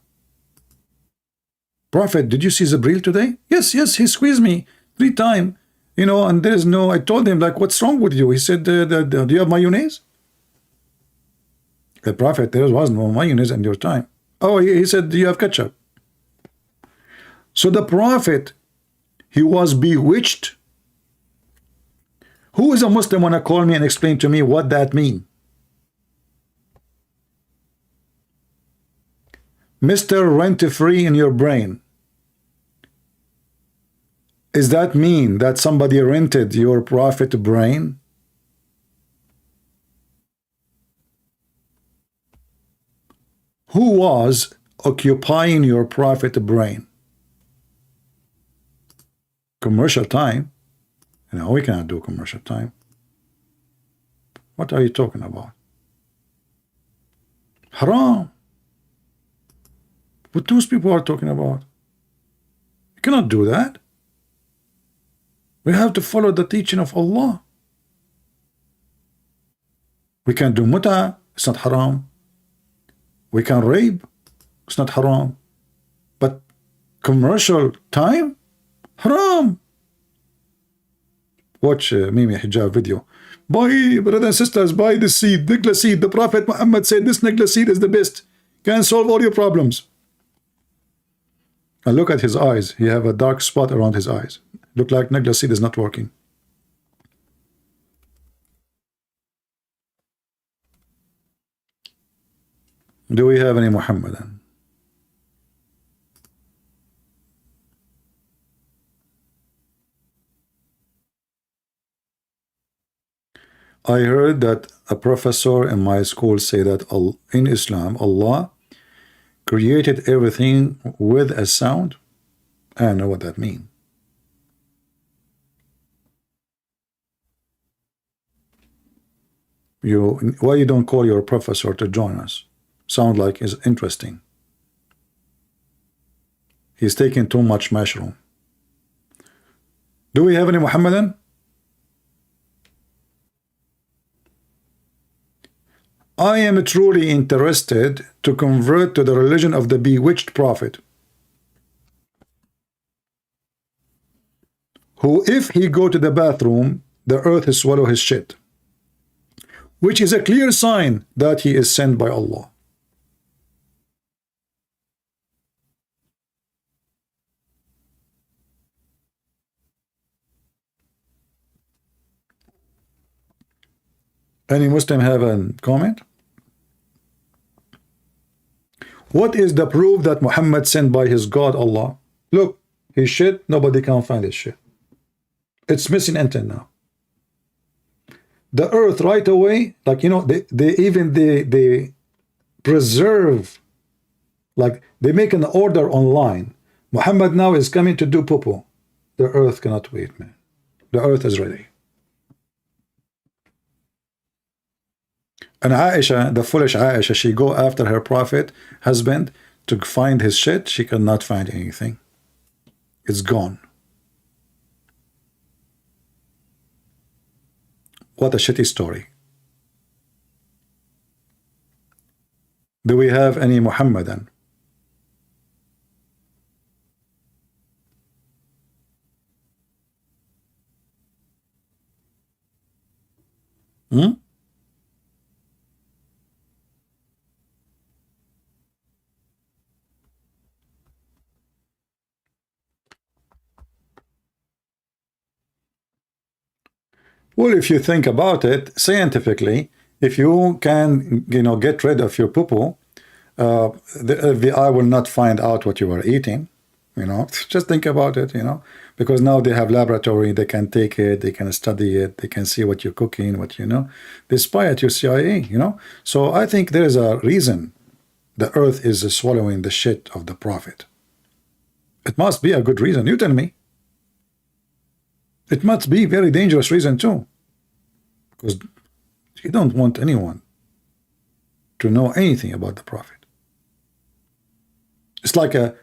Prophet, did you see Jibreel today? Yes, he squeezed me 3 times, you know, and there is no, I told him, like, what's wrong with you? He said, do you have mayonnaise? The Prophet, there was no mayonnaise in your time. Oh, he said, do you have ketchup? So the Prophet, he was bewitched. Who is a Muslim want to call me and explain to me what that means? Mr. Rent-free in your brain. Does that mean that somebody rented your Prophet brain? Who was occupying your Prophet brain? Commercial time? No, we cannot do commercial time. What are you talking about? Haram. What those people are talking about? You cannot do that. We have to follow the teaching of Allah. We can do muta, it's not haram. We can rape, it's not haram. But commercial time, haram. Watch Mimi Hijab video. Buy, brothers and sisters, buy this seed, Nigla seed. The Prophet Muhammad said this Nigla seed is the best. Can solve all your problems. And look at his eyes. He have a dark spot around his eyes. Look like Nigla seed is not working. Do we have any Muhammadan? I heard that a professor in my school say that in Islam, Allah created everything with a sound. I don't know what that means. Why you don't call your professor to join us? Sound like is interesting. He's taking too much mushroom. Do we have any Muhammadan? I am truly interested to convert to the religion of the bewitched prophet, who if he go to the bathroom, the earth will swallow his shit, which is a clear sign that he is sent by Allah. Any Muslim have a comment? What is the proof that Muhammad sent by his God Allah? Look, his shit, nobody can find his shit. It's missing intent now. The earth right away, like, you know, they preserve, like they make an order online. Muhammad now is coming to do poo-poo. The earth cannot wait, man. The earth is ready. And Aisha, the foolish Aisha, she go after her prophet husband to find his shit. She cannot find anything. It's gone. What a shitty story. Do we have any Muhammadan? Well, if you think about it scientifically, if you can, you know, get rid of your poo-poo, the FBI will not find out what you are eating. You know, just think about it, you know, because now they have laboratory, they can take it, they can study it, they can see what you're cooking, what you know. They spy at your CIA, you know. So I think there is a reason the earth is swallowing the shit of the prophet. It must be a good reason. You tell me. It must be very dangerous reason too, because you don't want anyone to know anything about the prophet. It's like a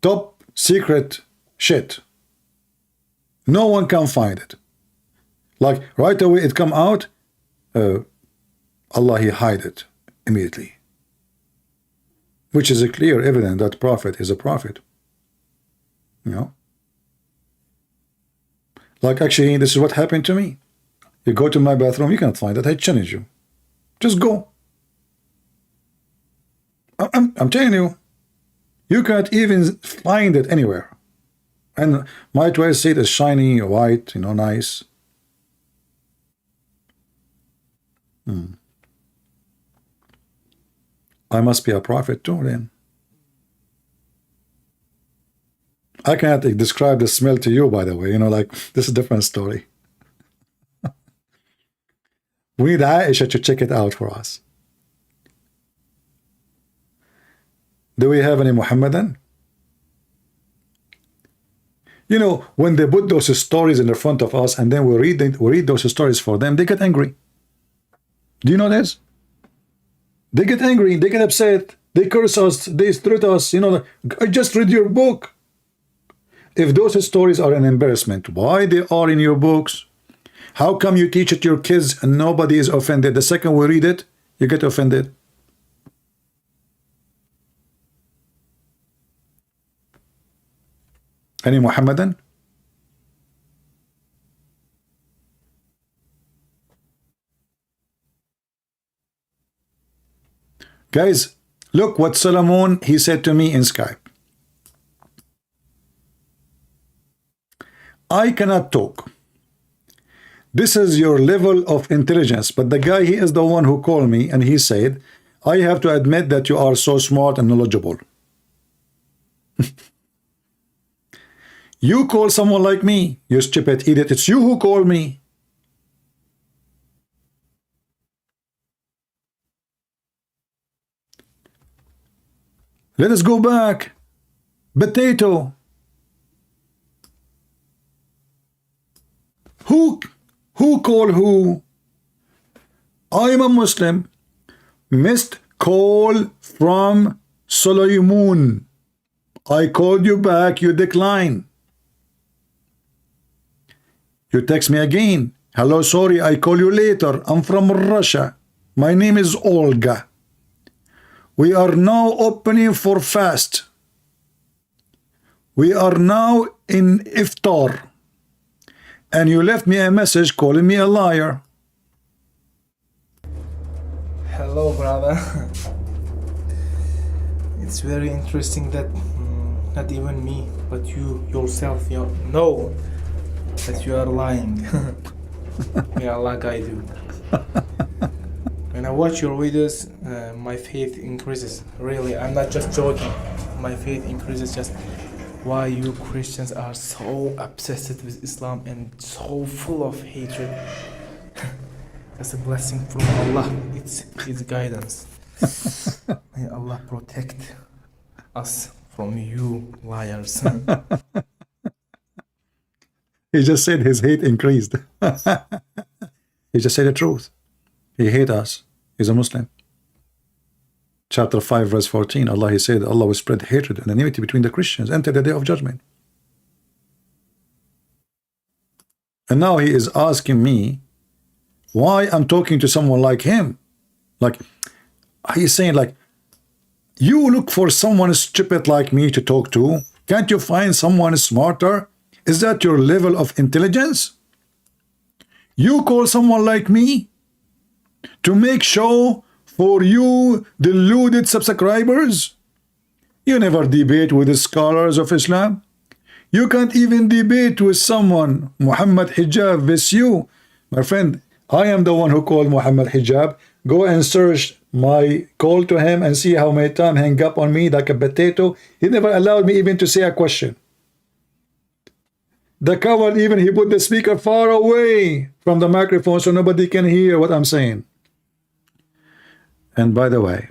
top secret shit. No one can find it. Like right away it come out, Allah, he hide it immediately, which is a clear evidence that prophet is a prophet. You know, like actually this is what happened to me. You go to my bathroom, you cannot find it. I challenge you, just go. I'm telling you, you can't even find it anywhere. And my toilet seat is shiny, white, you know, nice. I must be a prophet too then. I cannot describe the smell to you, by the way. You know, like, this is a different story. We need Aisha to check it out for us. Do we have any Muhammadan? You know, when they put those stories in the front of us and then we read those stories for them, they get angry. Do you know this? They get angry, they get upset, they curse us, they threat us. You know, I just read your book. If those stories are an embarrassment, why they are in your books? How come you teach it to your kids and nobody is offended? The second we read it, you get offended. Any Muhammadan? Guys, look what Solomon, he said to me in Skype. I cannot talk. This is your level of intelligence. But the guy, he is the one who called me and he said, I have to admit that you are so smart and knowledgeable. You call someone like me, you stupid idiot. It's you who called me. Let us go back. Potato. Who called who? I am a Muslim. Missed call from Solomon. I called you back, you decline. You text me again. Hello, sorry, I call you later. I'm from Russia. My name is Olga. We are now opening for fast. We are now in iftar. And you left me a message calling me a liar. Hello, brother. It's very interesting that not even me, but you yourself, you know that you are lying. May Allah guide you. When I watch your videos, my faith increases. Really, I'm not just joking. My faith increases. Just why you Christians are so obsessed with Islam and so full of hatred. That's a blessing from Allah. It's His guidance. May Allah protect us from you liars. He just said his hate increased. He just said the truth. He hates us. He's a Muslim. Chapter 5 verse 14, Allah, he said Allah will spread hatred and enmity between the Christians until the day of judgment. And now he is asking me why I'm talking to someone like him. Like, he's saying, like, you look for someone stupid like me to talk to. Can't you find someone smarter? Is that your level of intelligence? You call someone like me to make show for you deluded subscribers? You never debate with the scholars of Islam. You can't even debate with someone. Muhammad Hijab with you. My friend, I am the one who called Muhammad Hijab. Go and search my call to him and see how many times hang up on me like a potato. He never allowed me even to say a question. The coward, even he put the speaker far away from the microphone so nobody can hear what I'm saying. And by the way,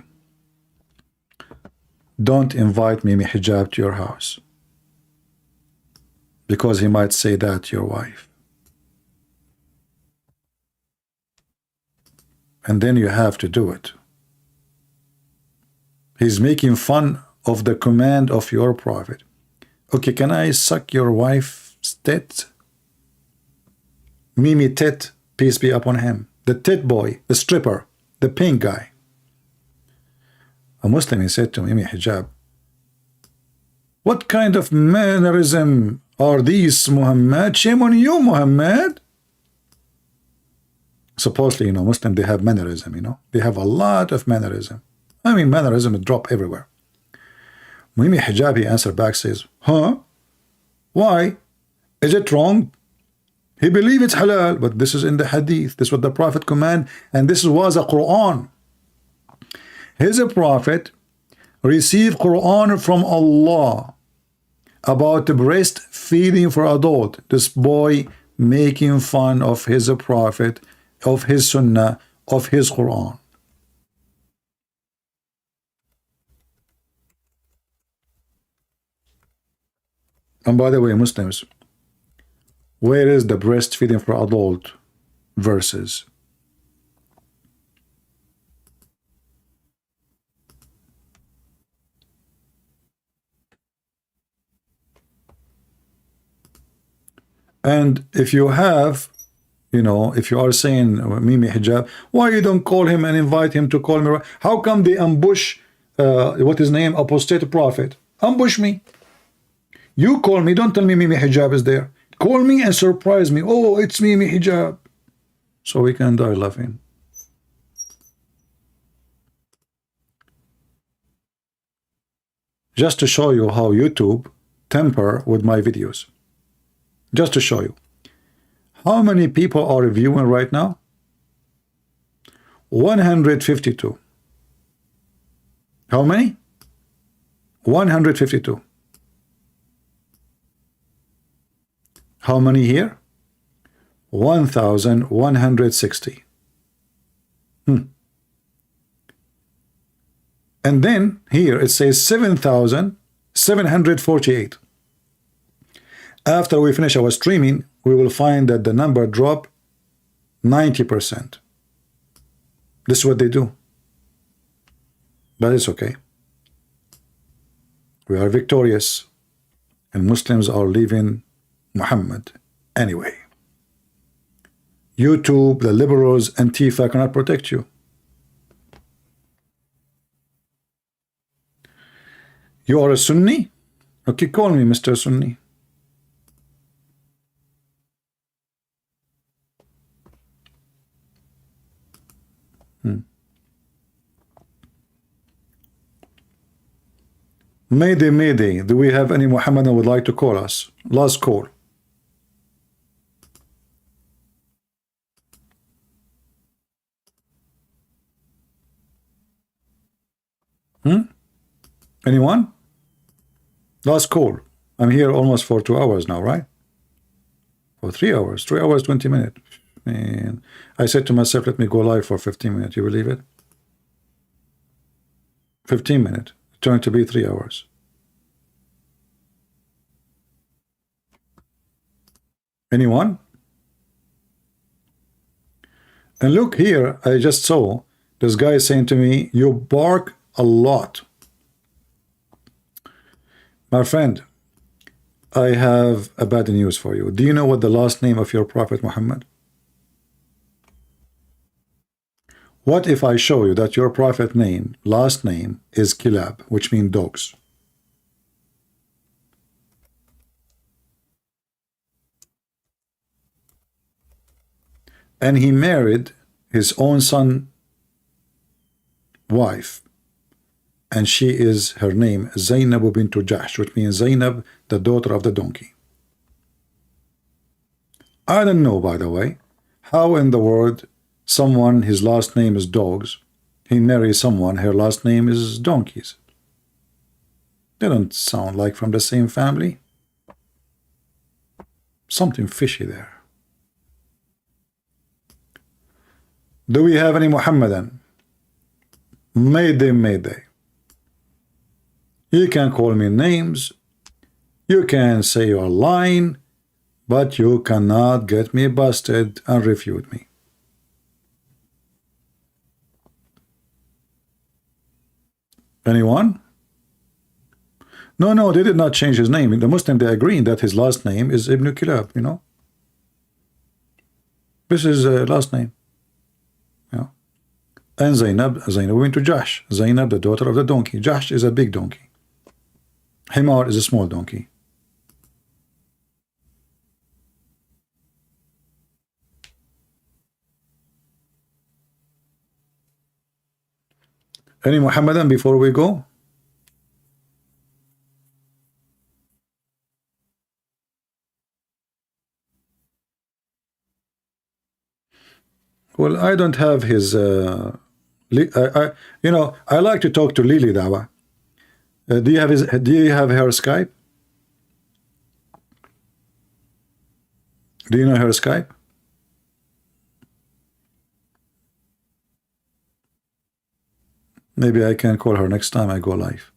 don't invite Mimi Hijab to your house, because he might say that to your wife. And then you have to do it. He's making fun of the command of your prophet. Okay, can I suck your wife's tit? Mimi Tit, peace be upon him. The tit boy, the stripper, the pink guy. A Muslim, he said to Mimi Hijab, what kind of mannerism are these, Muhammad? Shame on you, Muhammad. Supposedly, Muslim, they have mannerism, They have a lot of mannerism. I mean, mannerism drop everywhere. Mimi Hijab, he answered back, says, huh? Why? Is it wrong? He believes it's halal, but this is in the hadith. This is what the Prophet command, and this was a Quran. His prophet received Quran from Allah about breastfeeding for adult. This boy making fun of his prophet, of his sunnah, of his Quran. And by the way, Muslims, where is the breastfeeding for adult verses? And if you have, if you are saying Mimi Hijab, why you don't call him and invite him to call me? How come they ambush, what his name, apostate prophet? Ambush me. You call me, don't tell me Mimi Hijab is there. Call me and surprise me. Oh, it's Mimi Hijab. So we can die laughing. Just to show you how YouTube temper with my videos. Just to show you. How many people are viewing right now? 152. How many? 152. How many here? 1,160. And then here it says 7,748. After we finish our streaming, we will find that the number drop 90%. This is what they do. But it's okay. We are victorious, and Muslims are leaving Muhammad anyway. YouTube, the liberals, Antifa cannot protect you. You are a Sunni? Okay, call me Mr. Sunni. Mayday, Mayday. Do we have any Muhammadan who would like to call us? Last call. Anyone? Last call. I'm here almost for 2 hours now, right? For 3 hours. 3 hours, 20 minutes. And I said to myself, let me go live for 15 minutes. You believe it? 15 minutes. It turned to be 3 hours. Anyone? And look here, I just saw this guy saying to me, you bark a lot. My friend, I have a bad news for you. Do you know what the last name of your Prophet Muhammad? What if I show you that your Prophet name, last name, is Kilab, which means dogs? And he married his own son wife, and she is, her name, Zainab bint Jahsh, which means Zainab, the daughter of the donkey. I don't know, by the way, how in the world someone, his last name is Dogs. He marries someone, her last name is Donkeys. They don't sound like from the same family. Something fishy there. Do we have any Muhammadan? Mayday, mayday. You can call me names. You can say you're lying, but you cannot get me busted and refute me. Anyone? No, they did not change his name. The Muslim, they agreeing that his last name is Ibn Kilab, you know. This is last name. You know. And Zainab went to Jahsh. Zainab, the daughter of the donkey. Jahsh is a big donkey. Himar is a small donkey. Any Muhammadan before we go? Well, I don't have his. You know, I like to talk to Lily Dawa. Do you have his? Do you have her Skype? Do you know her Skype? Maybe I can call her next time I go live.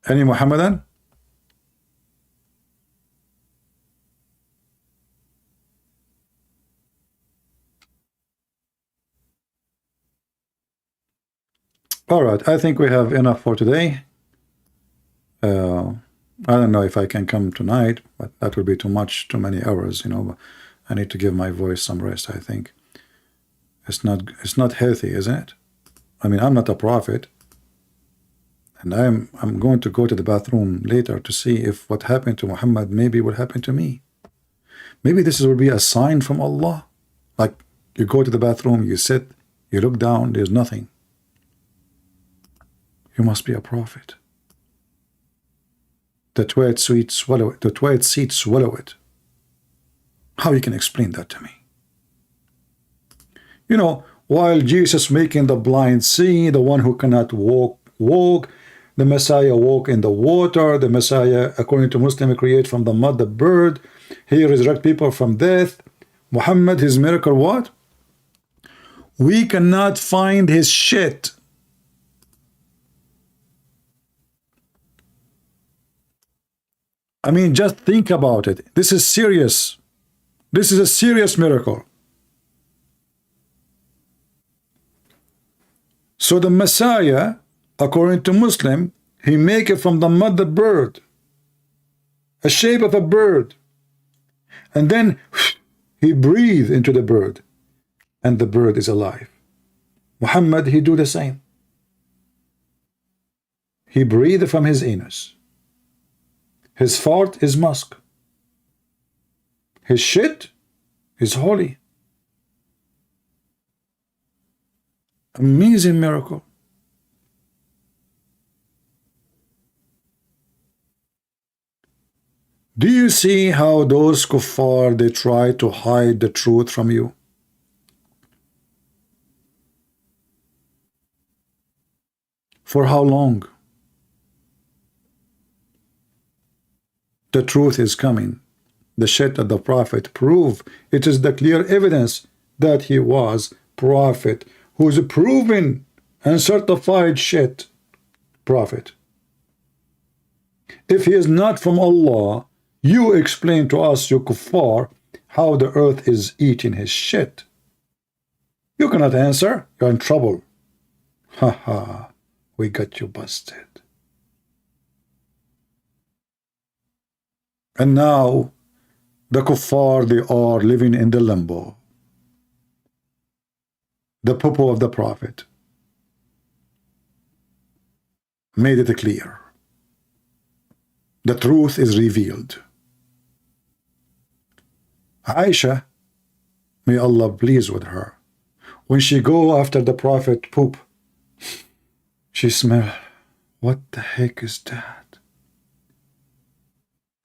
Any Muhammadan? All right, I think we have enough for today. I don't know if I can come tonight, but that would be too much, too many hours, you know. I need to give my voice some rest, I think. It's not healthy, isn't it? I mean, I'm not a prophet. And I'm going to go to the bathroom later to see if what happened to Muhammad maybe will happen to me. Maybe this will be a sign from Allah. Like you go to the bathroom, you sit, you look down, there's nothing. You must be a prophet. The toilet seat swallow it. The toilet seat swallow it. How you can explain that to me? You know, while Jesus making the blind see, the one who cannot walk, the Messiah walk in the water, the Messiah, according to Muslim, create from the mud the bird, he resurrect people from death. Muhammad, his miracle, what? We cannot find his shit. I mean, just think about it. This is serious. This is a serious miracle. So the Messiah, according to Muslim, he make it from the mud the bird, a shape of a bird, and then he breathe into the bird, and the bird is alive. Muhammad, he do the same. He breathe from his anus. His fart is musk. His shit is holy. Amazing miracle. Do you see how those kuffar, they try to hide the truth from you? For how long? The truth is coming. The shit of the prophet prove it is the clear evidence that he was prophet, who is a proven and certified shit prophet. If he is not from Allah, you explain to us, you kuffar, how the earth is eating his shit. You cannot answer. You're in trouble. Ha ha, we got you busted. And now, the kuffar, they are living in the limbo. The poo-poo of the prophet made it clear. The truth is revealed. Aisha, may Allah please with her, when she go after the prophet poop, she smell, What the heck is that?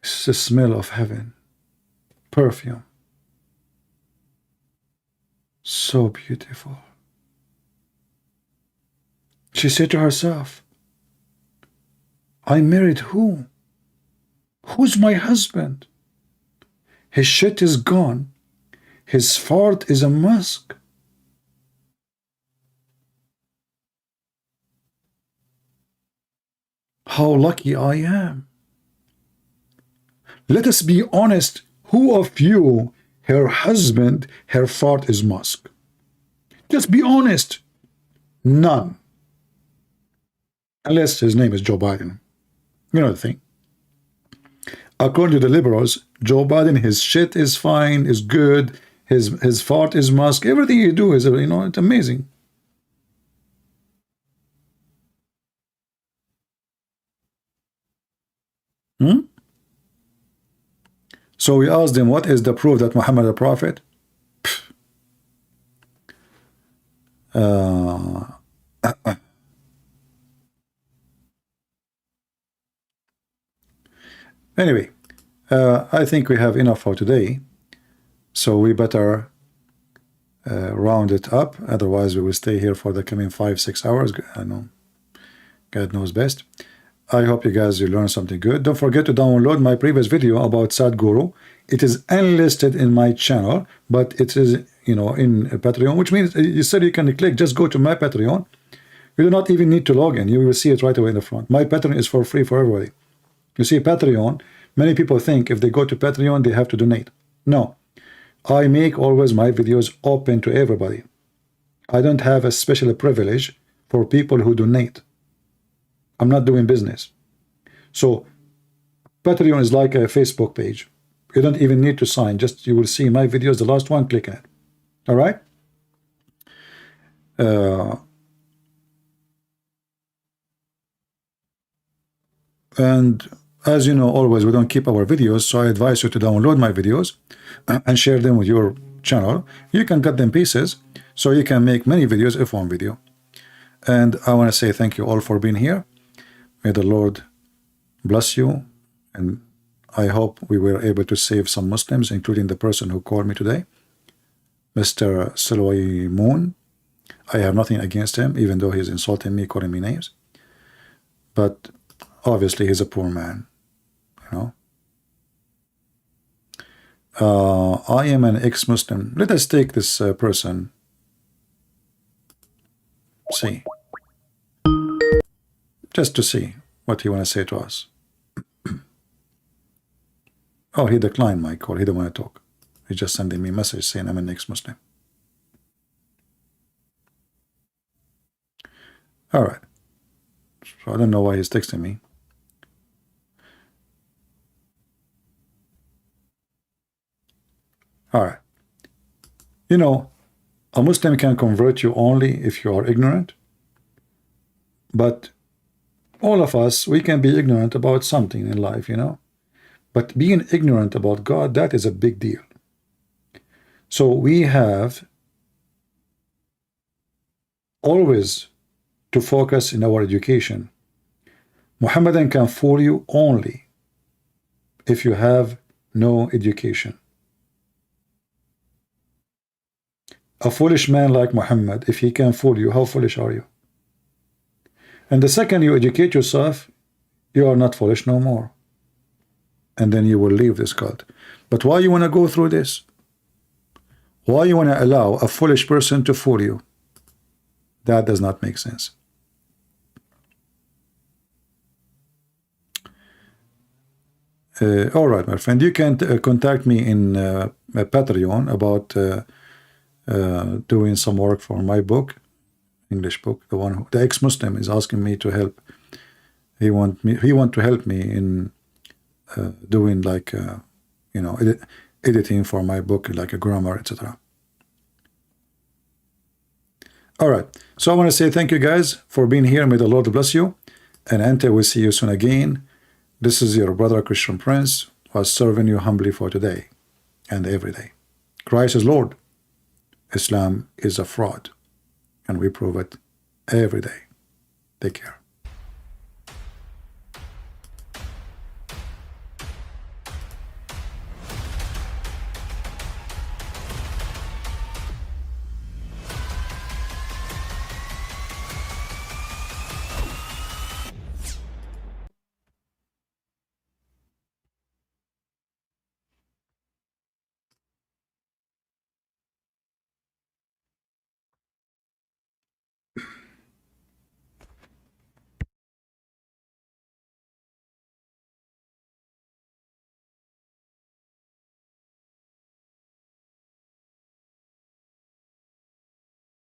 It's the smell of heaven. Perfume. So beautiful. She said to herself, I married who? Who's my husband? His shit is gone. His fart is a musk. How lucky I am. Let us be honest. Who of you, her husband, her fart is musk? Just be honest. None. Unless his name is Joe Biden. You know the thing. According to the liberals, Joe Biden, his shit is fine, is good, his fart is musk. Everything you do is, you know, it's amazing. So we asked them, what is the proof that Muhammad is a prophet? Anyway, I think we have enough for today. So we better round it up. Otherwise, we will stay here for the coming 5-6 hours. I know, God knows best. I hope you guys will learn something good. Don't forget to download my previous video about Sadhguru. It is unlisted in my channel, but it is, you know, in Patreon, which means you said you can click, just go to my Patreon. You do not even need to log in. You will see it right away in the front. My Patreon is for free for everybody. You see, Patreon, many people think if they go to Patreon, they have to donate. No. I make always my videos open to everybody. I don't have a special privilege for people who donate. I'm not doing business. So Patreon is like a Facebook page. You don't even need to sign. Just you will see my videos, the last one, click on it. All right? And as you know, always we don't keep our videos, so I advise you to download my videos and share them with your channel. You can cut them pieces so you can make many videos if one video. And I want to say thank you all for being here. May the Lord bless you, and I hope we were able to save some Muslims, including the person who called me today, Mr. Silway Moon. I have nothing against him, even though he's insulting me, calling me names. But obviously he's a poor man, you know. I am an ex-Muslim. Let us take this person. See. Just to see what he want to say to us. Oh, he declined my call. He don't want to talk. He's just sending me a message saying I'm an ex-Muslim. All right. So I don't know why he's texting me. All right. You know, a Muslim can convert you only if you are ignorant. But all of us, we can be ignorant about something in life, you know. But being ignorant about God, that is a big deal. So we have always to focus in our education. Muhammadan can fool you only if you have no education. A foolish man like Muhammad, if he can fool you, how foolish are you? And the second you educate yourself, you are not foolish no more. And then you will leave this cult. But why you want to go through this? Why you want to allow a foolish person to fool you? That does not make sense. All right, my friend, you can contact me in Patreon about doing some work for my book, English book. The one, the ex-Muslim is asking me to help. He want to help me in doing like you know, editing for my book, like a grammar, etc. All right, so I want to say thank you guys for being here. May the Lord bless you, and until we see you soon again, this is your brother Christian Prince, was serving you humbly for today and every day. Christ is Lord. Islam is a fraud, and we prove it every day. Take care.